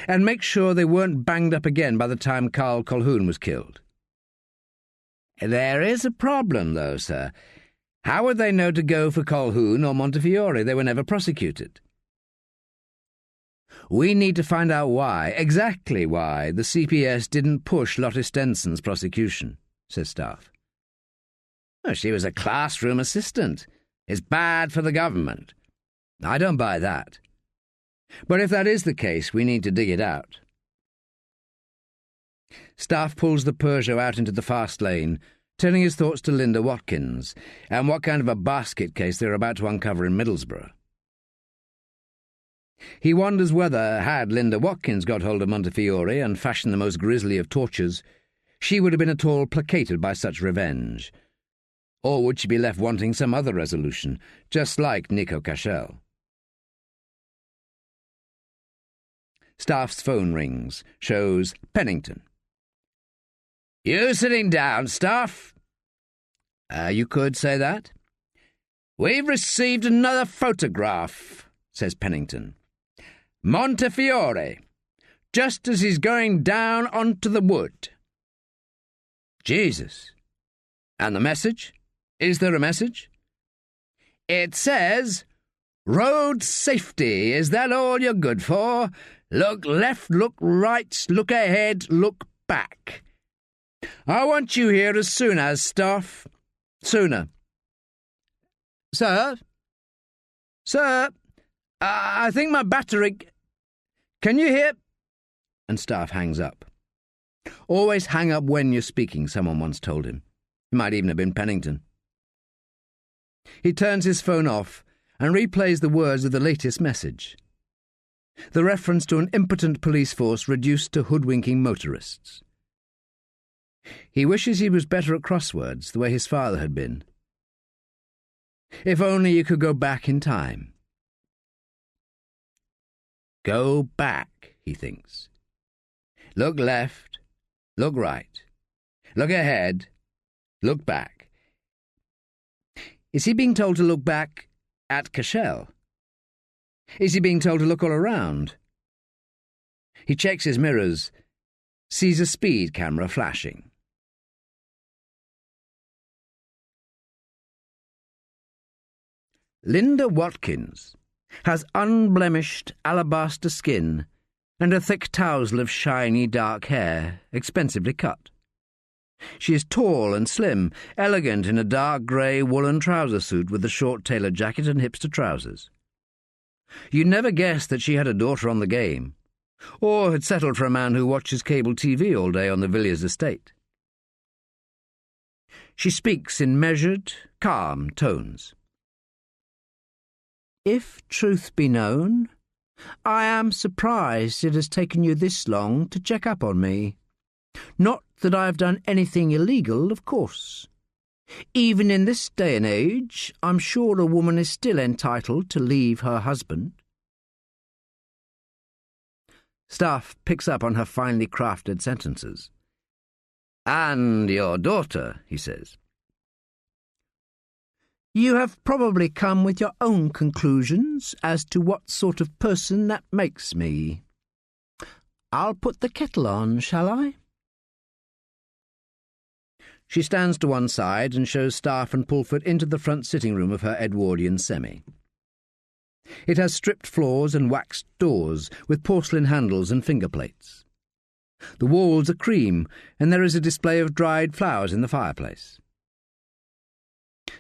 And make sure they weren't banged up again by the time Carl Colquhoun was killed. There is a problem, though, sir. How would they know to go for Colquhoun or Montefiore? They were never prosecuted. We need to find out why, exactly why, the CPS didn't push Lotte Stenson's prosecution, says Staffe. Oh, she was a classroom assistant. It's bad for the government. I don't buy that. But if that is the case, we need to dig it out. Staffe pulls the Peugeot out into the fast lane, turning his thoughts to Linda Watkins and what kind of a basket case they're about to uncover in Middlesbrough. He wonders whether, had Linda Watkins got hold of Montefiore and fashioned the most grisly of tortures, she would have been at all placated by such revenge. Or would she be left wanting some other resolution, just like Nico Cashel? Staffe's phone rings, shows Pennington. You sitting down, Staffe? You could say that. We've received another photograph, says Pennington. Montefiore, just as he's going down onto the wood. Jesus. And the message? Is there a message? It says, road safety, is that all you're good for? Look left, look right, look ahead, look back. I want you here as soon as, Staffe. Sooner. Sir? Sir? I think my battery... Can you hear? And Staffe hangs up. Always hang up when you're speaking, someone once told him. It might even have been Pennington. He turns his phone off and replays the words of the latest message. The reference to an impotent police force reduced to hoodwinking motorists. He wishes he was better at crosswords, the way his father had been. If only you could go back in time. Go back, he thinks. Look left, look right, look ahead, look back. Is he being told to look back at Cashel? Is he being told to look all around? He checks his mirrors, sees a speed camera flashing. Linda Watkins has unblemished alabaster skin and a thick tousle of shiny dark hair, expensively cut. She is tall and slim, elegant in a dark grey woolen trouser suit with a short tailored jacket and hipster trousers. You'd never guess that she had a daughter on the game, or had settled for a man who watches cable TV all day on the Villiers estate. She speaks in measured, calm tones. If truth be known, I am surprised it has taken you this long to check up on me. Not that I have done anything illegal, of course. Even in this day and age, I'm sure a woman is still entitled to leave her husband. Staffe picks up on her finely crafted sentences. And your daughter, he says. You have probably come with your own conclusions as to what sort of person that makes me. I'll put the kettle on, shall I? She stands to one side and shows Staffe and Pulford into the front sitting-room of her Edwardian semi. It has stripped floors and waxed doors with porcelain handles and finger plates. The walls are cream, and there is a display of dried flowers in the fireplace.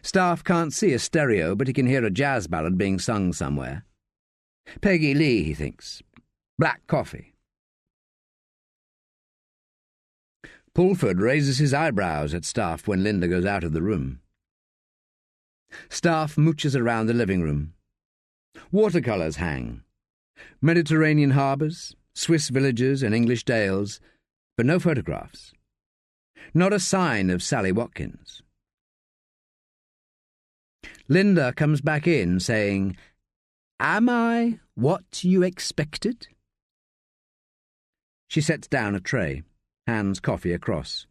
Staffe can't see a stereo, but he can hear a jazz ballad being sung somewhere. Peggy Lee, he thinks. Black coffee. Pulford raises his eyebrows at Staffe when Linda goes out of the room. Staffe mooches around the living room. Watercolours hang. Mediterranean harbours, Swiss villages and English dales, but no photographs. Not a sign of Sally Watkins. Linda comes back in, saying, Am I what you expected? She sets down a tray, hands coffee across.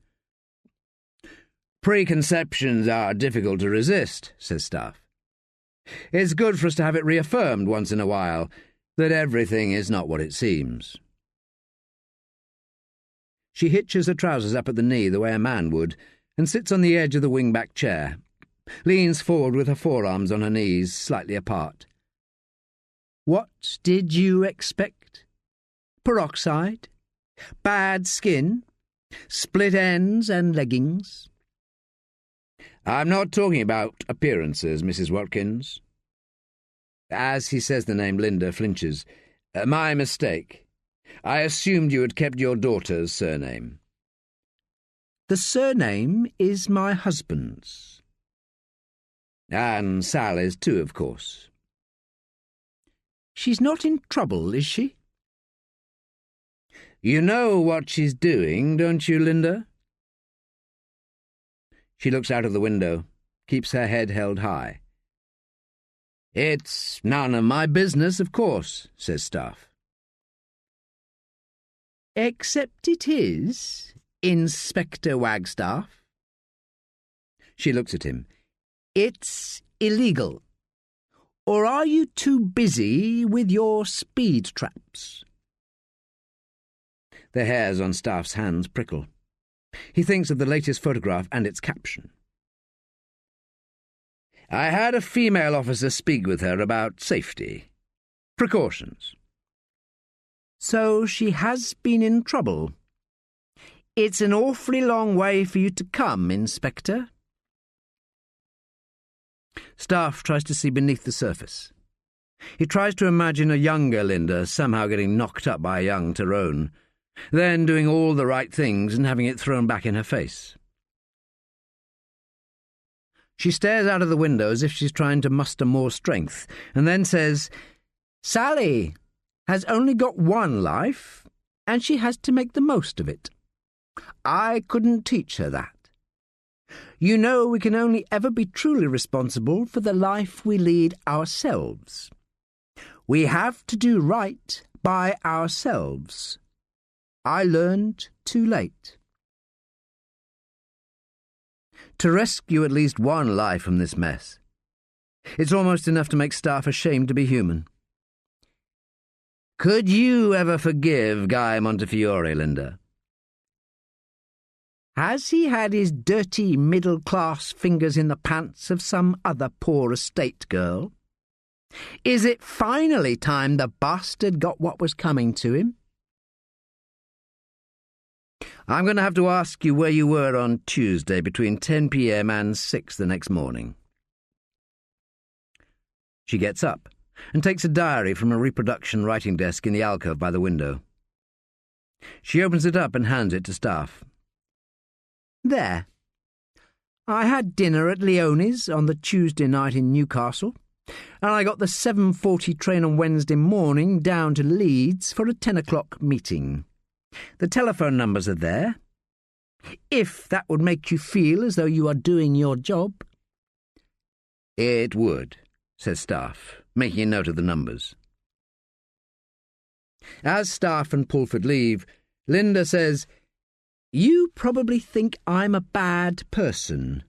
Preconceptions are difficult to resist, says Staffe. It's good for us to have it reaffirmed once in a while that everything is not what it seems. She hitches her trousers up at the knee the way a man would and sits on the edge of the wing-back chair, leans forward with her forearms on her knees, slightly apart. What did you expect? Peroxide? Bad skin? Split ends and leggings? I'm not talking about appearances, Mrs. Watkins. As he says the name, Linda flinches. My mistake. I assumed you had kept your daughter's surname. The surname is my husband's. And Sally's too, of course. She's not in trouble, is she? You know what she's doing, don't you, Linda? She looks out of the window, keeps her head held high. It's none of my business, of course, says Staffe. Except it is, Inspector Wagstaff. She looks at him. It's illegal. Or are you too busy with your speed traps? The hairs on Staffe's hands prickle. He thinks of the latest photograph and its caption. I had a female officer speak with her about safety. Precautions. So she has been in trouble. It's an awfully long way for you to come, Inspector. Staffe tries to see beneath the surface. He tries to imagine a younger Linda somehow getting knocked up by a young Tyrone, then doing all the right things and having it thrown back in her face. She stares out of the window as if she's trying to muster more strength, and then says, Sally has only got one life, and she has to make the most of it. I couldn't teach her that. You know we can only ever be truly responsible for the life we lead ourselves. We have to do right by ourselves. I learned too late. To rescue at least one life from this mess. It's almost enough to make Staffe ashamed to be human. Could you ever forgive Guy Montefiore, Linda? Has he had his dirty middle-class fingers in the pants of some other poor estate girl? Is it finally time the bastard got what was coming to him? I'm going to have to ask you where you were on Tuesday between 10 p.m. and 6 the next morning. She gets up and takes a diary from a reproduction writing desk in the alcove by the window. She opens it up and hands it to Staffe. There. I had dinner at Leone's on the Tuesday night in Newcastle, and I got the 7:40 train on Wednesday morning down to Leeds for a 10 o'clock meeting. The telephone numbers are there. If that would make you feel as though you are doing your job. It would, says Staffe, making a note of the numbers. As Staffe and Pulford leave, Linda says, You probably think I'm a bad person.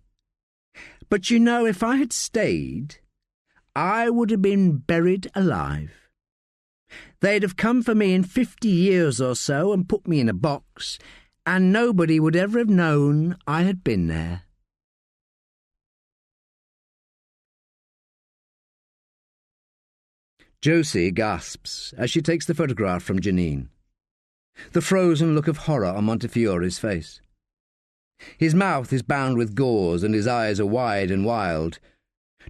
But you know, if I had stayed, I would have been buried alive. They'd have come for me in 50 years or so and put me in a box, and nobody would ever have known I had been there. Josie gasps as she takes the photograph from Janine. The frozen look of horror on Montefiore's face. His mouth is bound with gauze and his eyes are wide and wild.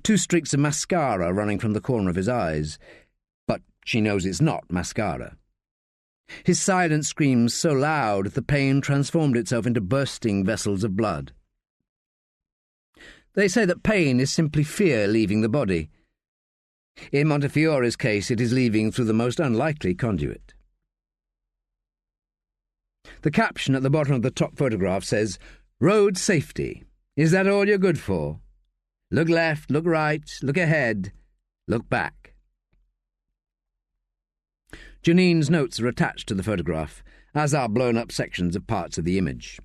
2 streaks of mascara running from the corner of his eyes. But she knows it's not mascara. His silent screams so loud the pain transformed itself into bursting vessels of blood. They say that pain is simply fear leaving the body. In Montefiore's case, it is leaving through the most unlikely conduit. The caption at the bottom of the top photograph says, Road safety. Is that all you're good for? Look left, look right, look ahead, look back. Janine's notes are attached to the photograph, as are blown-up sections of parts of the image.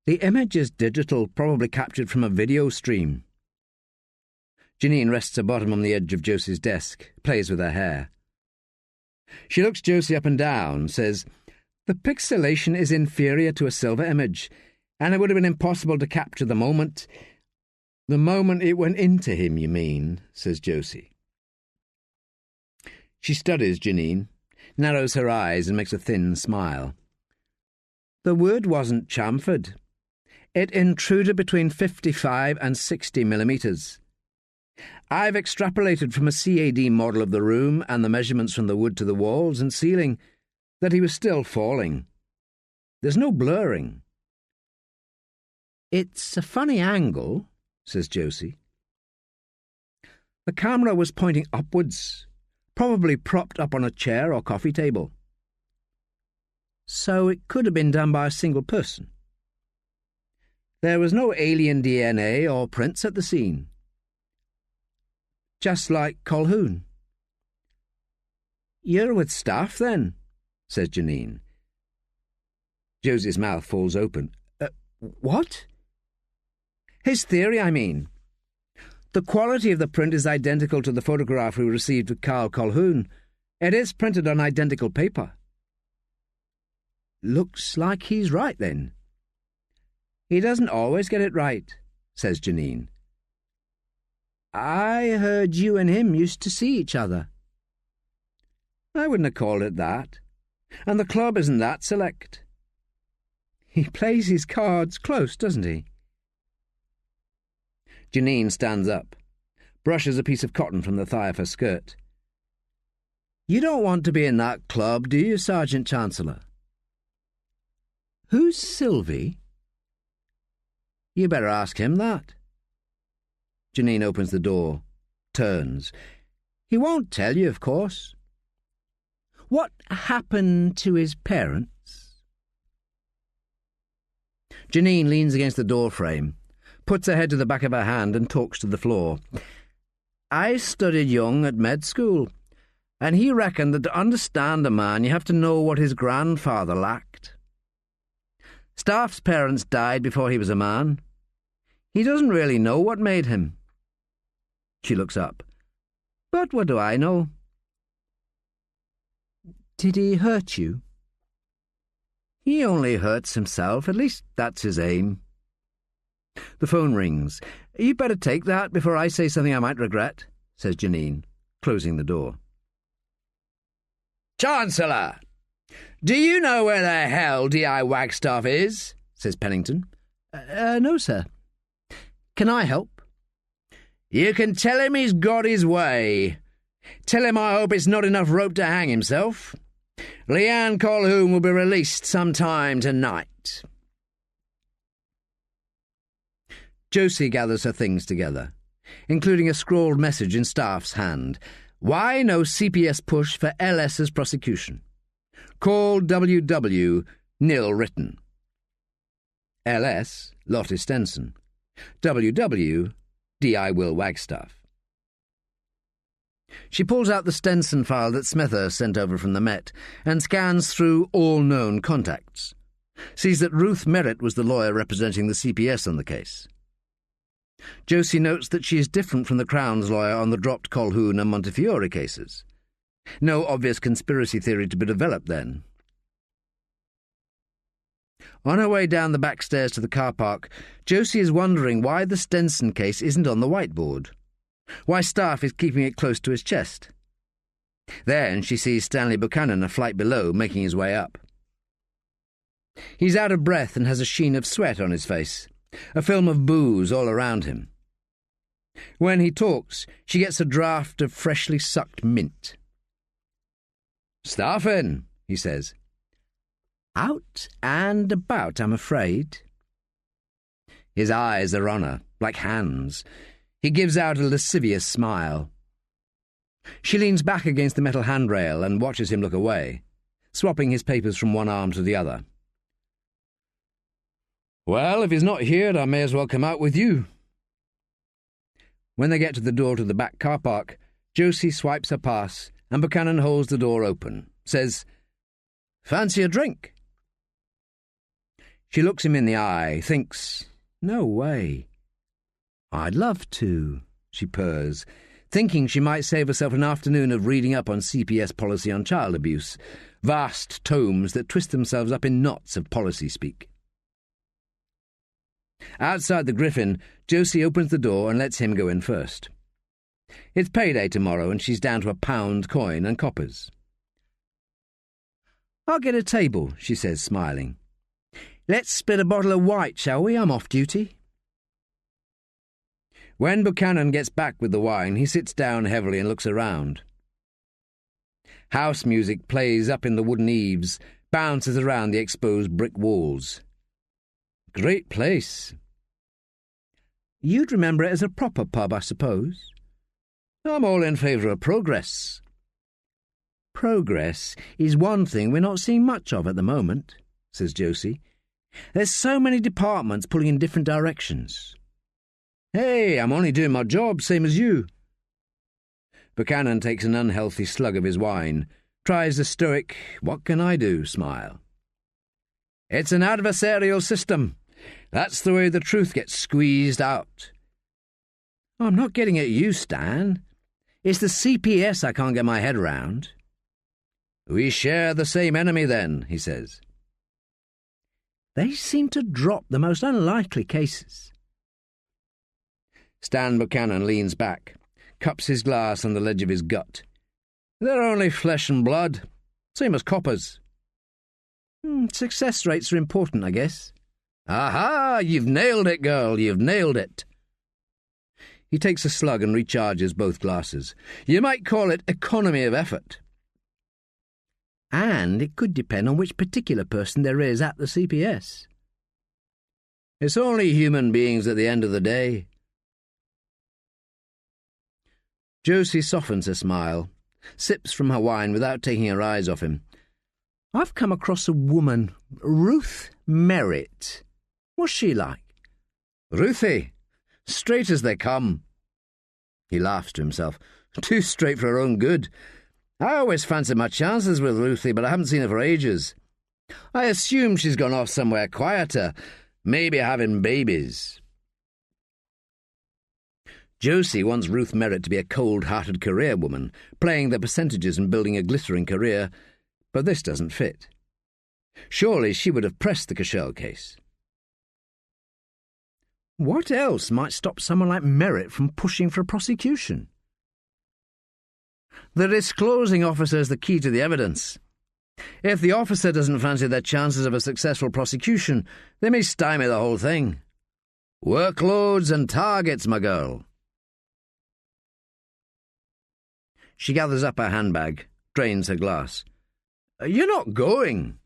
The image is digital, probably captured from a video stream. Janine rests her bottom on the edge of Josie's desk, plays with her hair. She looks Josie up and down, says, "The pixelation is inferior to a silver image, and it would have been impossible to capture the moment." "The moment it went into him, you mean," says Josie. She studies Janine, narrows her eyes and makes a thin smile. "The word wasn't chamfered. It intruded between 55 and 60 millimetres. I've extrapolated from a CAD model of the room and the measurements from the wood to the walls and ceiling that he was still falling. There's no blurring." "It's a funny angle," says Josie. "The camera was pointing upwards, probably propped up on a chair or coffee table. So it could have been done by a single person. There was no alien DNA or prints at the scene. Just like Colquhoun." "You're with Staffe, then?" says Janine. Josie's mouth falls open. What?" "His theory, I mean. The quality of the print is identical to the photograph we received with Carl Colquhoun. It is printed on identical paper." "Looks like he's right, then." "He doesn't always get it right," says Janine. "I heard you and him used to see each other." "I wouldn't have called it that. And the club isn't that select." "He plays his cards close, doesn't he?" Janine stands up, brushes a piece of cotton from the thigh of her skirt. "You don't want to be in that club, do you, Sergeant Chancellor?" "Who's Sylvie?" "You better ask him that." Janine opens the door, turns. "He won't tell you, of course." "What happened to his parents?" Janine leans against the door frame, puts her head to the back of her hand and talks to the floor. "I studied young at med school, and he reckoned that to understand a man you have to know what his grandfather lacked. Staffe's parents died before he was a man. He doesn't really know what made him." She looks up. "But what do I know?" "Did he hurt you?" "He only hurts himself. At least that's his aim." The phone rings. "You'd better take that before I say something I might regret," says Janine, closing the door. "Chancellor, do you know where the hell D.I. Wagstaff is?" says Pennington. No, sir. Can I help?" "You can tell him he's got his way. Tell him I hope it's not enough rope to hang himself. Leanne Colquhoun will be released sometime tonight." Josie gathers her things together, including a scrawled message in Staffe's hand. "Why no CPS push for LS's prosecution? Call WW, nil written." LS, Lottie Stenson. WW, D.I. Will Wagstaff. She pulls out the Stenson file that Smether sent over from the Met and scans through all known contacts. Sees that Ruth Merritt was the lawyer representing the CPS on the case. Josie notes that she is different from the Crown's lawyer on the dropped Colquhoun and Montefiore cases. No obvious conspiracy theory to be developed then. On her way down the back stairs to the car park, Josie is wondering why the Stenson case isn't on the whiteboard. Why Staffe is keeping it close to his chest. Then she sees Stanley Buchanan a flight below, making his way up. He's out of breath and has a sheen of sweat on his face, a film of booze all around him. When he talks, she gets a draught of freshly sucked mint. "Staffe," he says. "Out and about, I'm afraid." His eyes are on her, like hands. He gives out a lascivious smile. She leans back against the metal handrail and watches him look away, swapping his papers from one arm to the other. "Well, if he's not here, I may as well come out with you." When they get to the door to the back car park, Josie swipes her pass and Buchanan holds the door open, says, "Fancy a drink?" She looks him in the eye, thinks, no way. I'd love to, she purrs, thinking she might save herself an afternoon of reading up on CPS policy on child abuse, vast tomes that twist themselves up in knots of policy speak. Outside the Griffin, Josie opens the door and lets him go in first. It's payday tomorrow and she's down to £1 coin and coppers. I'll get a table, she says, smiling. Let's split a bottle of white, shall we? I'm off duty. When Buchanan gets back with the wine, he sits down heavily and looks around. House music plays up in the wooden eaves, bounces around the exposed brick walls. Great place. You'd remember it as a proper pub, I suppose? I'm all in favour of progress. Progress is one thing we're not seeing much of at the moment, says Josie. There's so many departments pulling in different directions. Hey, I'm only doing my job, same as you. Buchanan takes an unhealthy slug of his wine, tries a stoic, what can I do, smile. It's an adversarial system. That's the way the truth gets squeezed out. I'm not getting at you, Stan. It's the CPS I can't get my head around. We share the same enemy, then, he says. They seem to drop the most unlikely cases. Stan Buchanan leans back, cups his glass on the ledge of his gut. They're only flesh and blood, same as coppers. Success rates are important, I guess. Aha! You've nailed it, girl, you've nailed it. He takes a slug and recharges both glasses. You might call it economy of effort. And it could depend on which particular person there is at the CPS. It's only human beings at the end of the day. Josie softens her smile, sips from her wine without taking her eyes off him. I've come across a woman, Ruth Merritt. What's she like? Ruthie, straight as they come. He laughs to himself. Too straight for her own good. I always fancied my chances with Ruthie, but I haven't seen her for ages. I assume she's gone off somewhere quieter, maybe having babies. Josie wants Ruth Merritt to be a cold-hearted career woman, playing the percentages and building a glittering career, but this doesn't fit. Surely she would have pressed the Cashel case. What else might stop someone like Merritt from pushing for a prosecution? The disclosing officer is the key to the evidence. If the officer doesn't fancy their chances of a successful prosecution, they may stymie the whole thing. Workloads and targets, my girl. She gathers up her handbag, drains her glass. You're not going.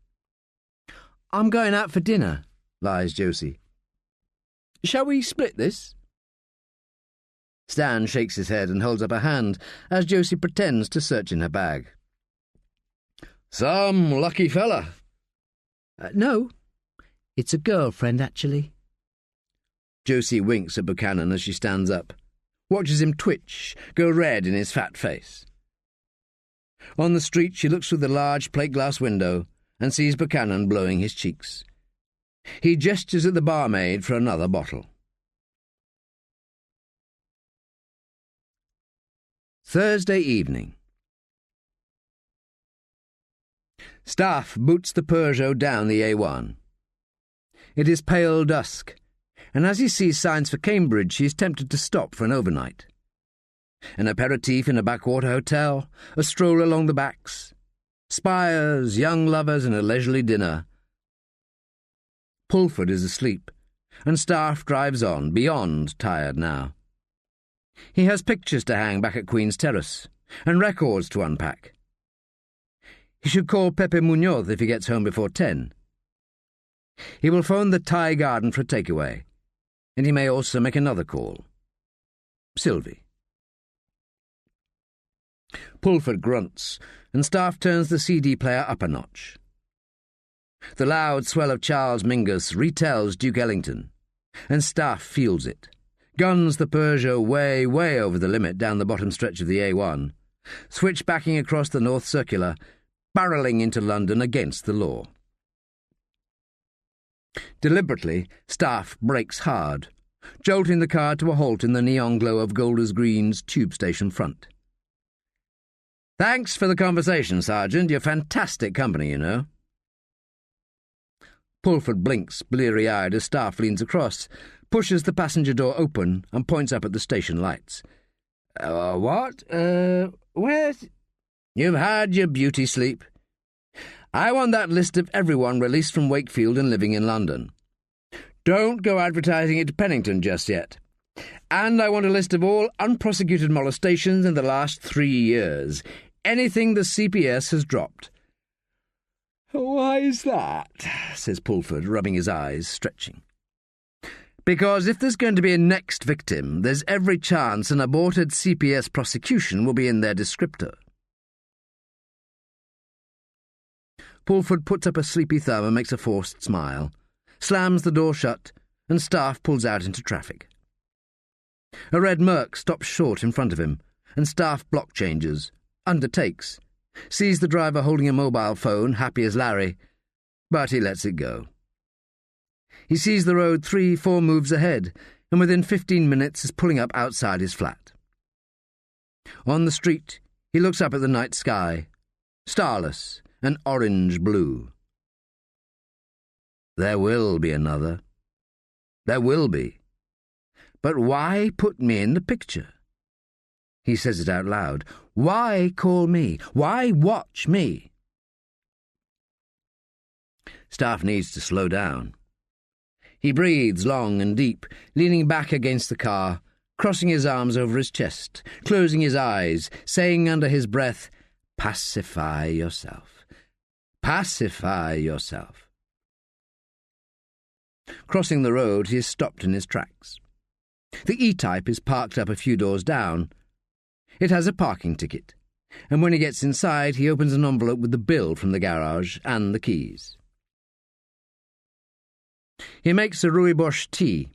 I'm going out for dinner, lies Josie. Shall we split this? Stan shakes his head and holds up a hand as Josie pretends to search in her bag. Some lucky fella. No, it's a girlfriend, actually. Josie winks at Buchanan as she stands up, watches him twitch, go red in his fat face. On the street she looks through the large plate-glass window and sees Buchanan blowing his cheeks. He gestures at the barmaid for another bottle. Thursday evening. Staffe boots the Peugeot down the A1. It is pale dusk, and as he sees signs for Cambridge, he is tempted to stop for an overnight. An aperitif in a backwater hotel, a stroll along the backs, spires, young lovers and a leisurely dinner. Pulford is asleep, and Staffe drives on, beyond tired now. He has pictures to hang back at Queen's Terrace, and records to unpack. He should call Pepe Munoz if he gets home before 10. He will phone the Thai Garden for a takeaway, and he may also make another call. Sylvie. Pulford grunts, and Staffe turns the CD player up a notch. The loud swell of Charles Mingus retells Duke Ellington, and Staffe feels it, guns the Peugeot way, way over the limit down the bottom stretch of the A1, switch-backing across the North Circular, barrelling into London against the law. Deliberately, Staffe brakes hard, jolting the car to a halt in the neon glow of Golders Green's tube station front. "Thanks for the conversation, Sergeant. You're fantastic company, you know." Pulford blinks, bleary-eyed, as Staffe leans across, pushes the passenger door open and points up at the station lights. What? Where's—" "You've had your beauty sleep. I want that list of everyone released from Wakefield and living in London. Don't go advertising it to Pennington just yet. And I want a list of all unprosecuted molestations in the last 3 years. Anything the CPS has dropped." "Why is that?" says Pulford, rubbing his eyes, stretching. "Because if there's going to be a next victim, there's every chance an aborted CPS prosecution will be in their descriptor." Pulford puts up a sleepy thumb and makes a forced smile, slams the door shut, and Staffe pulls out into traffic. A red Merc stops short in front of him, and Staffe block changes, undertakes, sees the driver holding a mobile phone, happy as Larry, but he lets it go. He sees the road 3-4 moves ahead, and within 15 minutes is pulling up outside his flat. On the street, he looks up at the night sky, starless and orange-blue. There will be another. There will be. But why put me in the picture? He says it out loud. Why call me? Why watch me? Staffe needs to slow down. He breathes long and deep, leaning back against the car, crossing his arms over his chest, closing his eyes, saying under his breath, "Pacify yourself. Pacify yourself." Crossing the road, he is stopped in his tracks. The E-Type is parked up a few doors down. It has a parking ticket, and when he gets inside, he opens an envelope with the bill from the garage and the keys. He makes a rooibos tea,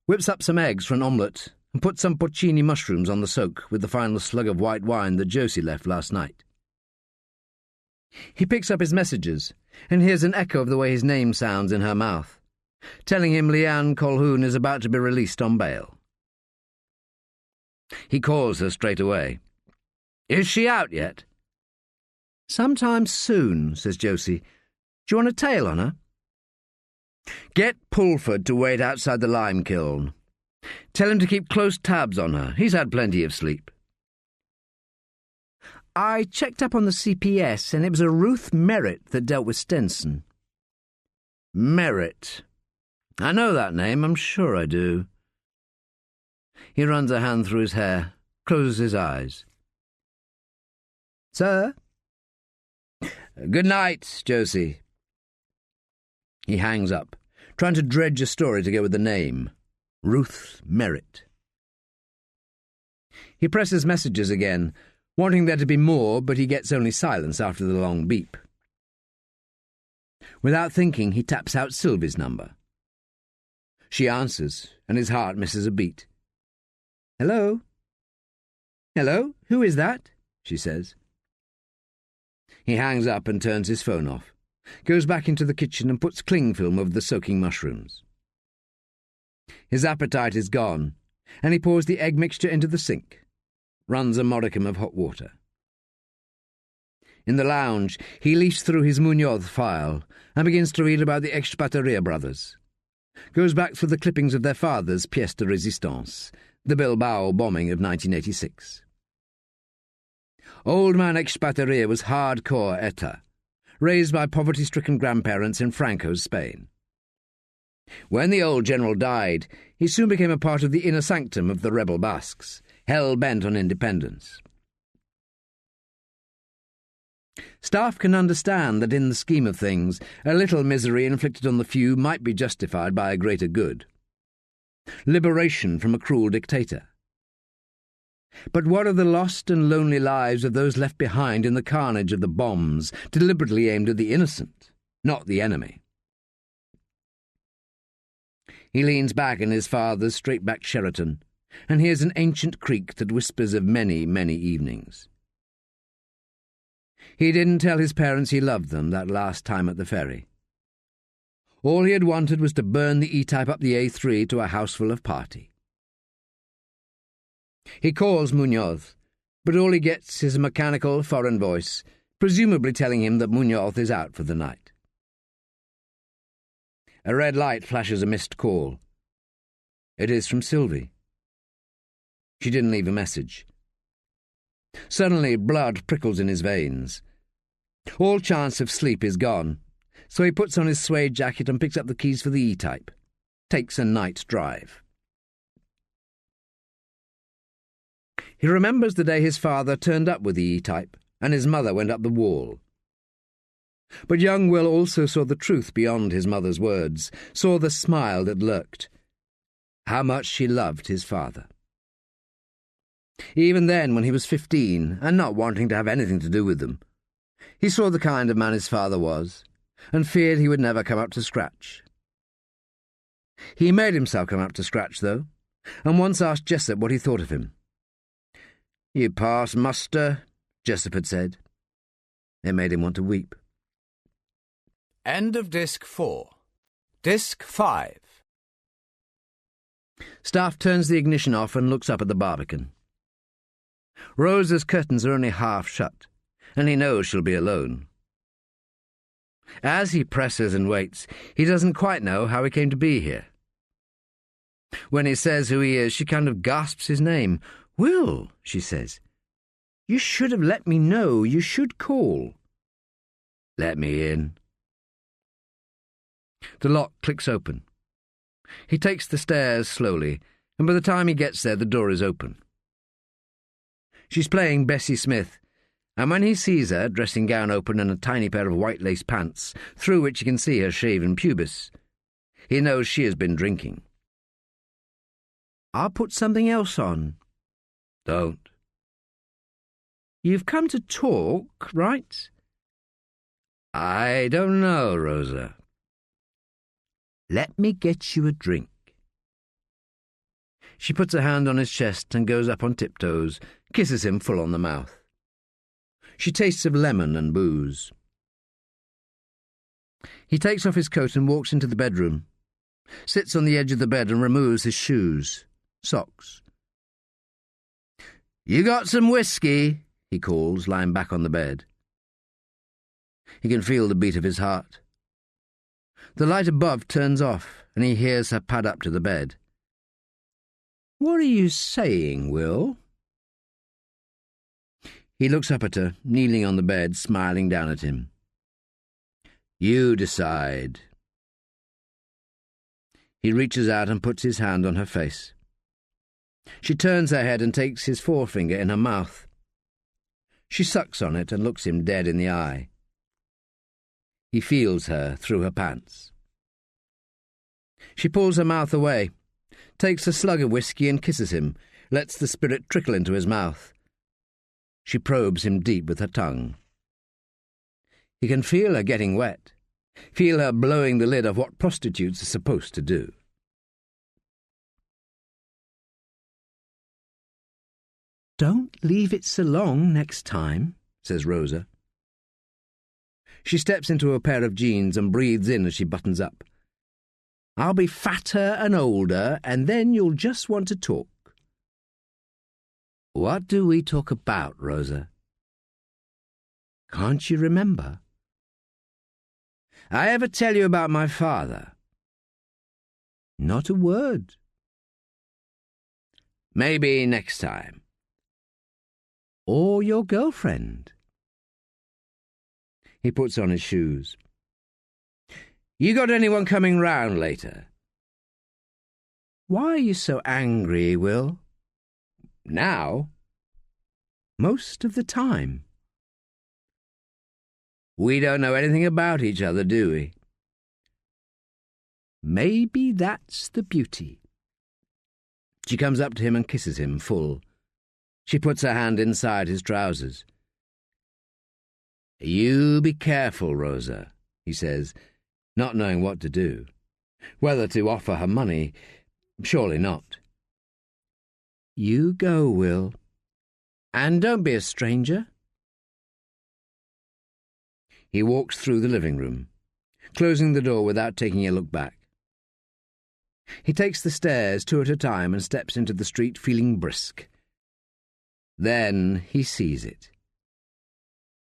whips up some eggs for an omelette, and puts some porcini mushrooms on the soak with the final slug of white wine that Josie left last night. He picks up his messages and hears an echo of the way his name sounds in her mouth, telling him Leanne Colquhoun is about to be released on bail. He calls her straight away. "Is she out yet?" "Sometime soon," says Josie. "Do you want a tail on her?" "Get Pulford to wait outside the lime kiln. Tell him to keep close tabs on her. He's had plenty of sleep." "I checked up on the CPS, and it was a Ruth Merritt that dealt with Stenson." "Merritt. I know that name, I'm sure I do." He runs a hand through his hair, closes his eyes. "Sir?" "Good night, Josie." He hangs up, trying to dredge a story to go with the name. Ruth Merritt. He presses messages again, wanting there to be more, but he gets only silence after the long beep. Without thinking, he taps out Sylvie's number. She answers, and his heart misses a beat. "Hello?" "Hello? Who is that?" she says. He hangs up and turns his phone off, goes back into the kitchen and puts cling film over the soaking mushrooms. His appetite is gone, and he pours the egg mixture into the sink, runs a modicum of hot water. In the lounge, he leafs through his Munoz file and begins to read about the Expateria brothers. Goes back through the clippings of their father's pièce de résistance, the Bilbao bombing of 1986. Old man Expateria was hardcore ETA, raised by poverty-stricken grandparents in Franco's Spain. When the old general died, he soon became a part of the inner sanctum of the rebel Basques, hell-bent on independence. Staffe can understand that in the scheme of things, a little misery inflicted on the few might be justified by a greater good. Liberation from a cruel dictator. But what of the lost and lonely lives of those left behind in the carnage of the bombs, deliberately aimed at the innocent, not the enemy? He leans back in his father's straight-back Sheraton and hears an ancient creak that whispers of many, many evenings. He didn't tell his parents he loved them that last time at the ferry. All he had wanted was to burn the E-type up the A3 to a houseful of party. He calls Munoz, but all he gets is a mechanical foreign voice, presumably telling him that Munoz is out for the night. A red light flashes a missed call. It is from Sylvie. She didn't leave a message. Suddenly, blood prickles in his veins. All chance of sleep is gone, so he puts on his suede jacket and picks up the keys for the E-type. Takes a night drive. He remembers the day his father turned up with the E-type and his mother went up the wall. But young Will also saw the truth beyond his mother's words, saw the smile that lurked. How much she loved his father. Even then, when he was 15, and not wanting to have anything to do with them, he saw the kind of man his father was, and feared he would never come up to scratch. He made himself come up to scratch, though, and once asked Jessup what he thought of him. "You pass muster," Jessup had said. It made him want to weep. End of Disc 4. Disc 5. Staffe turns the ignition off and looks up at the barbican. Rosa's curtains are only half shut, and he knows she'll be alone. As he presses and waits, he doesn't quite know how he came to be here. When he says who he is, she kind of gasps his name. "Will," she says. "You should have let me know. You should call." "Let me in." The lock clicks open. He takes the stairs slowly, and by the time he gets there, the door is open. She's playing Bessie Smith, and when he sees her, dressing gown open and a tiny pair of white lace pants, through which he can see her shaven pubis, he knows she has been drinking. "I'll put something else on." "Don't." "You've come to talk, right?" "I don't know, Rosa." "Let me get you a drink." She puts a hand on his chest and goes up on tiptoes, kisses him full on the mouth. She tastes of lemon and booze. He takes off his coat and walks into the bedroom, sits on the edge of the bed and removes his shoes, socks. "You got some whiskey?" he calls, lying back on the bed. He can feel the beat of his heart. The light above turns off, and he hears her pad up to the bed. "What are you saying, Will?" He looks up at her, kneeling on the bed, smiling down at him. "You decide." He reaches out and puts his hand on her face. She turns her head and takes his forefinger in her mouth. She sucks on it and looks him dead in the eye. He feels her through her pants. She pulls her mouth away, takes a slug of whiskey and kisses him, lets the spirit trickle into his mouth. She probes him deep with her tongue. He can feel her getting wet, feel her blowing the lid of what prostitutes are supposed to do. "Don't leave it so long next time," says Rosa. She steps into a pair of jeans and breathes in as she buttons up. "I'll be fatter and older, and then you'll just want to talk." "What do we talk about, Rosa?" "Can't you remember?" "I ever tell you about my father?" "Not a word." "Maybe next time." "Or your girlfriend." He puts on his shoes. "You got anyone coming round later?" "Why are you so angry, Will?" "Now?" "Most of the time." "We don't know anything about each other, do we?" "Maybe that's the beauty." She comes up to him and kisses him full. She puts her hand inside his trousers. "You be careful, Rosa," he says, not knowing what to do. Whether to offer her money, surely not. "You go, Will. And don't be a stranger." He walks through the living room, closing the door without taking a look back. He takes the stairs 2 at a time and steps into the street feeling brisk. Then he sees it.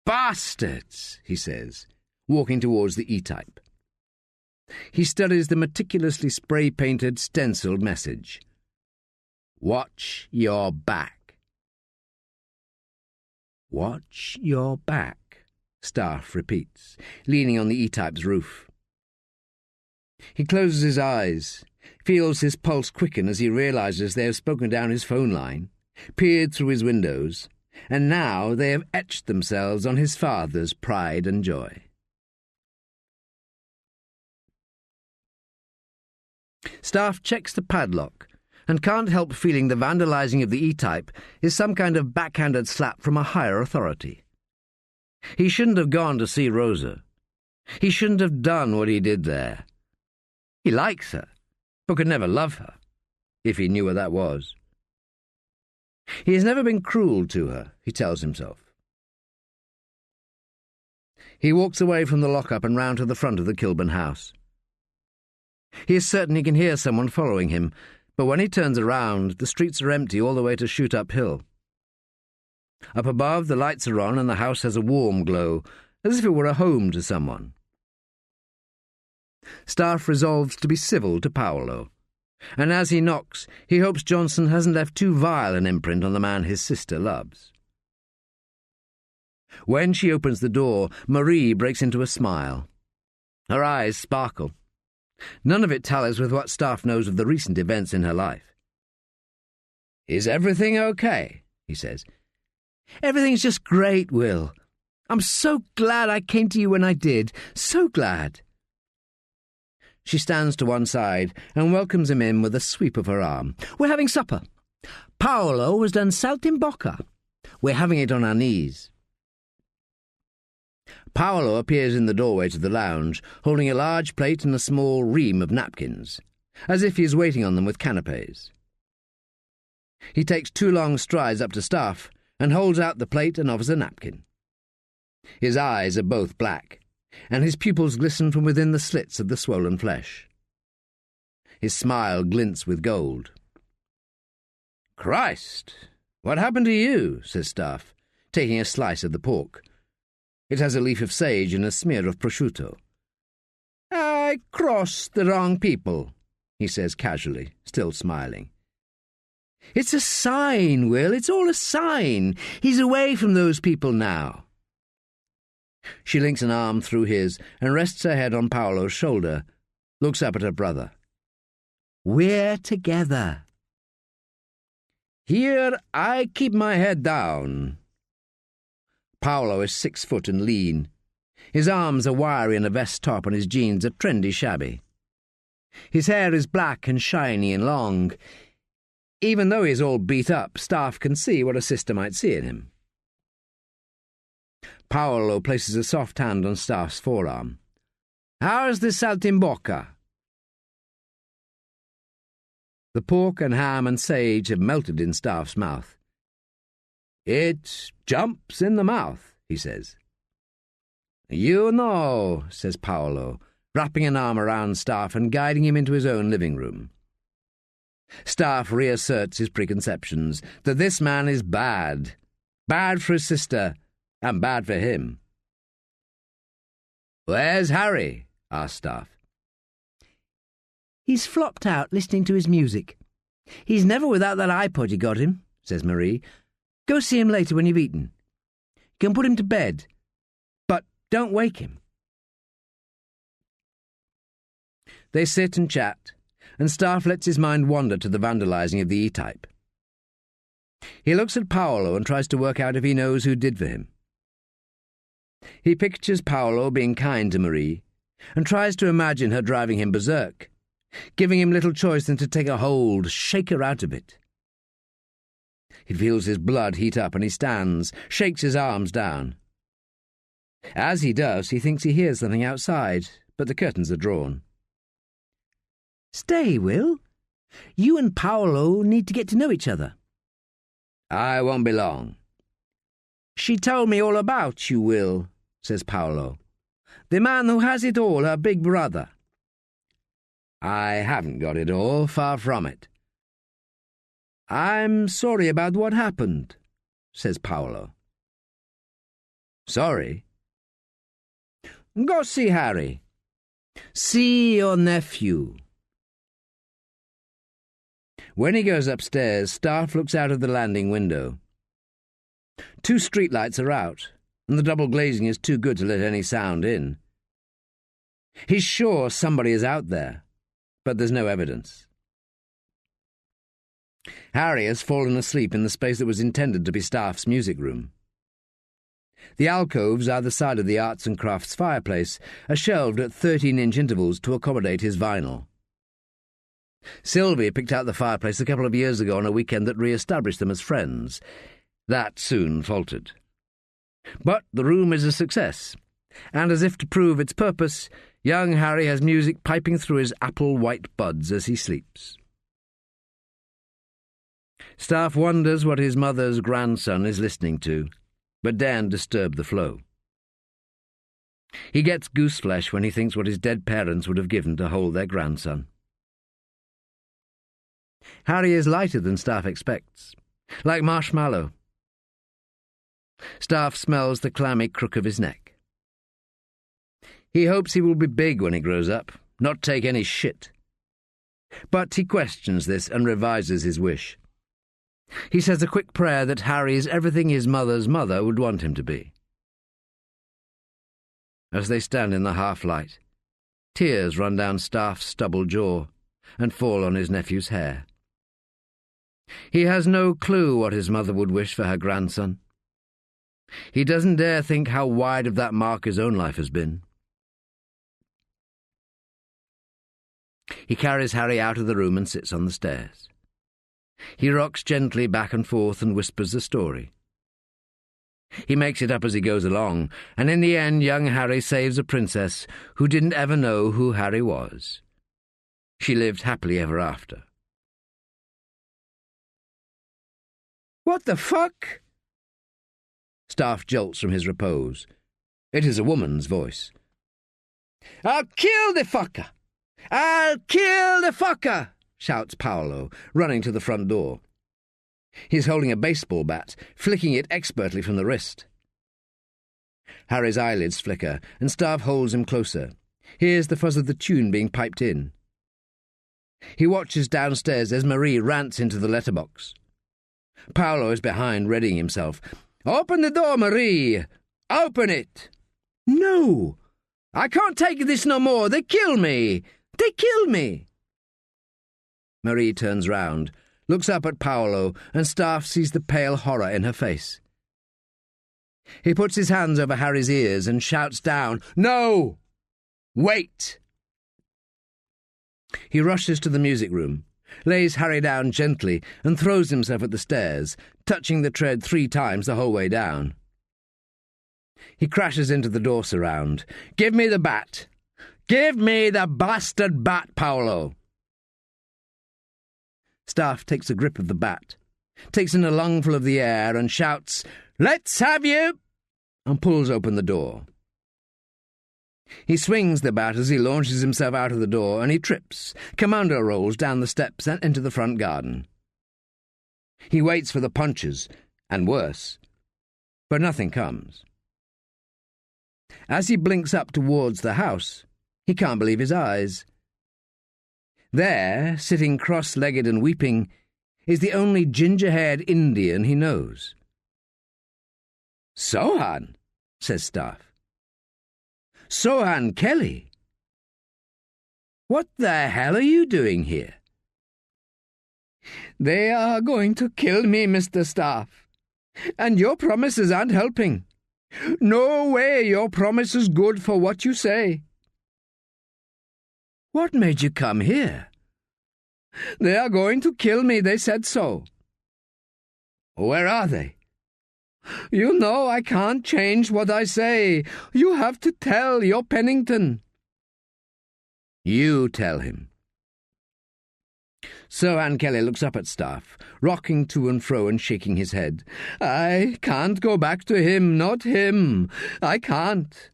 "Bastards!" he says, walking towards the E-type. He studies the meticulously spray-painted, stenciled message. "Watch your back." "Watch your back," Staffe repeats, leaning on the E-type's roof. He closes his eyes, feels his pulse quicken as he realizes they have spoken down his phone line, peered through his windows, and now they have etched themselves on his father's pride and joy. Staffe checks the padlock and can't help feeling the vandalising of the E-type is some kind of backhanded slap from a higher authority. He shouldn't have gone to see Rosa. He shouldn't have done what he did there. He likes her, but could never love her, if he knew what that was. He has never been cruel to her, he tells himself. He walks away from the lock-up and round to the front of the Kilburn house. He is certain he can hear someone following him, but when he turns around, the streets are empty all the way to Shoot Up Hill. Up above, the lights are on and the house has a warm glow, as if it were a home to someone. Staffe resolves to be civil to Paolo, and as he knocks, he hopes Johnson hasn't left too vile an imprint on the man his sister loves. When she opens the door, Marie breaks into a smile. Her eyes sparkle. None of it tallies with what Staffe knows of the recent events in her life. "Is everything okay?" he says. "Everything's just great, Will. I'm so glad I came to you when I did. So glad." She stands to one side and welcomes him in with a sweep of her arm. "We're having supper. Paolo has done saltimbocca. We're having it on our knees." Paolo appears in the doorway to the lounge, holding a large plate and a small ream of napkins, as if he is waiting on them with canapes. He takes 2 long strides up to Staffe and holds out the plate and offers a napkin. His eyes are both black, and his pupils glisten from within the slits of the swollen flesh. His smile glints with gold. "Christ, what happened to you?" says Staffe, taking a slice of the pork. It has a leaf of sage and a smear of prosciutto. "I crossed the wrong people," he says casually, still smiling. "It's a sign, Will, it's all a sign. He's away from those people now." She links an arm through his and rests her head on Paolo's shoulder, looks up at her brother. "We're together." "Here I keep my head down." Paolo is 6 foot and lean. His arms are wiry in a vest top and his jeans are trendy shabby. His hair is black and shiny and long. Even though he is all beat up, Staffe can see what a sister might see in him. Paolo places a soft hand on Staffe's forearm. "How's the saltimbocca?" The pork and ham and sage have melted in Staffe's mouth. "It jumps in the mouth," he says. "You know," says Paolo, wrapping an arm around Staffe and guiding him into his own living room. Staffe reasserts his preconceptions, that this man is bad. Bad for his sister, and bad for him. "Where's Harry?" asks Staffe. "He's flopped out listening to his music. He's never without that iPod you got him," says Marie. "Go see him later when you've eaten. You can put him to bed, but don't wake him." They sit and chat, and Staffe lets his mind wander to the vandalising of the E-type. He looks at Paolo and tries to work out if he knows who did for him. He pictures Paolo being kind to Marie, and tries to imagine her driving him berserk, giving him little choice than to take a hold, shake her out of it. He feels his blood heat up and he stands, shakes his arms down. As he does, he thinks he hears something outside, but the curtains are drawn. "Stay, Will. You and Paolo need to get to know each other." "I won't be long." "She told me all about you, Will," says Paolo. The man who has it all, her big brother. I haven't got it all, far from it. I'm sorry about what happened, says Paolo. Sorry? Go see Harry. See your nephew. When he goes upstairs, Staffe looks out of the landing window. 2 streetlights are out, and the double glazing is too good to let any sound in. He's sure somebody is out there, but there's no evidence. Harry has fallen asleep in the space that was intended to be Staffe's music room. The alcoves either side of the arts and crafts fireplace are shelved at 13-inch intervals to accommodate his vinyl. Sylvie picked out the fireplace a couple of years ago on a weekend that re-established them as friends. That soon faltered. But the room is a success, and as if to prove its purpose, young Harry has music piping through his apple-white buds as he sleeps. Staffe wonders what his mother's grandson is listening to, but daren't disturb the flow. He gets gooseflesh when he thinks what his dead parents would have given to hold their grandson. Harry is lighter than Staffe expects, like marshmallow. Staffe smells the clammy crook of his neck. He hopes he will be big when he grows up, not take any shit. But he questions this and revises his wish. He says a quick prayer that Harry is everything his mother's mother would want him to be. As they stand in the half-light, tears run down Staffe's stubble jaw and fall on his nephew's hair. He has no clue what his mother would wish for her grandson. He doesn't dare think how wide of that mark his own life has been. He carries Harry out of the room and sits on the stairs. He rocks gently back and forth and whispers the story. He makes it up as he goes along, and in the end young Harry saves a princess who didn't ever know who Harry was. She lived happily ever after. What the fuck? Staffe jolts from his repose. It is a woman's voice. I'll kill the fucker! I'll kill the fucker! Shouts Paolo, running to the front door. He's holding a baseball bat, flicking it expertly from the wrist. Harry's eyelids flicker, and Staffe holds him closer. Hears the fuzz of the tune being piped in. He watches downstairs as Marie rants into the letterbox. Paolo is behind, readying himself. "Open the door, Marie! Open it!" "No! I can't take this no more! They kill me! They kill me!" Marie turns round, looks up at Paolo, and Staffe sees the pale horror in her face. He puts his hands over Harry's ears and shouts down, "No! Wait!" He rushes to the music room, lays Harry down gently, and throws himself at the stairs, touching the tread 3 times the whole way down. He crashes into the door surround. "Give me the bat! Give me the bastard bat, Paolo!" Staffe takes a grip of the bat, takes in a lungful of the air and shouts, "Let's have you!" and pulls open the door. He swings the bat as he launches himself out of the door, and he trips, commando rolls down the steps and into the front garden. He waits for the punches, and worse, but nothing comes. As he blinks up towards the house, he can't believe his eyes. There, sitting cross-legged and weeping, is the only ginger-haired Indian he knows. "Sohan," says Staffe. "Sohan Kelly. What the hell are you doing here?" "They are going to kill me, Mr. Staffe, and your promises aren't helping. No way your promise is good for what you say." "What made you come here?" "They are going to kill me, they said so." "Where are they?" "You know I can't change what I say. You have to tell your Pennington." "You tell him." Sohan Kelly looks up at Staffe, rocking to and fro and shaking his head. "I can't go back to him, not him. I can't."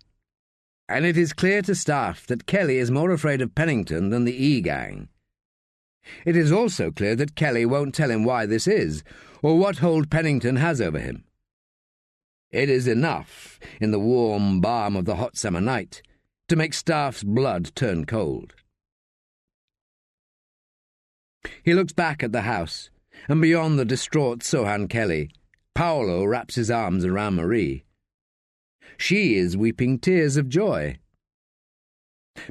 And it is clear to Staffe that Kelly is more afraid of Pennington than the E-gang. It is also clear that Kelly won't tell him why this is, or what hold Pennington has over him. It is enough, in the warm balm of the hot summer night, to make Staffe's blood turn cold. He looks back at the house, and beyond the distraught Sohan Kelly, Paolo wraps his arms around Marie. She is weeping tears of joy.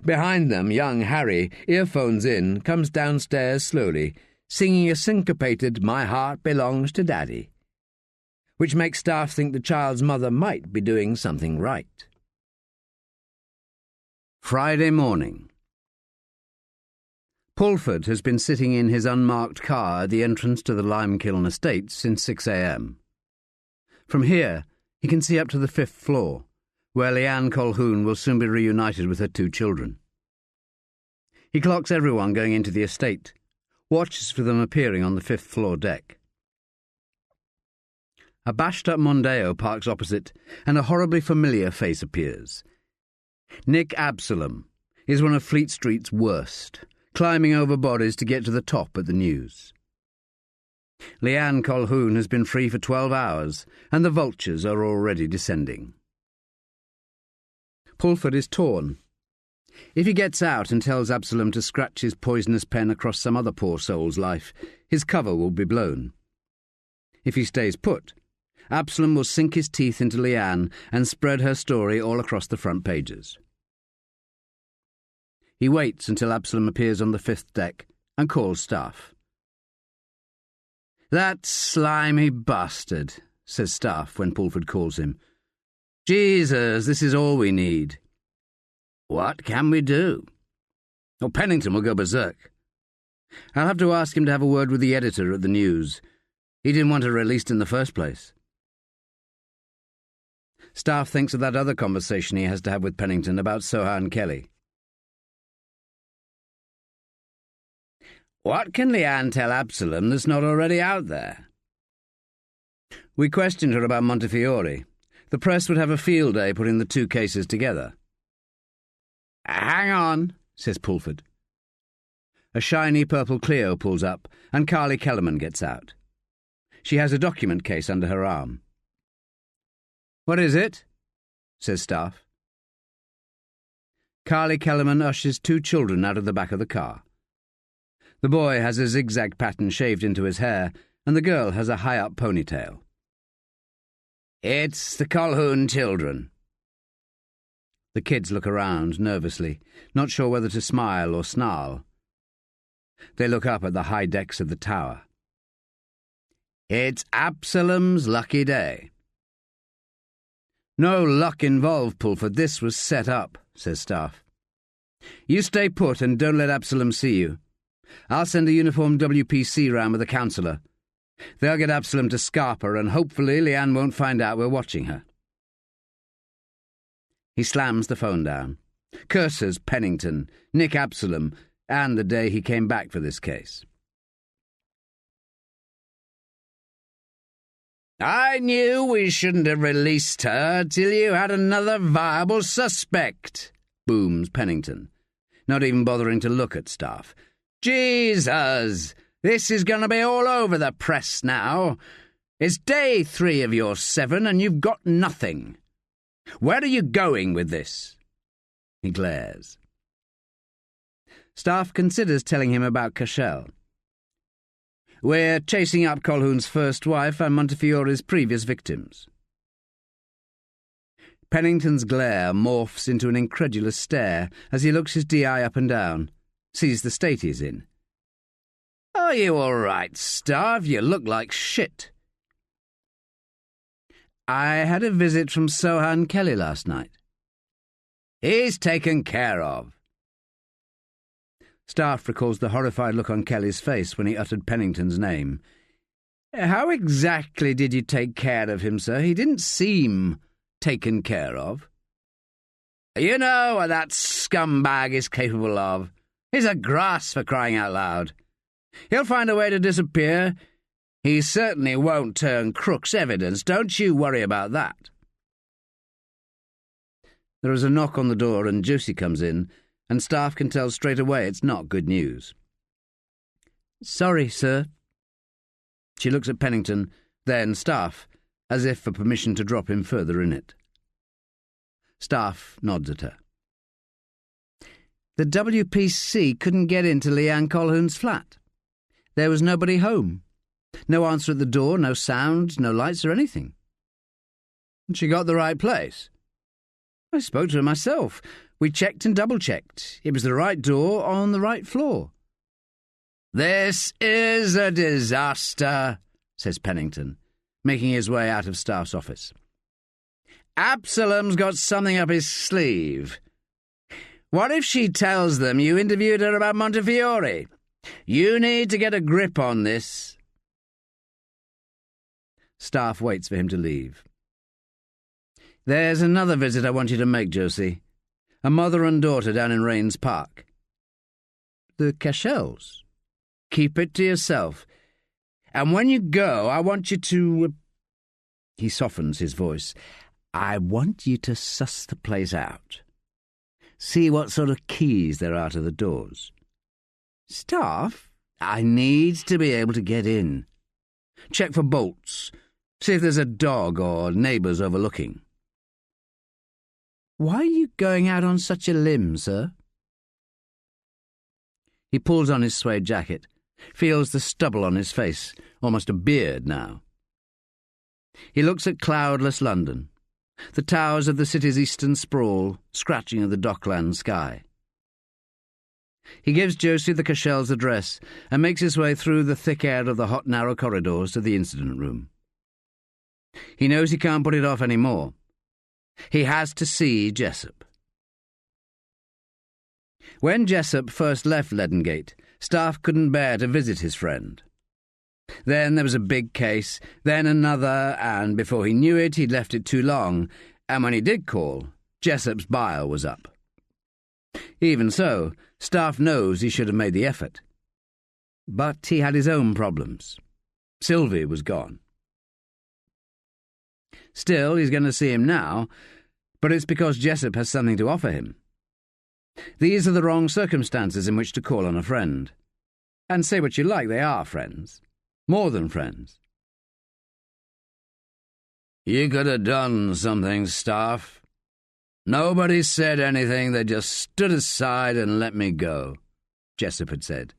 Behind them, young Harry, earphones in, comes downstairs slowly, singing a syncopated "My Heart Belongs to Daddy," which makes Staffe think the child's mother might be doing something right. Friday morning. Pulford has been sitting in his unmarked car at the entrance to the Limekiln estate since 6 a.m. From here, he can see up to the 5th floor, where Leanne Colquhoun will soon be reunited with her 2 children. He clocks everyone going into the estate, watches for them appearing on the 5th floor deck. A bashed-up Mondeo parks opposite, and a horribly familiar face appears. Nick Absalom is one of Fleet Street's worst, climbing over bodies to get to the top at the news. Leanne Colquhoun has been free for 12 hours, and the vultures are already descending. Pulford is torn. If he gets out and tells Absalom to scratch his poisonous pen across some other poor soul's life, his cover will be blown. If he stays put, Absalom will sink his teeth into Leanne and spread her story all across the front pages. He waits until Absalom appears on the 5th deck and calls Staffe. "That slimy bastard," says Staffe when Pulford calls him. "Jesus, this is all we need." "What can we do?" "Oh, Pennington will go berserk. I'll have to ask him to have a word with the editor at the news. He didn't want her released in the first place." Staffe thinks of that other conversation he has to have with Pennington about Sohan Kelly. "What can Leanne tell Absalom that's not already out there?" "We questioned her about Montefiore. The press would have a field day putting the 2 cases together." "Hang on," says Pulford. A shiny purple Clio pulls up, and Carly Kellerman gets out. She has a document case under her arm. "What is it?" says Staffe. Carly Kellerman ushers 2 children out of the back of the car. The boy has a zigzag pattern shaved into his hair, and the girl has a high-up ponytail. "It's the Colquhoun children." The kids look around nervously, not sure whether to smile or snarl. They look up at the high decks of the tower. "It's Absalom's lucky day." "No luck involved, Pulford. This was set up," says Staffe. "You stay put and don't let Absalom see you. I'll send a uniformed WPC round with a counsellor. They'll get Absalom to Scarpa, and hopefully Leanne won't find out we're watching her." He slams the phone down, curses Pennington, Nick Absalom, and the day he came back for this case. "I knew we shouldn't have released her till you had another viable suspect," booms Pennington, not even bothering to look at Staffe. "Jesus! This is going to be all over the press now. It's day 3 of your 7 and you've got nothing. Where are you going with this?" He glares. Staffe considers telling him about Cashel. "We're chasing up Colquhoun's first wife and Montefiore's previous victims." Pennington's glare morphs into an incredulous stare as he looks his DI up and down, sees the state he's in. "Are you all right, Staffe? You look like shit." "I had a visit from Sohan Kelly last night." "He's taken care of." Staffe recalls the horrified look on Kelly's face when he uttered Pennington's name. "How exactly did you take care of him, sir? He didn't seem taken care of." "You know what that scumbag is capable of. He's a grass, for crying out loud. He'll find a way to disappear. He certainly won't turn Crook's evidence. Don't you worry about that." There is a knock on the door and Josie comes in, and Staffe can tell straight away it's not good news. "Sorry, sir." She looks at Pennington, then Staffe, as if for permission to drop him further in it. Staffe nods at her. "The WPC couldn't get into Leanne Colquhoun's flat. There was nobody home. No answer at the door, no sound, no lights or anything." "She got the right place?" "I spoke to her myself. We checked and double-checked. It was the right door on the right floor." "This is a disaster," says Pennington, making his way out of Staffe's office. "Absalom's got something up his sleeve. What if she tells them you interviewed her about Montefiore? You need to get a grip on this." Staffe waits for him to leave. "There's another visit I want you to make, Josie. A mother and daughter down in Rains Park." "The Cashels?" "Keep it to yourself. And when you go, I want you to—" He softens his voice. "I want you to suss the place out. See what sort of keys there are to the doors. Staffe, I need to be able to get in. Check for bolts. See if there's a dog or neighbours overlooking." "Why are you going out on such a limb, sir?" He pulls on his suede jacket, feels the stubble on his face, almost a beard now. He looks at cloudless London, the towers of the city's eastern sprawl scratching at the dockland sky. He gives Josie the Cashels' address and makes his way through the thick air of the hot, narrow corridors to the incident room. He knows he can't put it off any more. He has to see Jessup. When Jessup first left Ledengate, Staffe couldn't bear to visit his friend. Then there was a big case, then another, and before he knew it, he'd left it too long, and when he did call, Jessup's bile was up. Even so, Staffe knows he should have made the effort. But he had his own problems. Sylvie was gone. Still, he's going to see him now, but it's because Jessup has something to offer him. These are the wrong circumstances in which to call on a friend. And say what you like, they are friends. More than friends. "You could have done something, Staffe. Nobody said anything, they just stood aside and let me go," Jessup had said,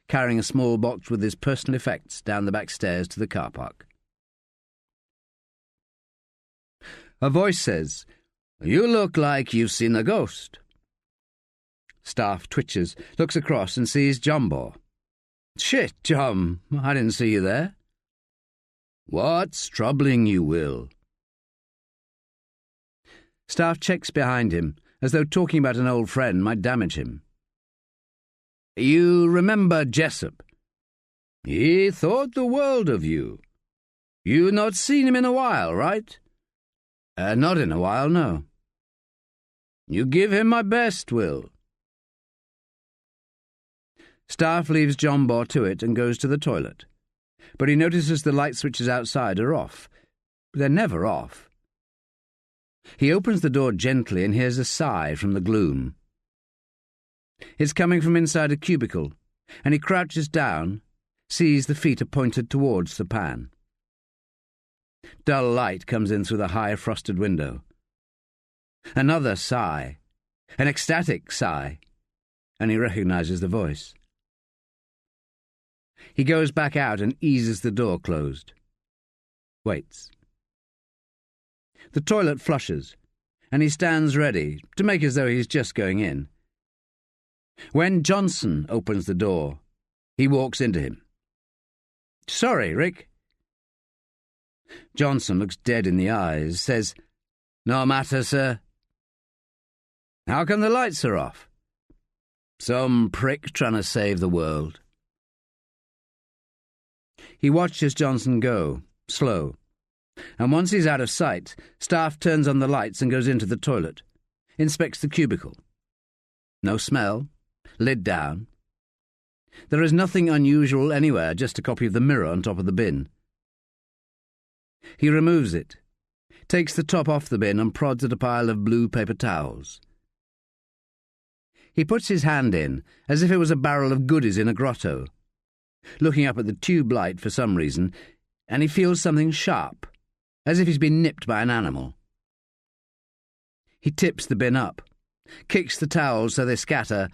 carrying a small box with his personal effects down the back stairs to the car park. A voice says, "You look like you've seen a ghost." Staffe twitches, looks across and sees Jumbo. "Shit, Jum, I didn't see you there." "What's troubling you, Will?" Staffe checks behind him, as though talking about an old friend might damage him. "You remember Jessup? He thought the world of you. You not seen him in a while, right?" Not in a while, no." "You give him my best, Will." Staffe leaves Jumbo to it and goes to the toilet, but he notices the light switches outside are off. They're never off. He opens the door gently and hears a sigh from the gloom. It's coming from inside a cubicle, and he crouches down, sees the feet are pointed towards the pan. Dull light comes in through the high frosted window. Another sigh, an ecstatic sigh, and he recognizes the voice. He goes back out and eases the door closed. Waits. The toilet flushes, and he stands ready to make as though he's just going in. When Johnson opens the door, he walks into him. "Sorry, Rick." Johnson looks dead in the eyes, says, "No matter, sir." "How come the lights are off?" "Some prick trying to save the world." He watches Johnson go, slow, and once he's out of sight, Staffe turns on the lights and goes into the toilet, inspects the cubicle. No smell, lid down. There is nothing unusual anywhere, just a copy of the mirror on top of the bin. He removes it, takes the top off the bin and prods at a pile of blue paper towels. He puts his hand in, as if it was a barrel of goodies in a grotto, looking up at the tube light for some reason, and he feels something sharp, as if he's been nipped by an animal. He tips the bin up, kicks the towels so they scatter,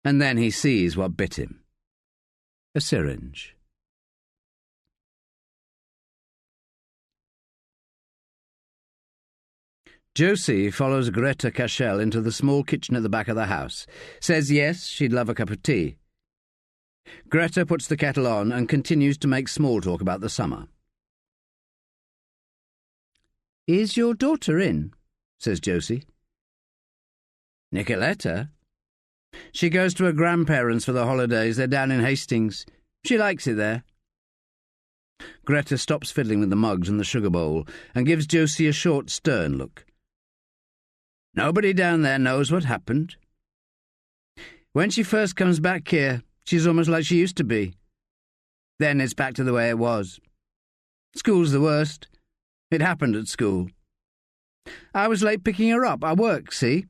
and then he sees what bit him. A syringe. Josie follows Greta Cashel into the small kitchen at the back of the house, says yes, she'd love a cup of tea. Greta puts the kettle on and continues to make small talk about the summer. "Is your daughter in?" says Josie. "Nicoletta? She goes to her grandparents for the holidays. They're down in Hastings. She likes it there." Greta stops fiddling with the mugs and the sugar bowl and gives Josie a short, stern look. "Nobody down there knows what happened. When she first comes back here, she's almost like she used to be. Then it's back to the way it was. School's the worst. It happened at school. I was late picking her up. I work, see?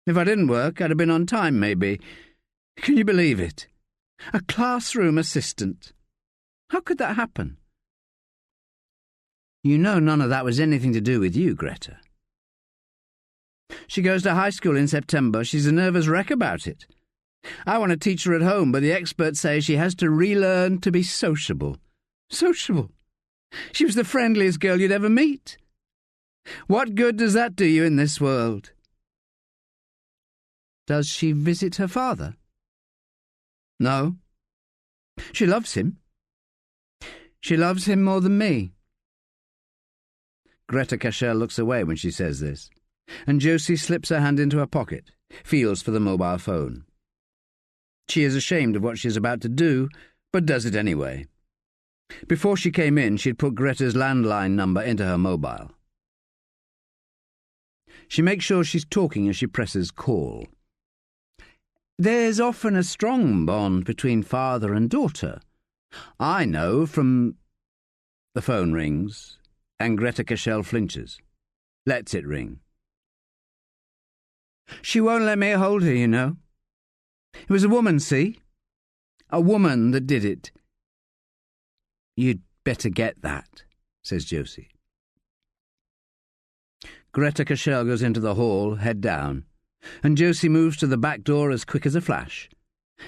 If I didn't work, I'd have been on time, maybe. Can you believe it? A classroom assistant. How could that happen?" "You know none of that was anything to do with you, Greta." "She goes to high school in September. She's a nervous wreck about it. I want to teach her at home, but the experts say she has to relearn to be sociable." "Sociable? She was the friendliest girl you'd ever meet. What good does that do you in this world?" "Does she visit her father?" "No. She loves him. She loves him more than me." Greta Cashel looks away when she says this, and Josie slips her hand into her pocket, feels for the mobile phone. She is ashamed of what she is about to do, but does it anyway. Before she came in, she'd put Greta's landline number into her mobile. She makes sure she's talking as she presses call. "There's often a strong bond between father and daughter. I know from—" The phone rings, and Greta Cashel flinches, lets it ring. "She won't let me hold her, you know. It was a woman, see? A woman that did it." "You'd better get that," says Josie. Greta Cashel goes into the hall, head down, and Josie moves to the back door as quick as a flash,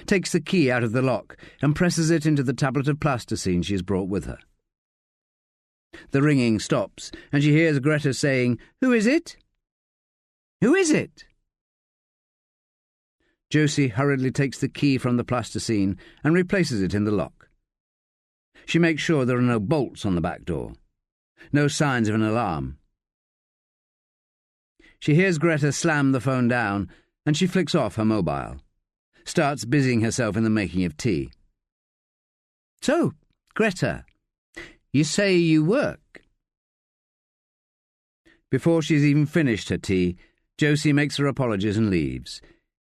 takes the key out of the lock and presses it into the tablet of plasticine she has brought with her. The ringing stops, and she hears Greta saying, "Who is it? Who is it?" Josie hurriedly takes the key from the plasticine and replaces it in the lock. She makes sure there are no bolts on the back door, no signs of an alarm. She hears Greta slam the phone down, and she flicks off her mobile, starts busying herself in the making of tea. "So, Greta, you say you work?" Before she's even finished her tea, Josie makes her apologies and leaves,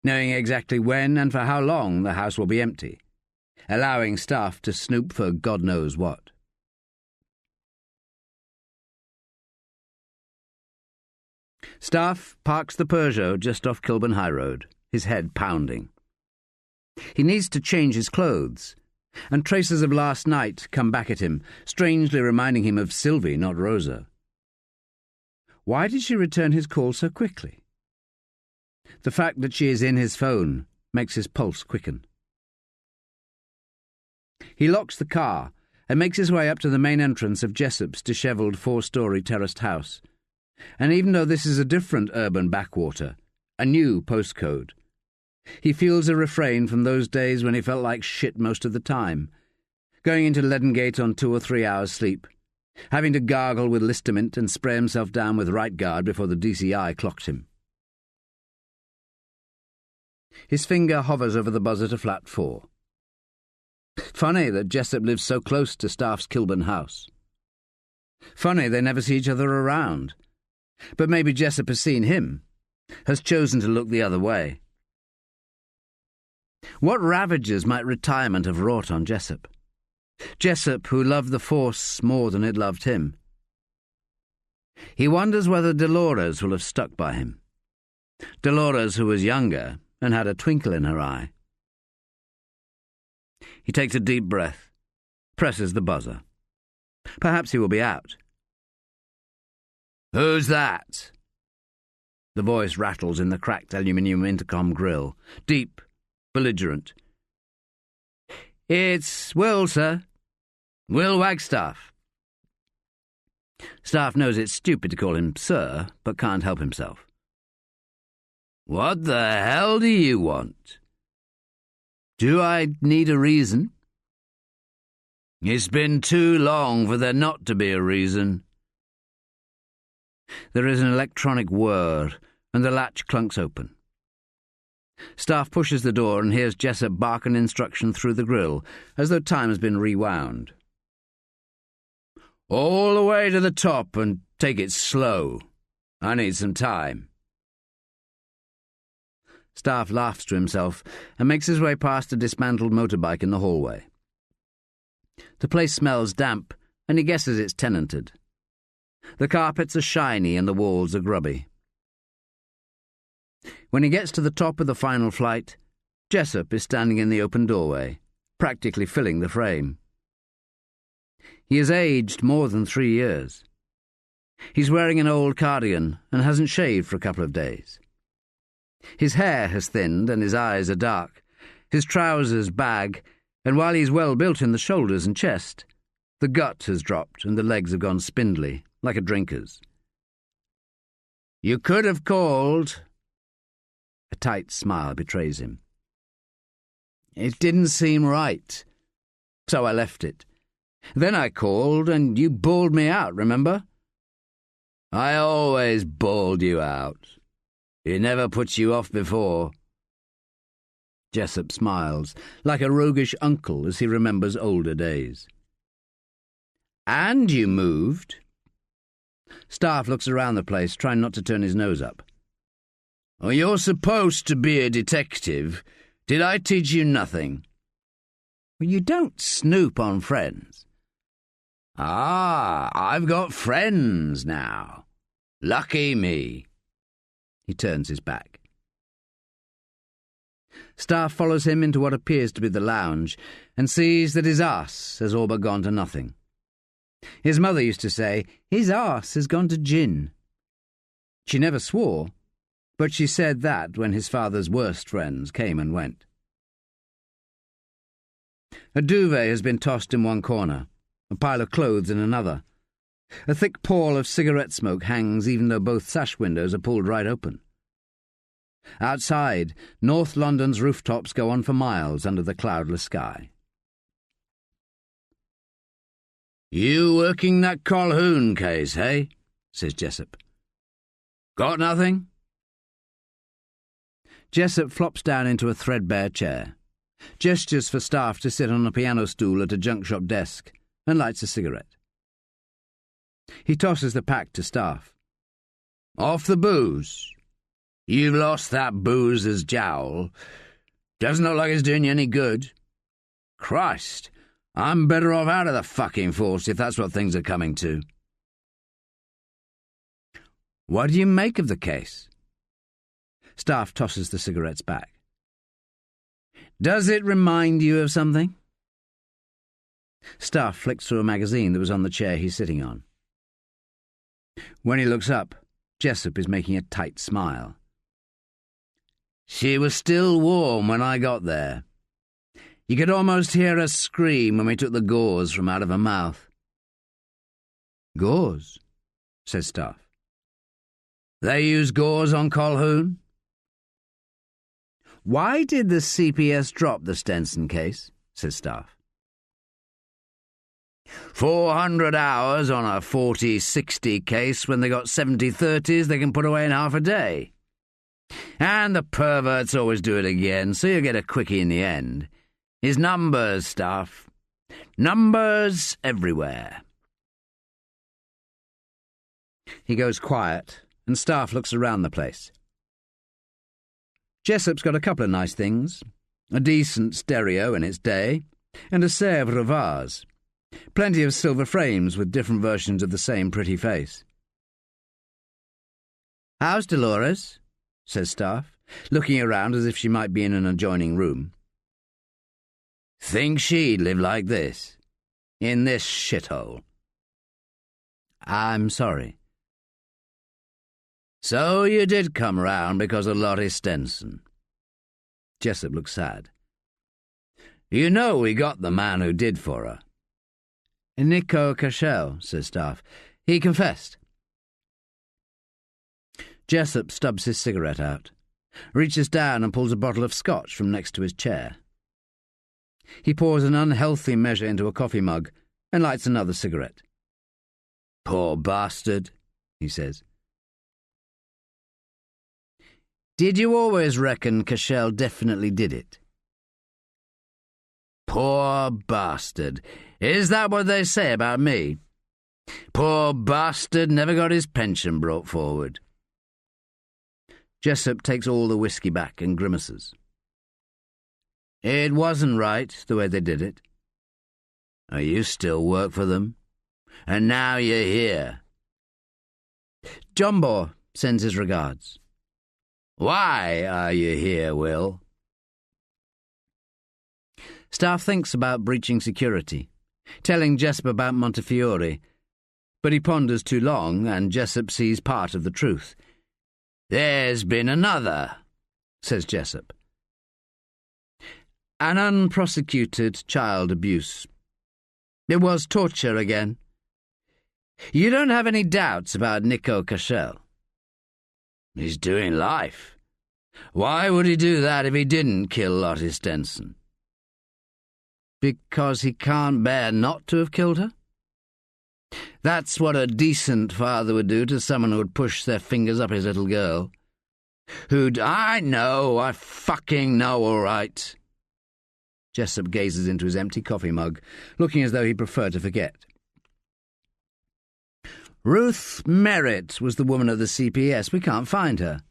knowing exactly when and for how long the house will be empty, allowing Staffe to snoop for God knows what. Staffe parks the Peugeot just off Kilburn High Road, his head pounding. He needs to change his clothes, and traces of last night come back at him, strangely reminding him of Sylvie, not Rosa. Why did she return his call so quickly? The fact that she is in his phone makes his pulse quicken. He locks the car and makes his way up to the main entrance of Jessop's dishevelled four-storey terraced house. And even though this is a different urban backwater, a new postcode, he feels a refrain from those days when he felt like shit most of the time, going into Ledengate on 2 or 3 hours sleep, having to gargle with Listamint and spray himself down with right guard before the DCI clocked him. His finger hovers over the buzzer to flat 4. Funny that Jessop lives so close to Staffe's Kilburn house. Funny they never see each other around. But maybe Jessop has seen him, has chosen to look the other way. What ravages might retirement have wrought on Jessop? Jessop, who loved the force more than it loved him. He wonders whether Dolores will have stuck by him. Dolores, who was younger and had a twinkle in her eye. He takes a deep breath, presses the buzzer. Perhaps he will be out. "Who's that?" The voice rattles in the cracked aluminium intercom grill, deep, belligerent. "It's Will, sir. Will Wagstaff." Staffe knows it's stupid to call him sir, but can't help himself. "What the hell do you want?" "Do I need a reason?" "It's been too long for there not to be a reason." There is an electronic whir, and the latch clunks open. Staffe pushes the door and hears Jessup bark an instruction through the grill, as though time has been rewound. "All the way to the top and take it slow. I need some time." Staffe laughs to himself and makes his way past a dismantled motorbike in the hallway. The place smells damp, and he guesses it's tenanted. The carpets are shiny and the walls are grubby. When he gets to the top of the final flight, Jessup is standing in the open doorway, practically filling the frame. He has aged more than 3 years. He's wearing an old cardigan and hasn't shaved for a couple of days. His hair has thinned and his eyes are dark. His trousers bag, and while he's well built in the shoulders and chest, the gut has dropped and the legs have gone spindly, like a drinker's. "You could have called." A tight smile betrays him. "It didn't seem right, so I left it. Then I called, and you bawled me out, remember?" "I always bawled you out. It never puts you off before." Jessup smiles, like a roguish uncle as he remembers older days. "And you moved?" Staffe looks around the place, trying not to turn his nose up. "Oh, you're supposed to be a detective. Did I teach you nothing?" "Well, you don't snoop on friends." "Ah, I've got friends now. Lucky me." He turns his back. Staffe follows him into what appears to be the lounge and sees that his arse has all but gone to nothing. His mother used to say, his arse has gone to gin. She never swore, but she said that when his father's worst friends came and went. A duvet has been tossed in one corner, a pile of clothes in another. A thick pall of cigarette smoke hangs even though both sash windows are pulled right open. Outside, North London's rooftops go on for miles under the cloudless sky. "You working that Colquhoun case, hey?" says Jessup. "Got nothing?" Jessup flops down into a threadbare chair, gestures for Staffe to sit on a piano stool at a junk shop desk, and lights a cigarette. He tosses the pack to Staffe. "Off the booze. You've lost that boozer's jowl. Doesn't look like it's doing you any good. Christ, I'm better off out of the fucking force if that's what things are coming to." "What do you make of the case?" Staffe tosses the cigarettes back. "Does it remind you of something?" Staffe flicks through a magazine that was on the chair he's sitting on. When he looks up, Jessup is making a tight smile. "She was still warm when I got there. You could almost hear her scream when we took the gauze from out of her mouth." "Gauze?" says Staffe. "They use gauze on Colquhoun." "Why did the CPS drop the Stenson case?" says Staffe. 400 hours on a 40-60 case when they got 70-30s they can put away in half a day. And the perverts always do it again, so you get a quickie in the end. His numbers, Staffe. Numbers everywhere. He goes quiet, and Staffe looks around the place. Jessup's got a couple of nice things. A decent stereo in its day, and a Sèvres vase. Plenty of silver frames with different versions of the same pretty face. "How's Dolores?" says Staffe, looking around as if she might be in an adjoining room. "Think she'd live like this? In this shithole?" "I'm sorry." "So you did come round because of Lottie Stenson?" Jessup looked sad. "You know we got the man who did for her." "Nico Cashel," says Staffe. "He confessed." Jessup stubs his cigarette out, reaches down and pulls a bottle of scotch from next to his chair. He pours an unhealthy measure into a coffee mug and lights another cigarette. "Poor bastard," he says. "Did you always reckon Cashel definitely did it?" "Poor bastard. Is that what they say about me? Poor bastard never got his pension brought forward." Jessup takes all the whiskey back and grimaces. "It wasn't right, the way they did it. You still work for them, and now you're here." "Jumbo sends his regards." "Why are you here, Will?" Staffe thinks about breaching security, telling Jessup about Montefiore, but he ponders too long, and Jessup sees part of the truth. "There's been another," says Jessup. "An unprosecuted child abuse. It was torture again. You don't have any doubts about Nico Cashel?" "He's doing life. Why would he do that if he didn't kill Lottie Stenson?" "Because he can't bear not to have killed her?" "That's what a decent father would do to someone who'd push their fingers up his little girl. I fucking know, all right." Jessup gazes into his empty coffee mug, looking as though he'd prefer to forget. "Ruth Merritt was the woman of the CPS. We can't find her."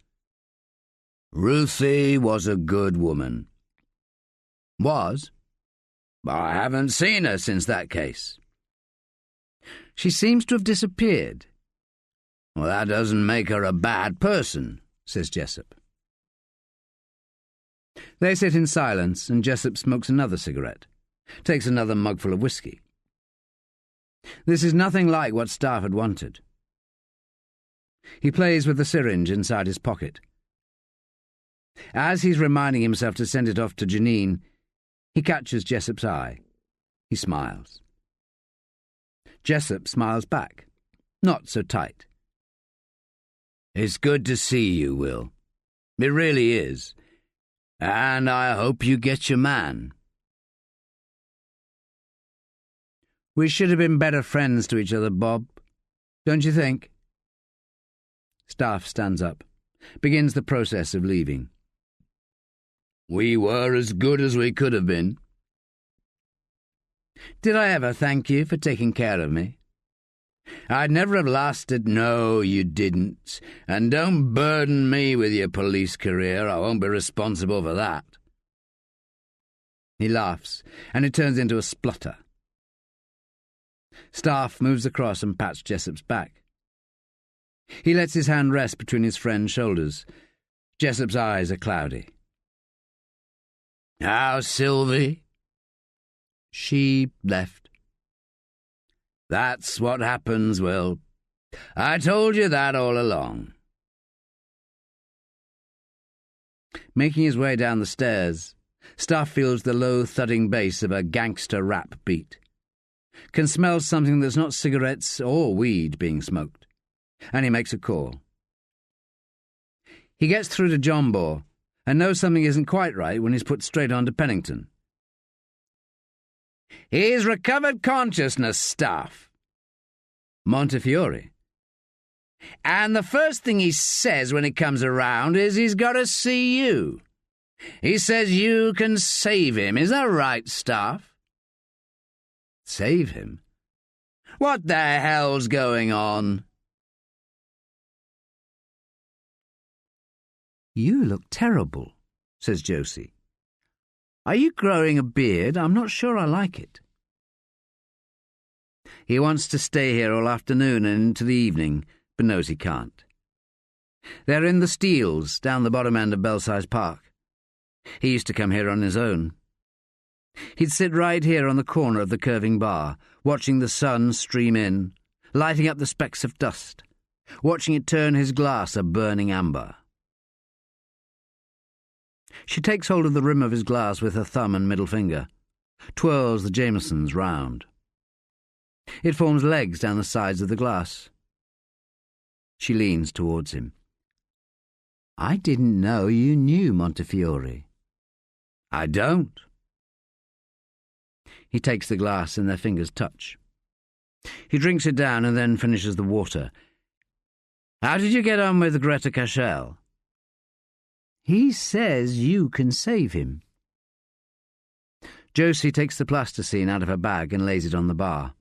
"Ruthie was a good woman." "Was?" "I haven't seen her since that case." "She seems to have disappeared." "Well, that doesn't make her a bad person," says Jessup. They sit in silence, and Jessup smokes another cigarette, takes another mugful of whiskey. This is nothing like what Staffe had wanted. He plays with the syringe inside his pocket. As he's reminding himself to send it off to Janine, he catches Jessup's eye. He smiles. Jessup smiles back, not so tight. "It's good to see you, Will. It really is. And I hope you get your man." "We should have been better friends to each other, Bob. Don't you think?" Staffe stands up, begins the process of leaving. "We were as good as we could have been." "Did I ever thank you for taking care of me?" "I'd never have lasted—" "No, you didn't. And don't burden me with your police career. I won't be responsible for that." He laughs, and it turns into a splutter. Staffe moves across and pats Jessup's back. He lets his hand rest between his friend's shoulders. Jessup's eyes are cloudy. "How's Sylvie?" "She left." "That's what happens, Will. I told you that all along." Making his way down the stairs, Staffe feels the low thudding bass of a gangster rap beat. Can smell something that's not cigarettes or weed being smoked. And he makes a call. He gets through to Jumbo and knows something isn't quite right when he's put straight on to Pennington. "He's recovered consciousness, Staffe." "Montefiore?" "And the first thing he says when he comes around is he's got to see you. He says you can save him. Is that right, Staffe?" "Save him? What the hell's going on?" "You look terrible," says Josie. "Are you growing a beard? I'm not sure I like it." He wants to stay here all afternoon and into the evening, but knows he can't. They're in the Steels, down the bottom end of Belsize Park. He used to come here on his own. He'd sit right here on the corner of the curving bar, watching the sun stream in, lighting up the specks of dust, watching it turn his glass a burning amber. She takes hold of the rim of his glass with her thumb and middle finger, twirls the Jamesons round. It forms legs down the sides of the glass. She leans towards him. "I didn't know you knew Montefiore." "I don't." He takes the glass and their fingers touch. He drinks it down and then finishes the water. "How did you get on with Greta Cashel?" "He says you can save him." Josie takes the plasticine out of her bag and lays it on the bar.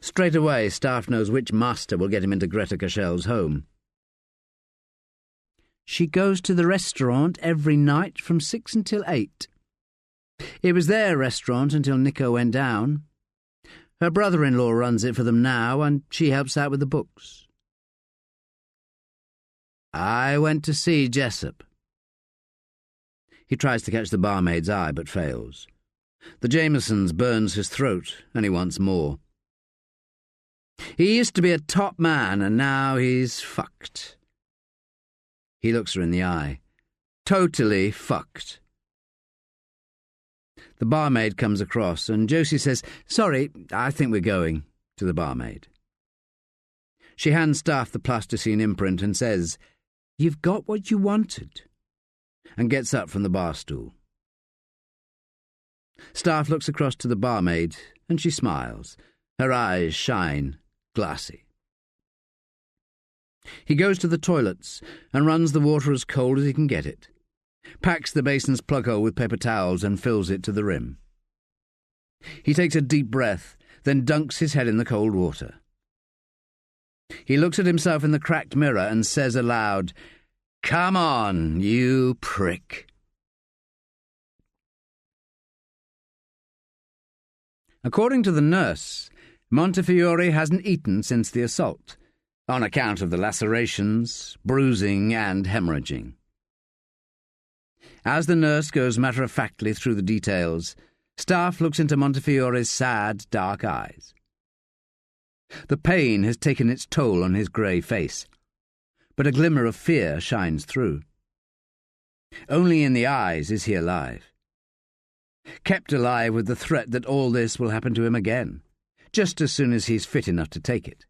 Straight away, Staffe knows which master will get him into Greta Cashel's home. "She goes to the restaurant every night from 6 until 8. It was their restaurant until Nico went down. Her brother-in-law runs it for them now, and she helps out with the books." "I went to see Jessup." He tries to catch the barmaid's eye, but fails. The Jamesons burns his throat, and he wants more. "He used to be a top man, and now he's fucked." He looks her in the eye. "Totally fucked." The barmaid comes across, and Josie says, "Sorry, I think we're going," to the barmaid. She hands Staffe the plasticine imprint and says, "You've got what you wanted," and gets up from the bar stool. Staffe looks across to the barmaid, and she smiles. Her eyes shine, glassy. He goes to the toilets and runs the water as cold as he can get it, packs the basin's plug hole with paper towels and fills it to the rim. He takes a deep breath, then dunks his head in the cold water. He looks at himself in the cracked mirror and says aloud, "Come on, you prick." According to the nurse, Montefiore hasn't eaten since the assault, on account of the lacerations, bruising and hemorrhaging. As the nurse goes matter-of-factly through the details, Staffe looks into Montefiore's sad, dark eyes. The pain has taken its toll on his grey face, but a glimmer of fear shines through. Only in the eyes is he alive. Kept alive with the threat that all this will happen to him again, just as soon as he's fit enough to take it.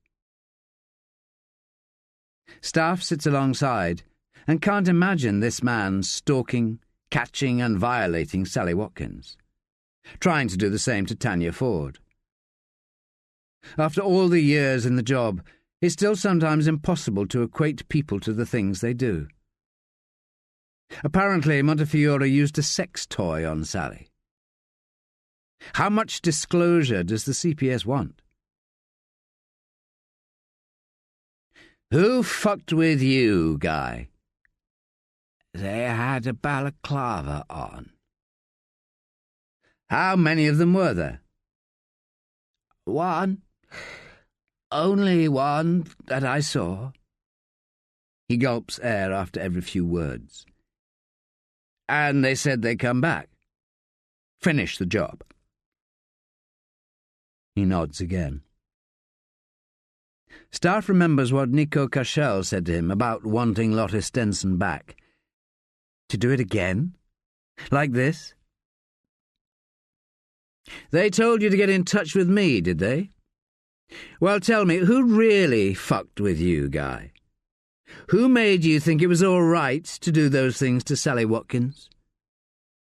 Staffe sits alongside and can't imagine this man stalking, catching and violating Sally Watkins, trying to do the same to Tanya Ford. After all the years in the job, it's still sometimes impossible to equate people to the things they do. Apparently, Montefiore used a sex toy on Sally. How much disclosure does the CPS want? "Who fucked with you, Guy?" "They had a balaclava on." "How many of them were there?" "One. Only one that I saw." He gulps air after every few words. "And they said they'd come back. Finish the job." He nods again. Staffe remembers what Nico Cashel said to him about wanting Lotte Stenson back. To do it again? Like this? "They told you to get in touch with me, did they? Well, tell me, who really fucked with you, Guy? Who made you think it was all right to do those things to Sally Watkins?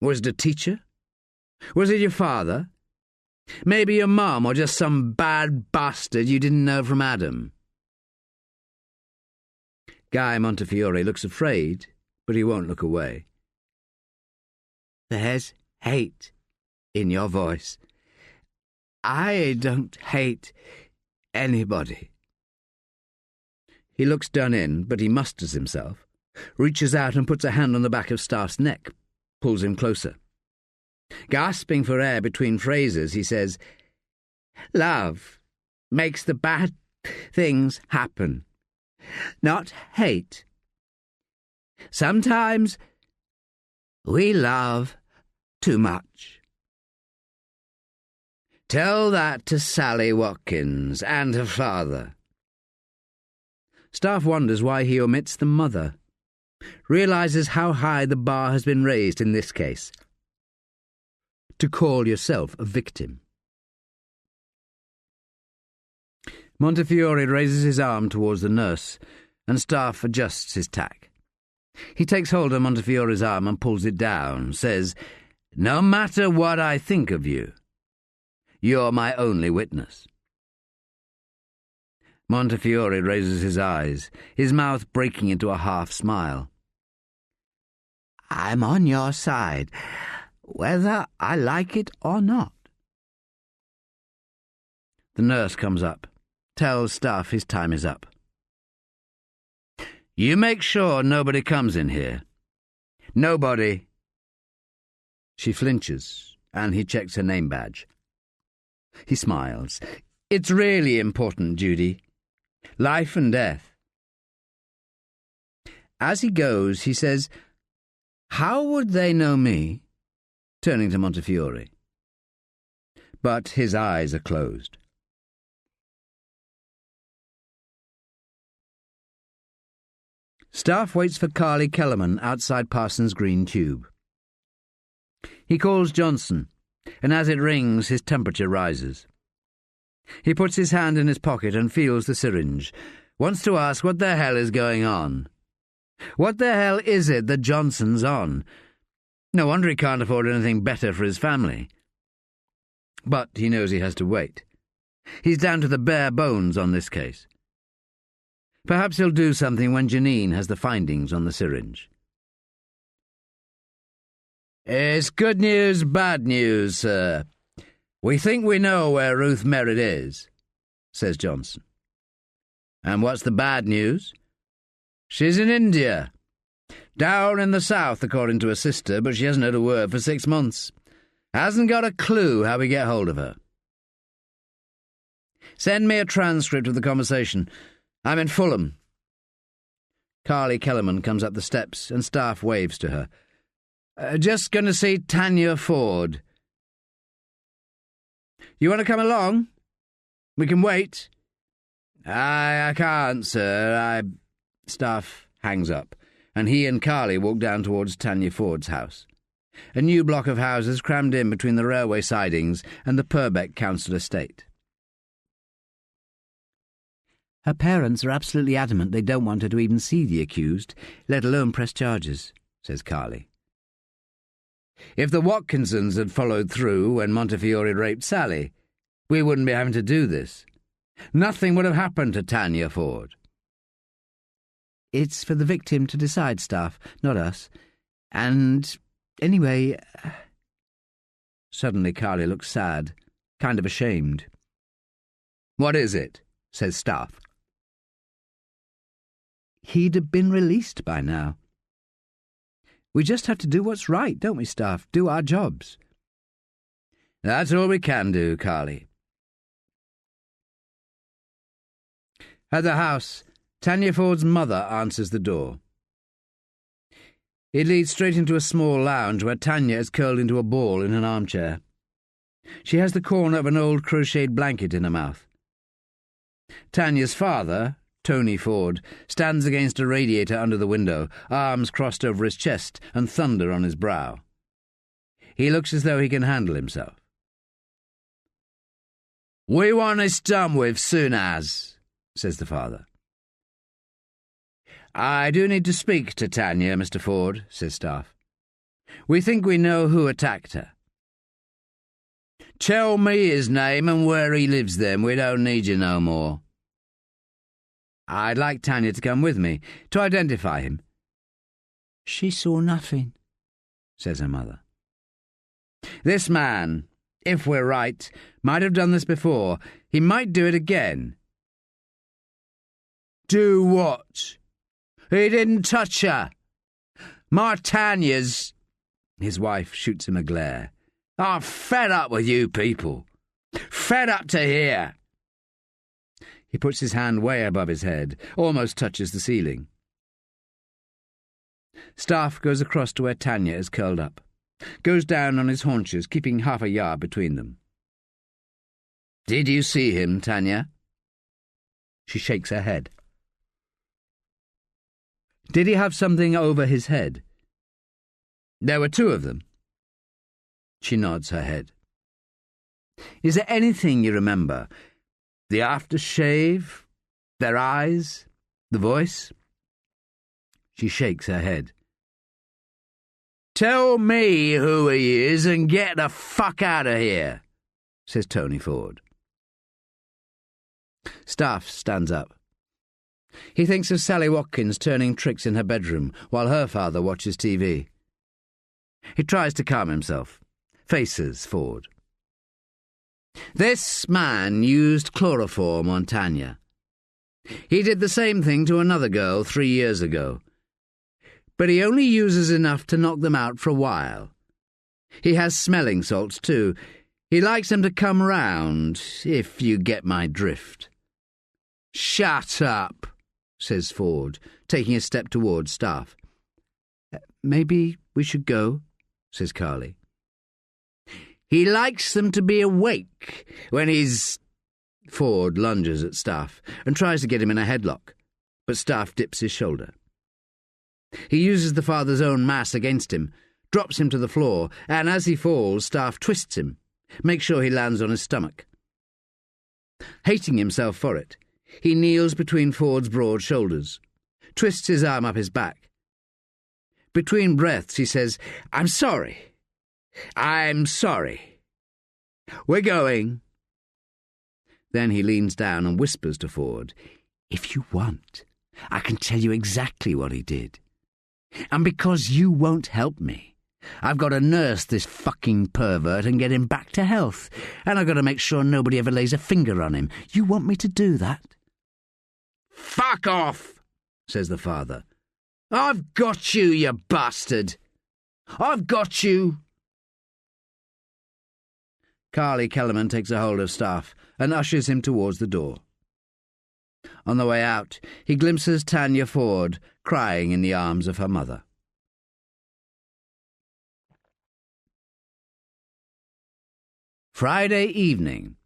Was it a teacher? Was it your father? Maybe your mum, or just some bad bastard you didn't know from Adam?" Guy Montefiore looks afraid, but he won't look away. "There's hate in your voice. I don't hate anybody." He looks done in, but he musters himself, reaches out and puts a hand on the back of Staffe's neck, pulls him closer. Gasping for air between phrases, he says, "Love makes the bad things happen. not hate. Sometimes we love too much. Tell that to Sally Watkins and her father. Staffe wonders why he omits the mother, realises how high the bar has been raised in this case. To call yourself a victim. Montefiore raises his arm towards the nurse, and Staffe adjusts his tack. He takes hold of Montefiore's arm and pulls it down, says, "No matter what I think of you, you're my only witness." Montefiore raises his eyes, his mouth breaking into a half-smile. I'm on your side, whether I like it or not. The nurse comes up, tells Staffe his time is up. "You make sure nobody comes in here. Nobody." She flinches, and he checks her name badge. He smiles. "It's really important, Judy. Life and death." As he goes, he says, "How would they know me?" turning to Montefiore. But his eyes are closed. Staffe waits for Carly Kellerman outside Parsons Green Tube. He calls Johnson, and as it rings, his temperature rises. He puts his hand in his pocket and feels the syringe, wants to ask what the hell is going on. What the hell is it that Johnson's on? No wonder he can't afford anything better for his family. But he knows he has to wait. He's down to the bare bones on this case. Perhaps he'll do something when Janine has the findings on the syringe. "It's good news, bad news, sir. We think we know where Ruth Merritt is," says Johnson. "And what's the bad news?" "She's in India. Down in the south, according to her sister, but she hasn't heard a word for 6 months. Hasn't got a clue how we get hold of her." "Send me a transcript of the conversation. I'm in Fulham." Carly Kellerman comes up the steps and Staffe waves to her. "Just going to see Tanya Ford." "You want to come along? We can wait." I can't, sir. Staffe hangs up, and he and Carly walk down towards Tanya Ford's house. A new block of houses crammed in between the railway sidings and the Purbeck Council estate. Her parents are absolutely adamant they don't want her to even see the accused, let alone press charges, says Carly. If the Watkinsons had followed through when Montefiore raped Sally, we wouldn't be having to do this. Nothing would have happened to Tanya Ford. It's for the victim to decide, Staffe, not us. And, anyway... Suddenly Carly looks sad, kind of ashamed. "What is it?" says Staffe. He'd have been released by now. We just have to do what's right, don't we, Staffe? Do our jobs. That's all we can do, Carly. At the house, Tanya Ford's mother answers the door. It leads straight into a small lounge where Tanya is curled into a ball in an armchair. She has the corner of an old crocheted blanket in her mouth. Tanya's father, Tony Ford, stands against a radiator under the window, arms crossed over his chest and thunder on his brow. He looks as though he can handle himself. "We want this done with soon as," says the father. "I do need to speak to Tanya, Mr. Ford," says Staffe. "We think we know who attacked her." "Tell me his name and where he lives then. We don't need you no more." "I'd like Tanya to come with me, to identify him." "She saw nothing," says her mother. "This man, if we're right, might have done this before. He might do it again." "Do what? He didn't touch her. My Tanya's..." His wife shoots him a glare. "I'm fed up with you people. Fed up to here." He puts his hand way above his head, almost touches the ceiling. Staffe goes across to where Tanya is curled up, goes down on his haunches, keeping half a yard between them. "Did you see him, Tanya?" She shakes her head. "Did he have something over his head?" "There were two of them." She nods her head. "Is there anything you remember? The aftershave? Their eyes? The voice?" She shakes her head. "Tell me who he is and get the fuck out of here," says Tony Ford. Staffe stands up. He thinks of Sally Watkins turning tricks in her bedroom while her father watches TV. He tries to calm himself. Faces Ford. "This man used chloroform on Tanya. He did the same thing to another girl 3 years ago. But he only uses enough to knock them out for a while. He has smelling salts, too. He likes them to come round, if you get my drift." "Shut up," says Ford, taking a step towards Staffe. "Maybe we should go," says Carly. "He likes them to be awake when he's—" Ford lunges at Staffe and tries to get him in a headlock, but Staffe dips his shoulder. He uses the father's own mass against him, drops him to the floor, and as he falls, Staffe twists him, makes sure he lands on his stomach. Hating himself for it, he kneels between Ford's broad shoulders, twists his arm up his back. Between breaths, he says, "I'm sorry. I'm sorry. We're going." Then he leans down and whispers to Ford, "If you want, I can tell you exactly what he did. And because you won't help me, I've got to nurse this fucking pervert and get him back to health, and I've got to make sure nobody ever lays a finger on him. You want me to do that?" "Fuck off," says the father. "I've got you, you bastard. I've got you." Carly Kellerman takes a hold of Staffe and ushers him towards the door. On the way out, he glimpses Tanya Ford crying in the arms of her mother. Friday evening.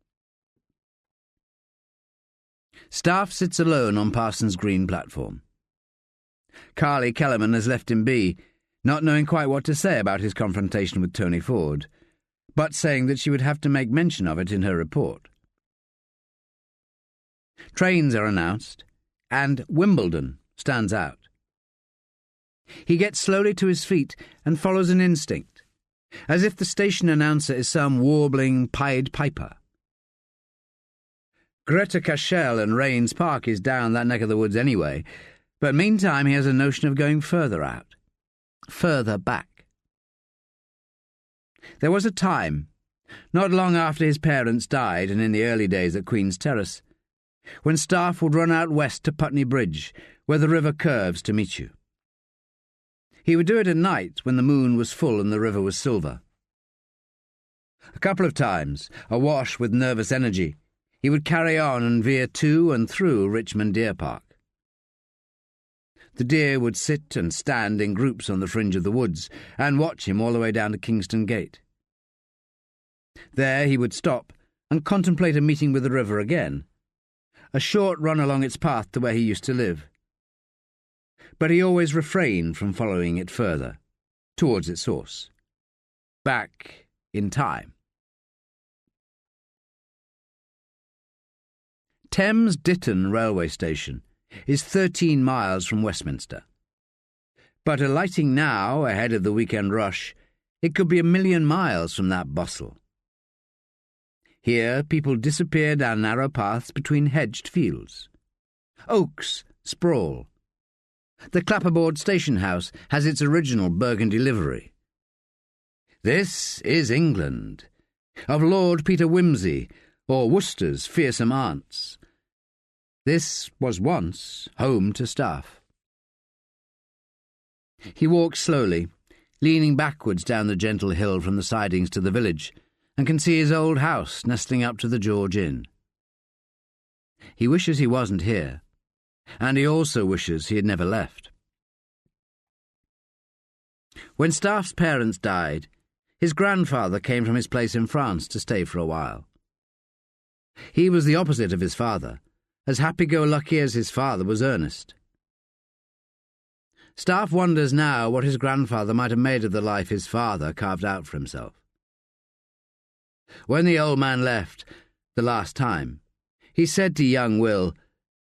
Staffe sits alone on Parsons Green platform. Carly Kellerman has left him be, not knowing quite what to say about his confrontation with Tony Ford, but saying that she would have to make mention of it in her report. Trains are announced, and Wimbledon stands out. He gets slowly to his feet and follows an instinct, as if the station announcer is some warbling Pied Piper. Greta Cashel and Rains Park is down that neck of the woods anyway, but meantime he has a notion of going further out, further back. There was a time, not long after his parents died and in the early days at Queen's Terrace, when Staffe would run out west to Putney Bridge, where the river curves to meet you. He would do it at night when the moon was full and the river was silver. A couple of times, awash with nervous energy, he would carry on and veer to and through Richmond Deer Park. The deer would sit and stand in groups on the fringe of the woods and watch him all the way down to Kingston Gate. There he would stop and contemplate a meeting with the river again, a short run along its path to where he used to live. But he always refrained from following it further, towards its source, back in time. Thames Ditton railway station is 13 miles from Westminster. But alighting now, ahead of the weekend rush, it could be 1,000,000 miles from that bustle. Here people disappear down narrow paths between hedged fields. Oaks sprawl. The clapperboard station house has its original burgundy livery. This is England, of Lord Peter Wimsey, or Worcester's fearsome aunts. This was once home to Staffe. He walks slowly, leaning backwards down the gentle hill from the sidings to the village, and can see his old house nestling up to the George Inn. He wishes he wasn't here, and he also wishes he had never left. When Staffe's parents died, his grandfather came from his place in France to stay for a while. He was the opposite of his father, as happy-go-lucky as his father was earnest. Staffe wonders now what his grandfather might have made of the life his father carved out for himself. When the old man left, the last time, he said to young Will,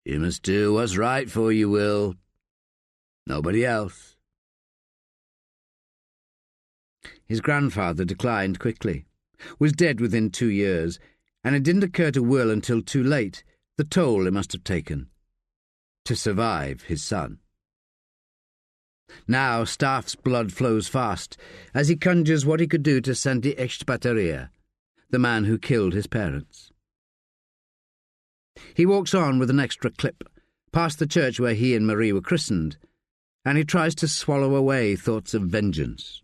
"You must do what's right for you, Will. Nobody else." His grandfather declined quickly, was dead within 2 years, and it didn't occur to Will until too late the toll it must have taken to survive his son. Now Staffe's blood flows fast as he conjures what he could do to Santi Expateria, the man who killed his parents. He walks on with an extra clip, past the church where he and Marie were christened, and he tries to swallow away thoughts of vengeance.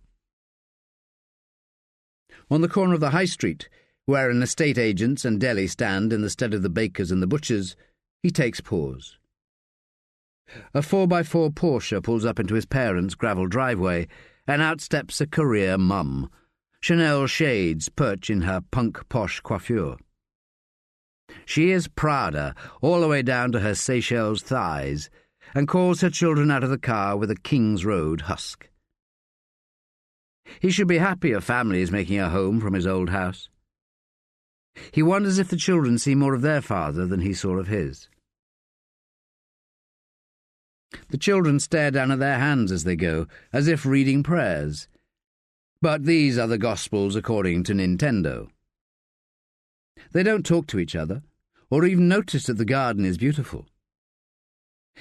On the corner of the High Street, where an estate agent's and deli stand in the stead of the baker's and the butcher's, he takes pause. A 4x4 Porsche pulls up into his parents' gravel driveway, and out steps a career mum. Chanel shades perch in her punk-posh coiffure. She is Prada all the way down to her Seychelles thighs, and calls her children out of the car with a King's Road husk. He should be happy a family is making a home from his old house. He wonders if the children see more of their father than he saw of his. The children stare down at their hands as they go, as if reading prayers. But these are the Gospels according to Nintendo. They don't talk to each other, or even notice that the garden is beautiful.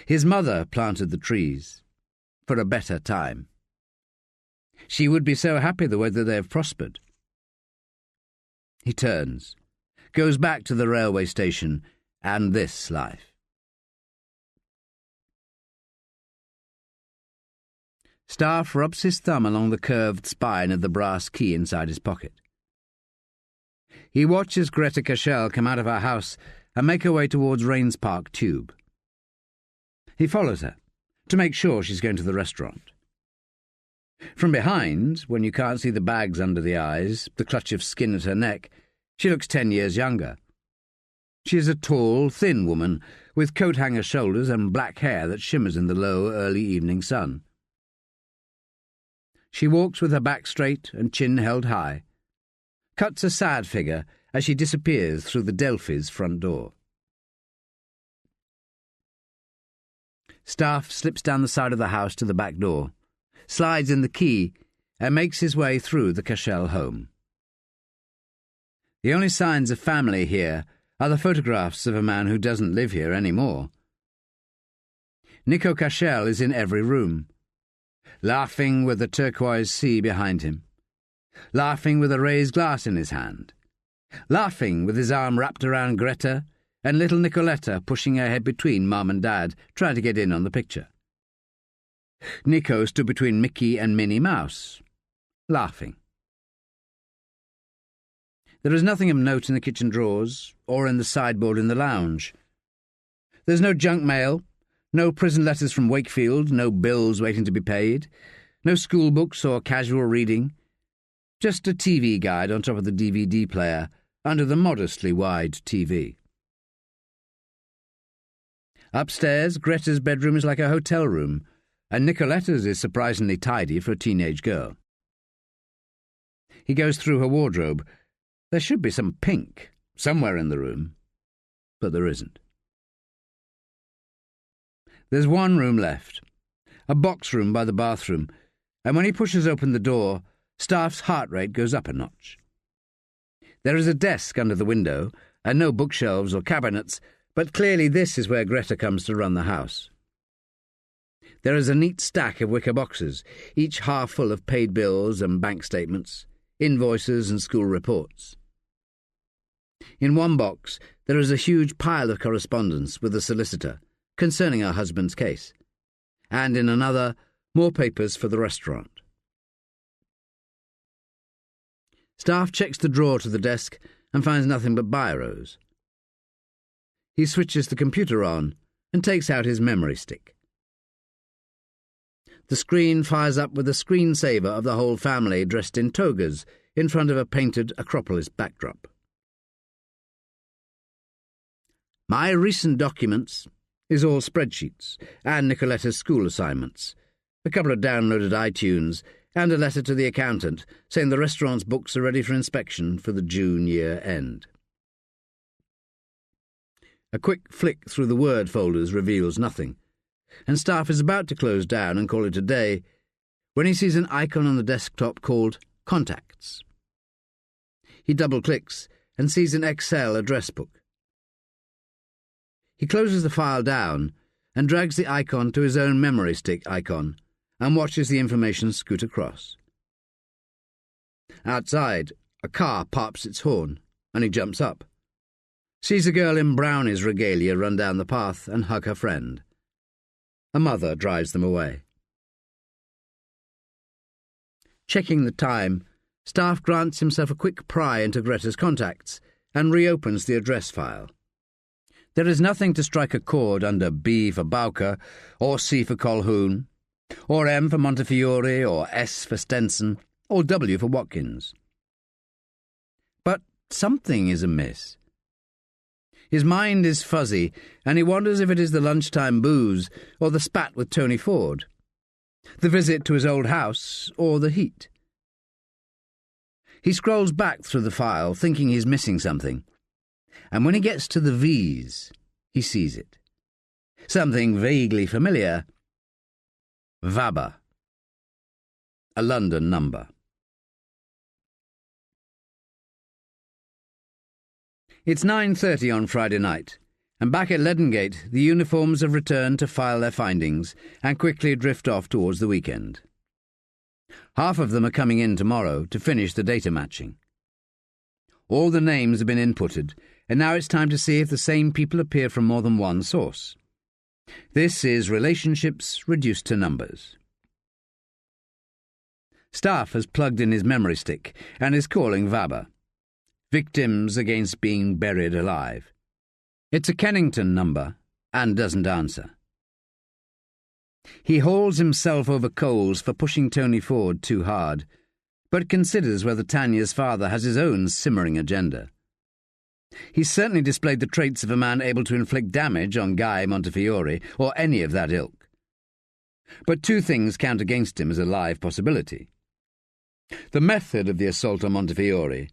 His mother planted the trees for a better time. She would be so happy the way that they have prospered. He turns, goes back to the railway station and this life. Staffe rubs his thumb along the curved spine of the brass key inside his pocket. He watches Greta Cashel come out of her house and make her way towards Rains Park Tube. He follows her, to make sure she's going to the restaurant. From behind, when you can't see the bags under the eyes, the clutch of skin at her neck, she looks 10 years younger. She is a tall, thin woman, with coat-hanger shoulders and black hair that shimmers in the low, early evening sun. She walks with her back straight and chin held high, cuts a sad figure as she disappears through the Delphi's front door. Staffe slips down the side of the house to the back door, slides in the key, and makes his way through the Cashel home. The only signs of family here are the photographs of a man who doesn't live here anymore. Nico Cashel is in every room, laughing with the turquoise sea behind him, laughing with a raised glass in his hand, laughing with his arm wrapped around Greta and little Nicoletta pushing her head between Mum and Dad, trying to get in on the picture. Nico stood between Mickey and Minnie Mouse, laughing. There is nothing of note in the kitchen drawers or in the sideboard in the lounge. There's no junk mail, no prison letters from Wakefield, no bills waiting to be paid, no school books or casual reading, just a TV guide on top of the DVD player under the modestly wide TV. Upstairs, Greta's bedroom is like a hotel room, and Nicoletta's is surprisingly tidy for a teenage girl. He goes through her wardrobe. There should be some pink somewhere in the room, but there isn't. There's one room left, a box room by the bathroom, and when he pushes open the door, Staffe's heart rate goes up a notch. There is a desk under the window, and no bookshelves or cabinets, but clearly this is where Greta comes to run the house. There is a neat stack of wicker boxes, each half full of paid bills and bank statements, invoices and school reports. In one box there is a huge pile of correspondence with the solicitor concerning her husband's case, and in another, more papers for the restaurant. Staffe checks the drawer to the desk and finds nothing but biros. He switches the computer on and takes out his memory stick. The screen fires up with a screensaver of the whole family dressed in togas in front of a painted Acropolis backdrop. My recent documents is all spreadsheets and Nicoletta's school assignments, a couple of downloaded iTunes, and a letter to the accountant saying the restaurant's books are ready for inspection for the June year end. A quick flick through the Word folders reveals nothing, and Staffe is about to close down and call it a day when he sees an icon on the desktop called Contacts. He double-clicks and sees an Excel address book. He closes the file down and drags the icon to his own memory stick icon and watches the information scoot across. Outside, a car pops its horn, and he jumps up, sees a girl in brownie's regalia run down the path and hug her friend. A mother drives them away. Checking the time, Staffe grants himself a quick pry into Greta's contacts and reopens the address file. There is nothing to strike a chord under B for Bowker, or C for Colquhoun, or M for Montefiore, or S for Stenson, or W for Watkins. But something is amiss. His mind is fuzzy, and he wonders if it is the lunchtime booze, or the spat with Tony Ford, the visit to his old house, or the heat. He scrolls back through the file, thinking he's missing something, and when he gets to the V's, he sees it. Something vaguely familiar. Vaber. A London number. It's 9:30 on Friday night, and back at Ledengate the uniforms have returned to file their findings and quickly drift off towards the weekend. Half of them are coming in tomorrow to finish the data matching. All the names have been inputted, and now it's time to see if the same people appear from more than one source. This is relationships reduced to numbers. Staffe has plugged in his memory stick and is calling Vaber. Victims against being buried alive. It's a Kennington number and doesn't answer. He hauls himself over coals for pushing Tony Ford too hard, but considers whether Tanya's father has his own simmering agenda. He's certainly displayed the traits of a man able to inflict damage on Guy Montefiore or any of that ilk. But two things count against him as a live possibility. The method of the assault on Montefiore,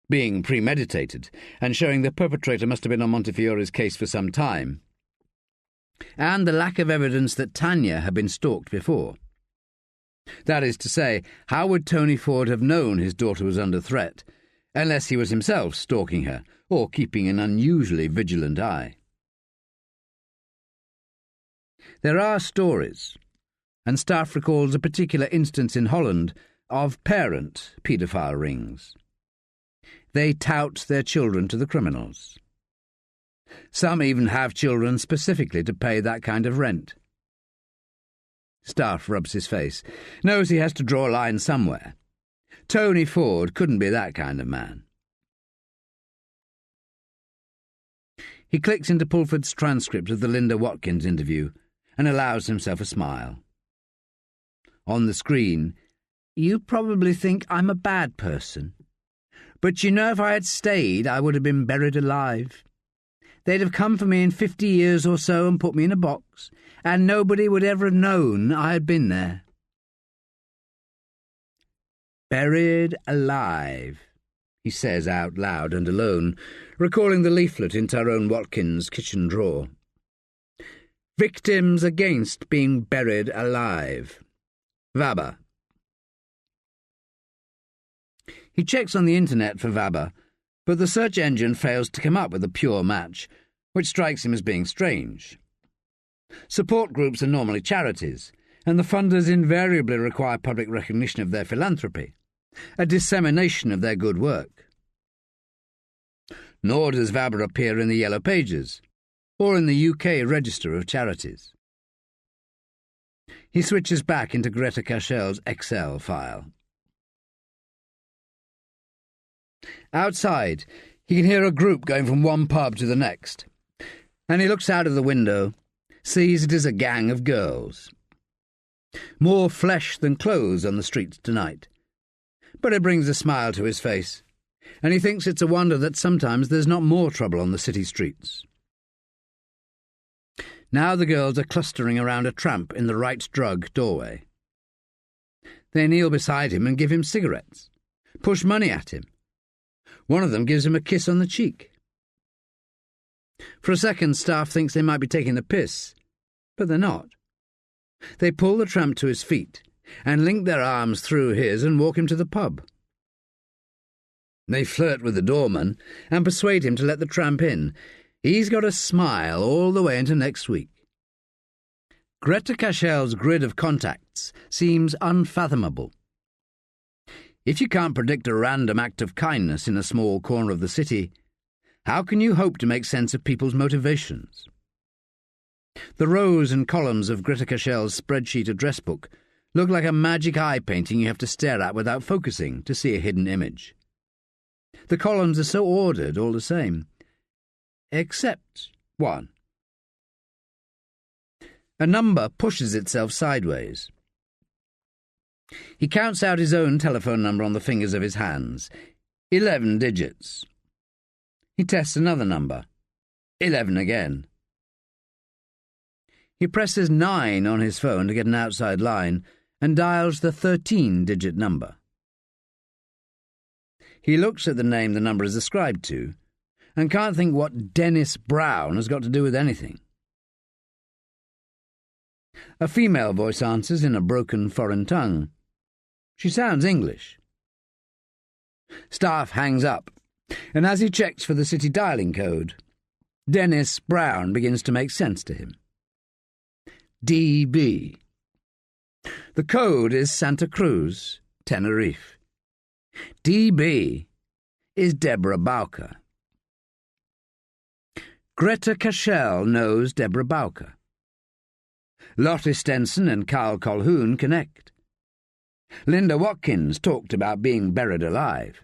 being premeditated and showing the perpetrator must have been on Montefiore's case for some time, and the lack of evidence that Tanya had been stalked before. That is to say, how would Tony Ford have known his daughter was under threat, unless he was himself stalking her or keeping an unusually vigilant eye? There are stories, and Staffe recalls a particular instance in Holland of parent paedophile rings. They tout their children to the criminals. Some even have children specifically to pay that kind of rent. Staffe rubs his face, knows he has to draw a line somewhere. Tony Ford couldn't be that kind of man. He clicks into Pulford's transcript of the Linda Watkins interview and allows himself a smile. On the screen, "You probably think I'm a bad person. But you know if I had stayed, I would have been buried alive. They'd have come for me in 50 years or so and put me in a box, and nobody would ever have known I had been there." "Buried alive," he says out loud and alone, recalling the leaflet in Tyrone Watkins' kitchen drawer. "Victims against being buried alive. Vaber." He checks on the internet for Vaber, but the search engine fails to come up with a pure match, which strikes him as being strange. Support groups are normally charities, and the funders invariably require public recognition of their philanthropy, a dissemination of their good work. Nor does Vaber appear in the Yellow Pages, or in the UK Register of Charities. He switches back into Greta Cashell's Excel file. Outside, he can hear a group going from one pub to the next. and he looks out of the window, sees it is a gang of girls. More flesh than clothes on the streets tonight. But it brings a smile to his face, and he thinks it's a wonder that sometimes there's not more trouble on the city streets. Now the girls are clustering around a tramp in the Right Drug doorway. They kneel beside him and give him cigarettes, push money at him. One of them gives him a kiss on the cheek. For a second, Staffe thinks they might be taking the piss, but they're not. They pull the tramp to his feet and link their arms through his and walk him to the pub. They flirt with the doorman and persuade him to let the tramp in. He's got a smile all the way into next week. Greta Cashell's grid of contacts seems unfathomable. If you can't predict a random act of kindness in a small corner of the city, how can you hope to make sense of people's motivations? The rows and columns of Greta Cashell's spreadsheet address book look like a magic eye painting you have to stare at without focusing to see a hidden image. The columns are so ordered all the same. Except one. A number pushes itself sideways. He counts out his own telephone number on the fingers of his hands. 11 digits. He tests another number. 11 again. He presses 9 on his phone to get an outside line and dials the 13-digit number. He looks at the name the number is ascribed to and can't think what Dennis Brown has got to do with anything. A female voice answers in a broken foreign tongue. She sounds English. Staffe hangs up, and as he checks for the city dialing code, Dennis Brown begins to make sense to him. DB. The code is Santa Cruz, Tenerife. DB is Deborah Bowker. Greta Cashell knows Deborah Bowker. Lottie Stenson and Carl Colquhoun connect. Linda Watkins talked about being buried alive.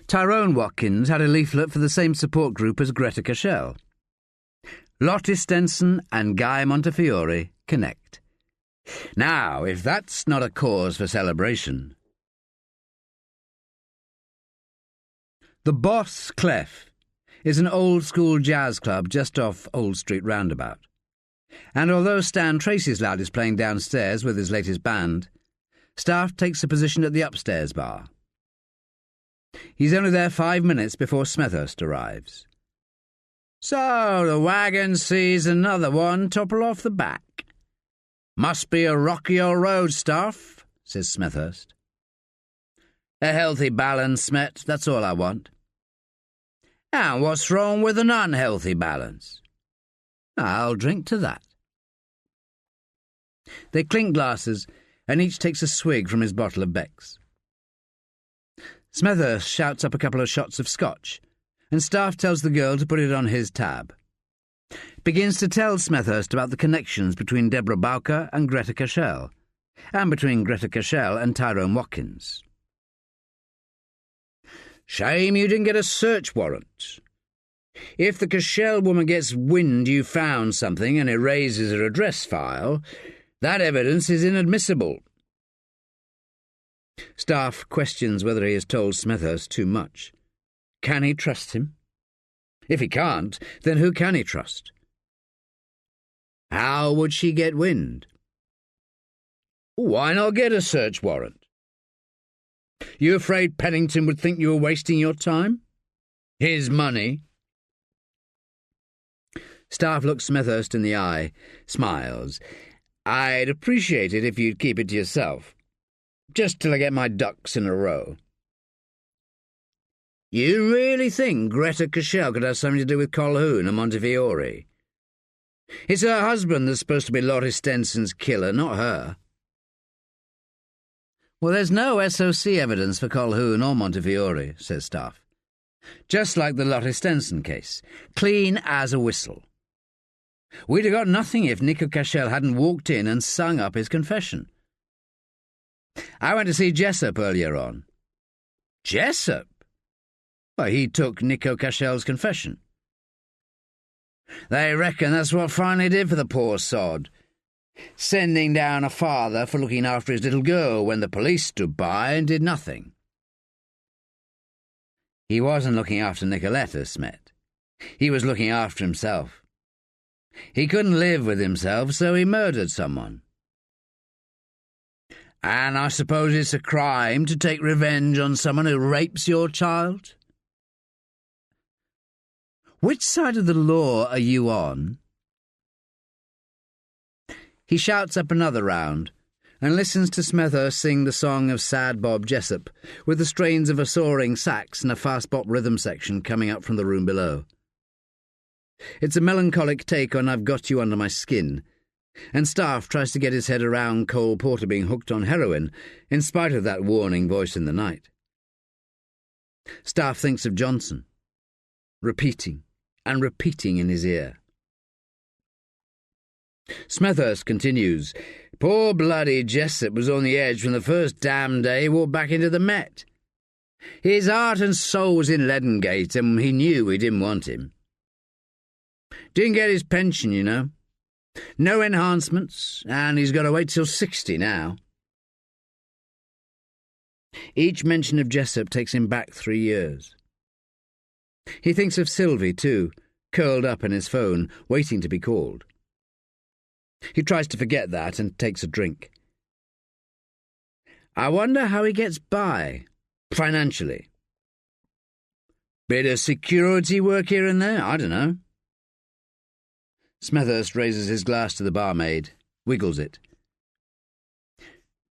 Tyrone Watkins had a leaflet for the same support group as Greta Cashell. Lottie Stenson and Guy Montefiore connect. Now, if that's not a cause for celebration. The Boss Clef is an old-school jazz club just off Old Street Roundabout. And although Stan Tracy's lad is playing downstairs with his latest band, Staffe takes a position at the upstairs bar. He's only there 5 minutes before Smethurst arrives. So the wagon sees another one topple off the back. Must be a rocky old road, Staffe, says Smethurst. A healthy balance, Smet, that's all I want. And what's wrong with an unhealthy balance? I'll drink to that. They clink glasses, and each takes a swig from his bottle of Beck's. Smethurst shouts up a couple of shots of scotch, and Staffe tells the girl to put it on his tab. Begins to tell Smethurst about the connections between Deborah Bowker and Greta Cashell, and between Greta Cashell and Tyrone Watkins. Shame you didn't get a search warrant. If the Cashell woman gets wind you found something and erases her address file, that evidence is inadmissible. Staffe questions whether he has told Smethurst too much. Can he trust him? If he can't, then who can he trust? How would she get wind? Why not get a search warrant? You afraid Pennington would think you were wasting your time? His money? Staffe looks Smethurst in the eye, smiles. I'd appreciate it if you'd keep it to yourself, just till I get my ducks in a row. You really think Greta Cashell could have something to do with Colquhoun and Montefiore? It's her husband that's supposed to be Lottie Stenson's killer, not her. Well, there's no SOC evidence for Colquhoun or Montefiore, says Staffe. Just like the Lottie Stenson case. Clean as a whistle. We'd have got nothing if Nico Cashell hadn't walked in and sung up his confession. I went to see Jessup earlier on. Jessup? Well, he took Nico Cashell's confession. They reckon that's what finally did for the poor sod, sending down a father for looking after his little girl when the police stood by and did nothing. He wasn't looking after Nicoletta, Smet. He was looking after himself. He couldn't live with himself, so he murdered someone. And I suppose it's a crime to take revenge on someone who rapes your child? Which side of the law are you on? He shouts up another round and listens to Smethurst sing the song of Sad Bob Jessup, with the strains of a soaring sax and a fast-bop rhythm section coming up from the room below. It's a melancholic take on I've Got You Under My Skin, and Staffe tries to get his head around Cole Porter being hooked on heroin, in spite of that warning voice in the night. Staffe thinks of Johnson, repeating and repeating in his ear. Smethurst continues, Poor bloody Jessup was on the edge from the first damn day he walked back into the Met. His heart and soul was in Ledengate, and he knew we didn't want him. Didn't get his pension, you know. No enhancements, and he's got to wait till 60 now. Each mention of Jessup takes him back 3 years. He thinks of Sylvie, too, curled up in his phone, waiting to be called. He tries to forget that and takes a drink. I wonder how he gets by, financially. Bit of security work here and there, I don't know. Smethurst raises his glass to the barmaid, wiggles it.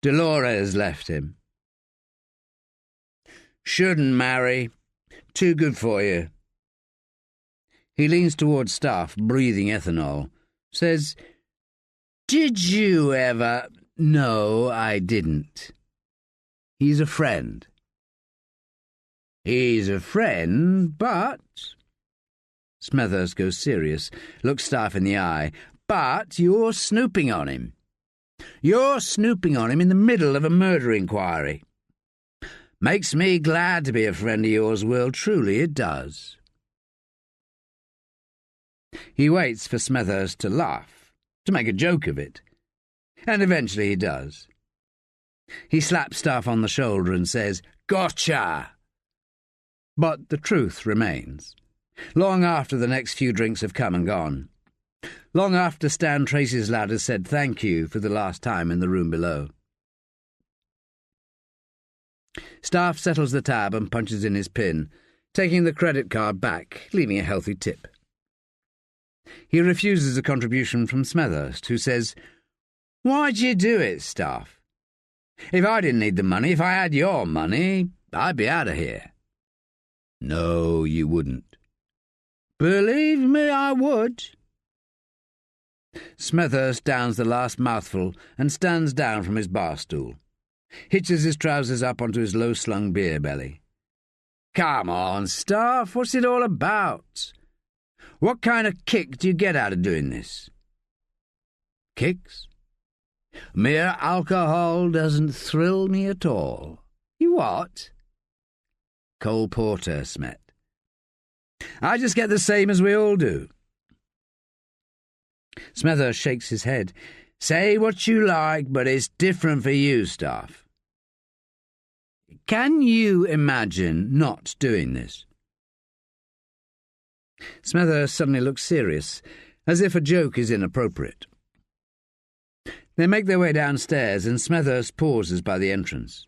Dolores left him. Shouldn't marry. Too good for you. He leans towards Staffe, breathing ethanol, says, Did you ever... No, I didn't. He's a friend. He's a friend, but... Smethurst goes serious, looks Staffe in the eye. But you're snooping on him. You're snooping on him in the middle of a murder inquiry. Makes me glad to be a friend of yours, Will, truly it does. He waits for Smethurst to laugh, to make a joke of it, and eventually he does. He slaps Staffe on the shoulder and says, Gotcha! But the truth remains. Long after the next few drinks have come and gone. Long after Stan Tracy's lad has said thank you for the last time in the room below. Staffe settles the tab and punches in his pin, taking the credit card back, leaving a healthy tip. He refuses a contribution from Smethurst, who says, Why'd you do it, Staffe? If I didn't need the money, if I had your money, I'd be out of here. No, you wouldn't. Believe me, I would. Smethurst downs the last mouthful and stands down from his bar stool, hitches his trousers up onto his low-slung beer belly. Come on, Staffe, what's it all about? What kind of kick do you get out of doing this? Kicks? Mere alcohol doesn't thrill me at all. You what? Cole Porter, Smet. I just get the same as we all do. Smethurst shakes his head. Say what you like, but it's different for you, Staffe. Can you imagine not doing this? Smethurst suddenly looks serious, as if a joke is inappropriate. They make their way downstairs, and Smethurst pauses by the entrance.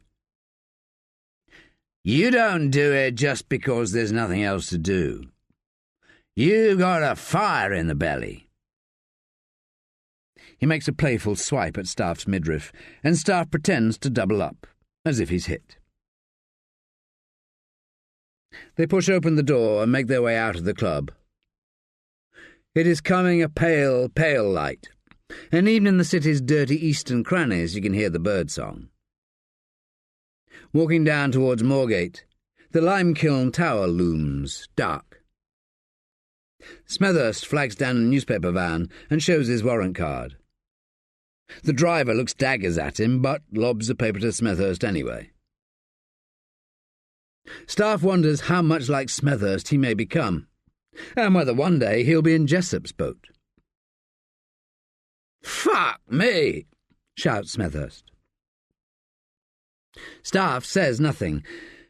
You don't do it just because there's nothing else to do. You got a fire in the belly. He makes a playful swipe at Staffe's midriff, and Staffe pretends to double up, as if he's hit. They push open the door and make their way out of the club. It is coming a pale, pale light, and even in the city's dirty eastern crannies you can hear the birdsong. Walking down towards Moorgate, the Limekiln Tower looms, dark. Smethurst flags down a newspaper van and shows his warrant card. The driver looks daggers at him, but lobs the paper to Smethurst anyway. Staffe wonders how much like Smethurst he may become. and whether one day he'll be in Jessop's boat. "Fuck me!" shouts Smethurst. Staffe says nothing,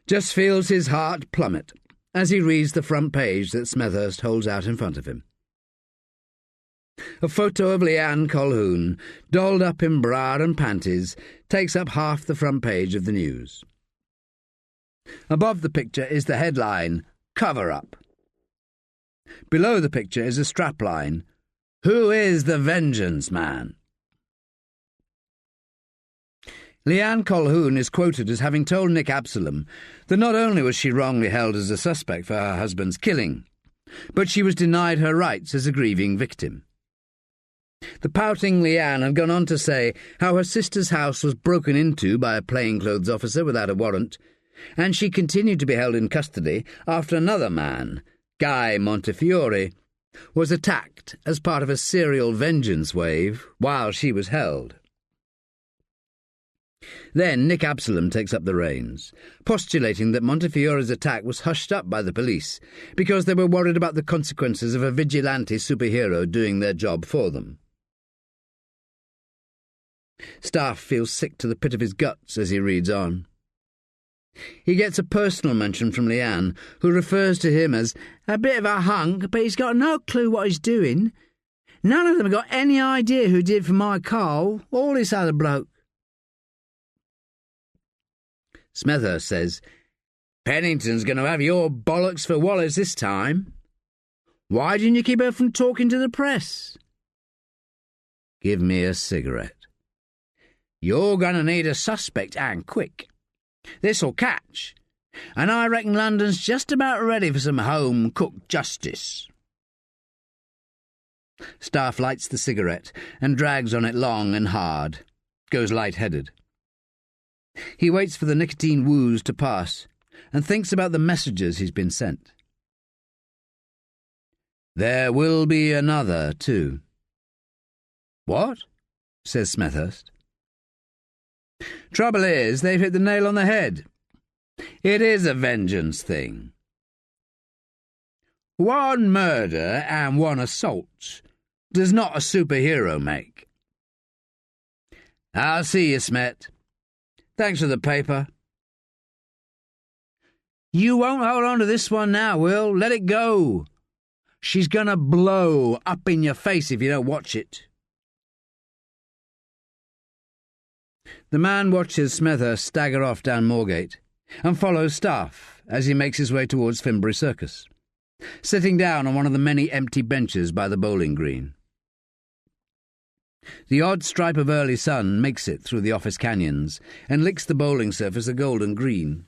just feels his heart plummet as he reads the front page that Smethurst holds out in front of him. A photo of Leanne Colquhoun, dolled up in bra and panties, takes up half the front page of the news. Above the picture is the headline, "Cover Up." Below the picture is a strapline, "Who is the Vengeance Man?" Leanne Colquhoun is quoted as having told Nick Absalom that not only was she wrongly held as a suspect for her husband's killing, but she was denied her rights as a grieving victim. The pouting Leanne had gone on to say how her sister's house was broken into by a plainclothes officer without a warrant, and she continued to be held in custody after another man, Guy Montefiore, was attacked as part of a serial vengeance wave while she was held. Then Nick Absalom takes up the reins, postulating that Montefiore's attack was hushed up by the police because they were worried about the consequences of a vigilante superhero doing their job for them. Staffe feels sick to the pit of his guts as he reads on. He gets a personal mention from Leanne, who refers to him as a bit of a hunk, but he's got no clue what he's doing. None of them have got any idea who did for my Carl, all this other bloke. Smethurst says, "Pennington's going to have your bollocks for Wallace this time. Why didn't you keep her from talking to the press?" "Give me a cigarette." "You're going to need a suspect, and quick. This'll catch, and I reckon London's just about ready for some home-cooked justice." Staffe lights the cigarette and drags on it long and hard, goes light-headed. He waits for the nicotine woos to pass and thinks about the messages he's been sent. There will be another, too. "What?" says Smethurst. "Trouble is, they've hit the nail on the head. It is a vengeance thing. One murder and one assault does not a superhero make. I'll see you, Smet. Thanks for the paper." "You won't hold on to this one now, Will. Let it go. She's going to blow up in your face if you don't watch it." The man watches Smethurst stagger off down Moorgate and follows Staffe as he makes his way towards Finsbury Circus, sitting down on one of the many empty benches by the bowling green. The odd stripe of early sun makes it through the office canyons and licks the bowling surface a golden green.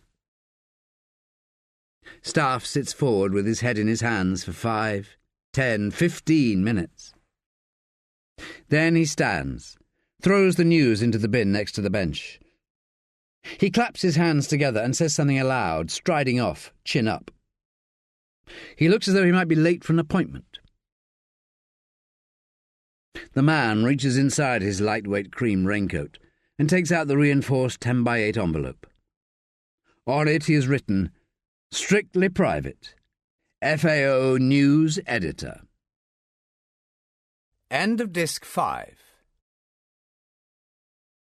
Staffe sits forward with his head in his hands for 5, 10, 15 minutes. Then he stands, throws the news into the bin next to the bench. He claps his hands together and says something aloud, striding off, chin up. He looks as though he might be late for an appointment. The man reaches inside his lightweight cream raincoat and takes out the reinforced 10x8 envelope. On it he has written, "Strictly private. FAO News Editor." End of Disc 5.